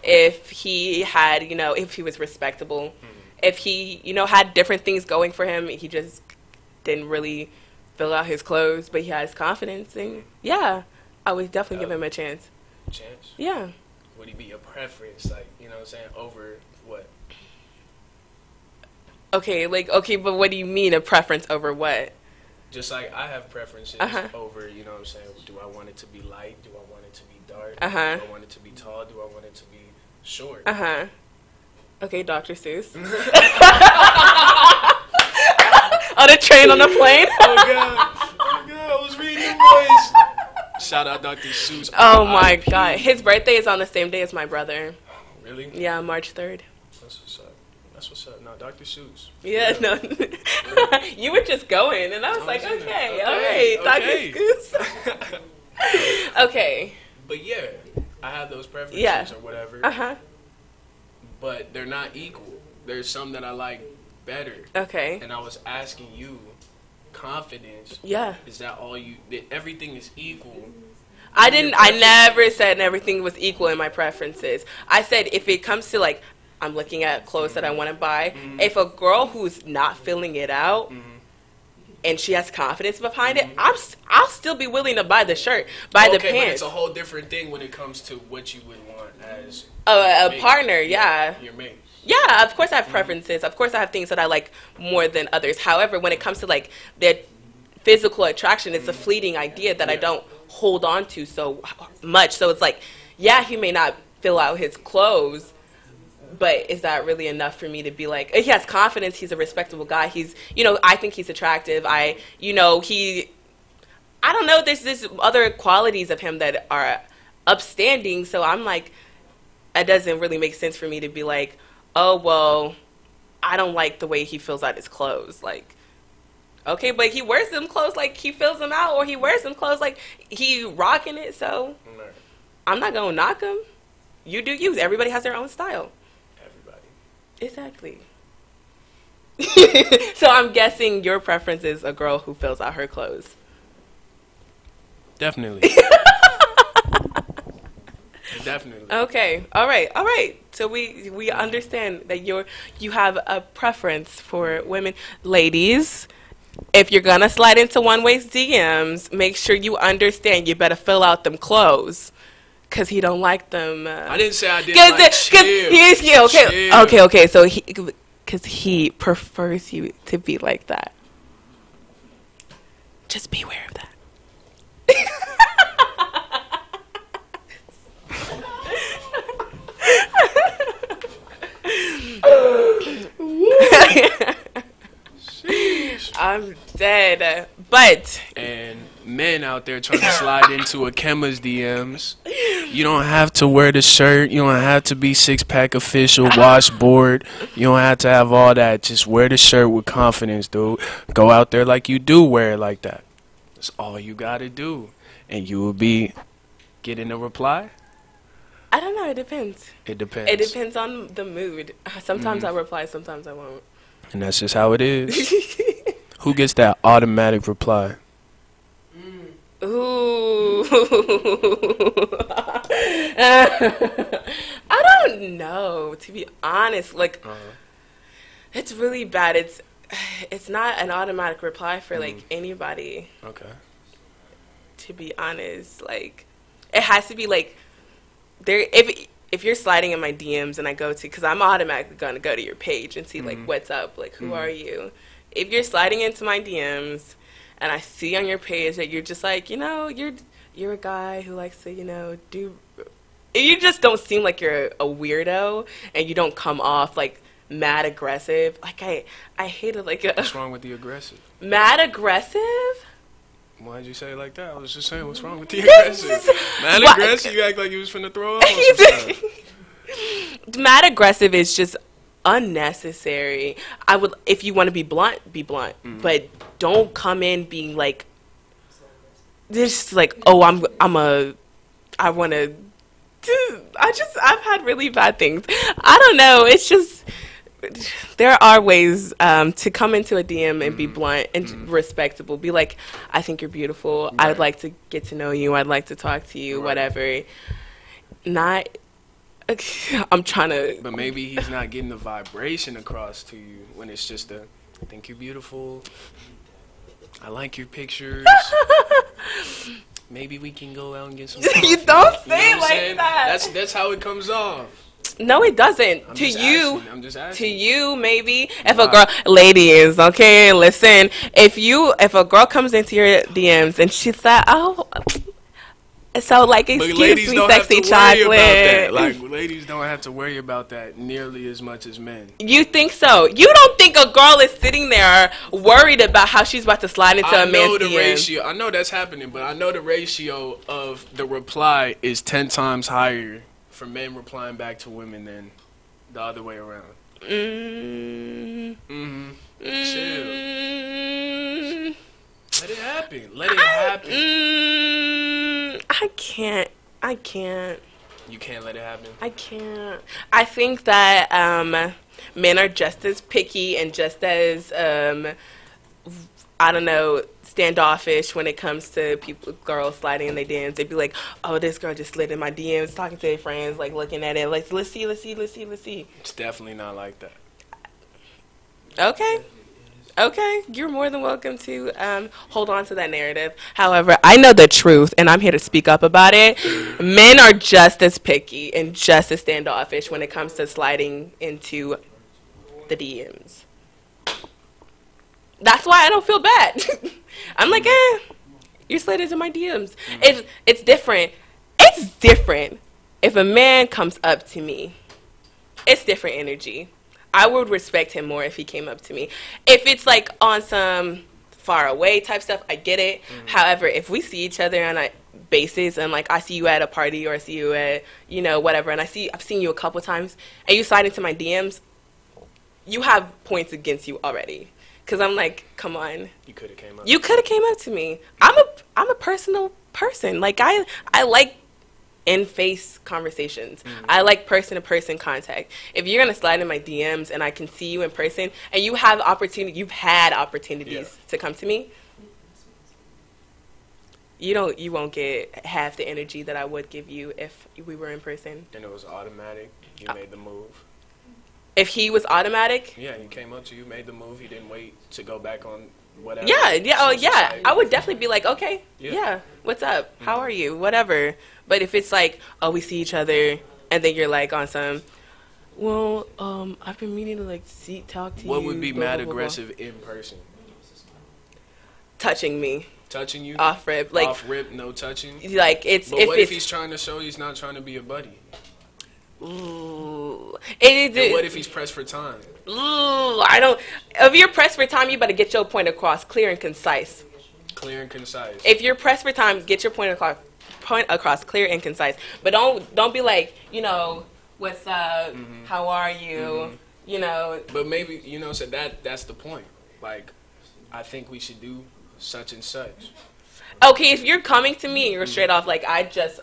[SPEAKER 1] if he had, if he was respectable, if he, had different things going for him, he just didn't really fill out his clothes, but he has confidence, and yeah, I would definitely give him a chance.
[SPEAKER 2] Chance?
[SPEAKER 1] Yeah.
[SPEAKER 2] Would he be a preference, like, you know what I'm saying, over what?
[SPEAKER 1] Okay, but what do you mean a preference over what?
[SPEAKER 2] Just like I have preferences over, you know what I'm saying, do I want it to be light? Do I want it to be dark? Do I want it to be tall? Do I want it to be short?
[SPEAKER 1] Okay, Dr. Seuss. On a train, on a plane.
[SPEAKER 2] Oh God, I was reading your voice. Shout out Dr. Seuss.
[SPEAKER 1] Oh my God, his birthday is on the same day as my brother.
[SPEAKER 2] Really?
[SPEAKER 1] Yeah, March 3rd.
[SPEAKER 2] That's what's up. That's what's up. No, Dr. Seuss.
[SPEAKER 1] Yeah, no. You were just going, and I was like, okay, all right, Dr. Seuss. Okay.
[SPEAKER 2] But yeah, I have those preferences or whatever. But they're not equal. There's some that I like better.
[SPEAKER 1] Okay.
[SPEAKER 2] And I was asking you, confidence.
[SPEAKER 1] Yeah.
[SPEAKER 2] Is that all you? That everything is equal?
[SPEAKER 1] I never said everything was equal in my preferences. I said if it comes to like, I'm looking at clothes that I want to buy. If a girl who's not filling it out and she has confidence behind it, I'll still be willing to buy the shirt, buy the pants.
[SPEAKER 2] But it's a whole different thing when it comes to what you would want as
[SPEAKER 1] a partner. Yeah.
[SPEAKER 2] Your mate.
[SPEAKER 1] Yeah, of course I have preferences. Of course I have things that I like more than others. However, when it comes to like their physical attraction, it's a fleeting idea that I don't hold on to so much. So it's like, yeah, he may not fill out his clothes, but is that really enough for me to be like, he has confidence, he's a respectable guy, he's, I think he's attractive, I don't know, there's this other qualities of him that are upstanding, so I'm like, it doesn't really make sense for me to be like, oh, well, I don't like the way he fills out his clothes, like, okay, but he wears them clothes like he fills them out, or he wears them clothes like he rocking it, so I'm not gonna knock him. You do you. Everybody has their own style. Exactly. So I'm guessing your preference is a girl who fills out her clothes.
[SPEAKER 2] Definitely. Definitely.
[SPEAKER 1] Okay. All right. So we understand that you have a preference for women. Ladies, if you're gonna slide into One Way's DMs, make sure you understand you better fill out them clothes. Cause he don't like them.
[SPEAKER 2] I didn't say I didn't like
[SPEAKER 1] chill. Okay. So cause he prefers you to be like that. Just be aware of that. I'm dead. But
[SPEAKER 2] and men out there trying to slide into a Kemma's DMs, you don't have to wear the shirt. You don't have to be six-pack official, washboard. You don't have to have all that. Just wear the shirt with confidence, dude. Go out there like you do wear it like that. That's all you got to do. And you will be getting a reply.
[SPEAKER 1] I don't know. It depends.
[SPEAKER 2] It depends.
[SPEAKER 1] It depends on the mood. Sometimes I'll reply. Sometimes I won't.
[SPEAKER 2] And that's just how it is. Who gets that automatic reply?
[SPEAKER 1] Ooh. I don't know, to be honest. Like, it's really bad. It's not an automatic reply for, like, anybody.
[SPEAKER 2] Okay.
[SPEAKER 1] To be honest. Like, it has to be, like, if you're sliding in my DMs and I go to, because I'm automatically going to go to your page and see, like, what's up. Like, who are you? If you're sliding into my DMs and I see on your page that you're just like, you're a guy who likes to, do, you just don't seem like you're a weirdo and you don't come off like mad aggressive. Like I hate it. Like
[SPEAKER 2] what's wrong with the aggressive?
[SPEAKER 1] Mad aggressive?
[SPEAKER 2] Why'd you say it like that? I was just saying, what's wrong with the aggressive? Mad aggressive? You act like you was finna throw off.
[SPEAKER 1] Mad aggressive is just unnecessary. I would, if you want to be blunt, but don't come in being like, this like, oh, I want to. I've had really bad things. I don't know. It's just, there are ways to come into a DM and be blunt and respectable. Be like, I think you're beautiful.
[SPEAKER 2] Right.
[SPEAKER 1] I'd like to get to know you. I'd like to talk to you.
[SPEAKER 2] Right.
[SPEAKER 1] Whatever. Not. I'm trying to.
[SPEAKER 2] But maybe he's not getting the vibration across to you when it's just a, I think you're beautiful. I like your pictures. Maybe we can go out and get some coffee.
[SPEAKER 1] You don't
[SPEAKER 2] You
[SPEAKER 1] say
[SPEAKER 2] know
[SPEAKER 1] it
[SPEAKER 2] what I'm
[SPEAKER 1] like
[SPEAKER 2] saying?
[SPEAKER 1] that.
[SPEAKER 2] That's how it comes off.
[SPEAKER 1] No, it doesn't.
[SPEAKER 2] I'm
[SPEAKER 1] To
[SPEAKER 2] just
[SPEAKER 1] you.
[SPEAKER 2] asking. I'm just
[SPEAKER 1] To
[SPEAKER 2] asking.
[SPEAKER 1] you, maybe. If a girl, ladies, okay, listen. If a girl comes into your DMs and she's like, oh, so like,
[SPEAKER 2] But
[SPEAKER 1] excuse
[SPEAKER 2] ladies
[SPEAKER 1] me,
[SPEAKER 2] don't have to
[SPEAKER 1] sexy
[SPEAKER 2] worry about that.
[SPEAKER 1] chocolate.
[SPEAKER 2] Like, ladies don't have to worry about that nearly as much as men.
[SPEAKER 1] You think so? You don't think a girl is sitting there worried about how she's about to slide into
[SPEAKER 2] I
[SPEAKER 1] a
[SPEAKER 2] know
[SPEAKER 1] man's
[SPEAKER 2] the
[SPEAKER 1] DM?
[SPEAKER 2] ratio. I know that's happening, but I know the ratio of the reply is 10 times higher for men replying back to women than the other way around. Chill. Let it happen. Let it happen.
[SPEAKER 1] I can't.
[SPEAKER 2] You can't let it happen.
[SPEAKER 1] I can't. I think that men are just as picky and just as I don't know, standoffish when it comes to girls sliding in their DMs. They'd be like, "Oh, this girl just slid in my DMs, talking to their friends, like looking at it, like let's see."
[SPEAKER 2] It's definitely not like that.
[SPEAKER 1] Okay, you're more than welcome to hold on to that narrative. However, I know the truth, and I'm here to speak up about it. Men are just as picky and just as standoffish when it comes to sliding into the DMs. That's why I don't feel bad. I'm like, you slid into my DMs. It's different. It's different if a man comes up to me. It's different energy. I would respect him more if he came up to me. If it's like on some far away type stuff, I get it. However, if we see each other on a basis and like I see you at a party or I see you at, you know, whatever, and I've seen you a couple times and you slide into my DMs, you have points against you already. Cause I'm like, come on.
[SPEAKER 2] You could have came up.
[SPEAKER 1] You could have came up to me. I'm a personal person. Like I like in-face conversations. I like person-to-person contact. If you're gonna slide in my DMs and I can see you in person and you've had opportunities to come to me, you won't get half the energy that I would give you if we were in person.
[SPEAKER 2] And it was automatic. You made the move.
[SPEAKER 1] If he was automatic,
[SPEAKER 2] Yeah, he came up to you, made the move. He didn't wait to go back on whatever.
[SPEAKER 1] I would definitely be like, okay,
[SPEAKER 2] Yeah.
[SPEAKER 1] what's up? How are you? Whatever. But if it's like, oh, we see each other, and then you're like on some, well, I've been meaning to like talk to you.
[SPEAKER 2] What would be
[SPEAKER 1] blah,
[SPEAKER 2] mad
[SPEAKER 1] blah, blah, blah.
[SPEAKER 2] aggressive in person?
[SPEAKER 1] Touching me
[SPEAKER 2] Touching you?
[SPEAKER 1] off rip, like
[SPEAKER 2] Off rip, no touching?
[SPEAKER 1] like it's
[SPEAKER 2] But
[SPEAKER 1] if
[SPEAKER 2] what
[SPEAKER 1] it's
[SPEAKER 2] if he's trying to show he's not trying to be a buddy?
[SPEAKER 1] ooh,
[SPEAKER 2] And what if he's pressed for time?
[SPEAKER 1] I don't. If you're pressed for time, you better get your point across, clear and concise.
[SPEAKER 2] Clear and concise.
[SPEAKER 1] If you're pressed for time, get your point across, clear and concise. But don't be like, you know, what's up? How are you? You know.
[SPEAKER 2] But maybe, you know, so that's the point. Like, I think we should do such and such.
[SPEAKER 1] Okay, if you're coming to me and you're straight off like I just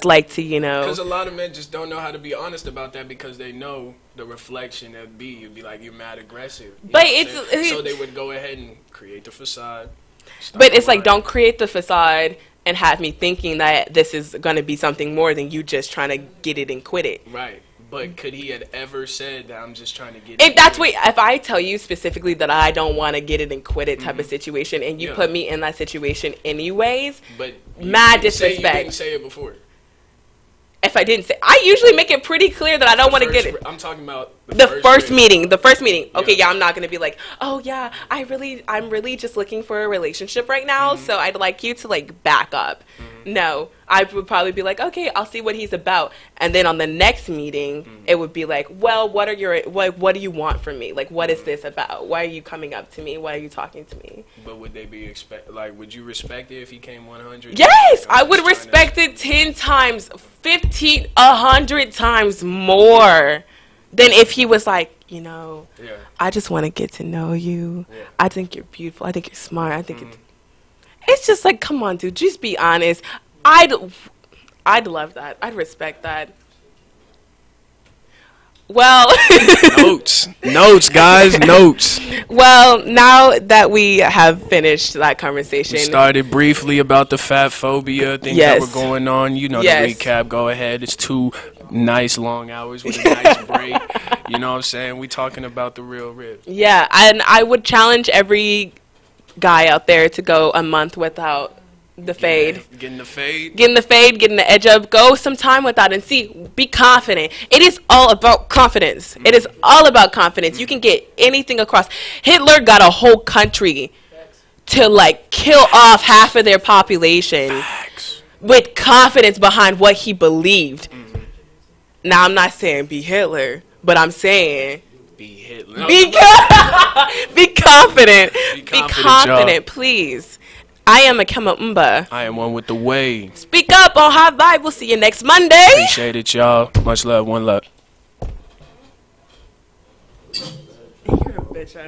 [SPEAKER 1] like to, you know.
[SPEAKER 2] Because a lot of men just don't know how to be honest about that because they know the reflection it'd be like you're mad aggressive. You
[SPEAKER 1] But
[SPEAKER 2] know what I'm
[SPEAKER 1] it's-
[SPEAKER 2] saying? So they would go ahead and create the facade.
[SPEAKER 1] But it's like, don't create the facade and have me thinking that this is going to be something more than you just trying to get it and quit it.
[SPEAKER 2] Right. But could he have ever said that I'm just trying to get
[SPEAKER 1] If
[SPEAKER 2] it?
[SPEAKER 1] that's what, if I tell you specifically that I don't want to get it and quit it type of situation, and you
[SPEAKER 2] Yeah.
[SPEAKER 1] put me in that situation anyways,
[SPEAKER 2] But you
[SPEAKER 1] mad
[SPEAKER 2] didn't say-
[SPEAKER 1] disrespect.
[SPEAKER 2] You didn't say it before.
[SPEAKER 1] If I didn't say, I usually make it pretty clear that I don't want to get it.
[SPEAKER 2] I'm talking about
[SPEAKER 1] The first
[SPEAKER 2] rip.
[SPEAKER 1] meeting. Okay,
[SPEAKER 2] Yeah.
[SPEAKER 1] I'm not gonna be like, oh yeah, I'm really just looking for a relationship right now, so I'd like you to like back up. No, I would probably be like, okay, I'll see what he's about, and then on the next meeting, it would be like, well, what do you want from me? Like, what is this about? Why are you coming up to me? Why are you talking to me?
[SPEAKER 2] But would they be would you respect it if he came 100?
[SPEAKER 1] Yes,
[SPEAKER 2] Like, I'm
[SPEAKER 1] I would
[SPEAKER 2] just trying to-
[SPEAKER 1] respect it 10 times, 15, 100 times more. Then if he was like, you know,
[SPEAKER 2] Yeah.
[SPEAKER 1] I just want to get to know you.
[SPEAKER 2] Yeah.
[SPEAKER 1] I think you're beautiful. I think you're smart. I think it's just like, come on, dude, just be honest. I'd love that. I'd respect that. Well,
[SPEAKER 2] Notes, guys, notes.
[SPEAKER 1] well, now that we have finished that conversation,
[SPEAKER 2] We started briefly about the fat phobia, things
[SPEAKER 1] Yes.
[SPEAKER 2] that were going on. You know
[SPEAKER 1] Yes.
[SPEAKER 2] the recap. Go ahead. It's 2 nice long hours with a nice break. You know what I'm saying? We talking about the real rip.
[SPEAKER 1] yeah, and I would challenge every guy out there to go a month without the fade.
[SPEAKER 2] Getting the fade.
[SPEAKER 1] Getting the fade, getting the edge up, go some time without and see, be confident. It is all about confidence. It is all about confidence. You can get anything across. Hitler got a whole country to like kill off half of their population
[SPEAKER 2] Facts.
[SPEAKER 1] with confidence behind what he believed. Now, I'm not saying be Hitler, but I'm saying
[SPEAKER 2] Be Hitler.
[SPEAKER 1] be confident.
[SPEAKER 2] Be
[SPEAKER 1] Be
[SPEAKER 2] confident,
[SPEAKER 1] confident, please. I am Akema Mba.
[SPEAKER 2] I am one with the wave.
[SPEAKER 1] Speak up on HighVibe. We'll see you next Monday.
[SPEAKER 2] Appreciate it, y'all. Much love. One love.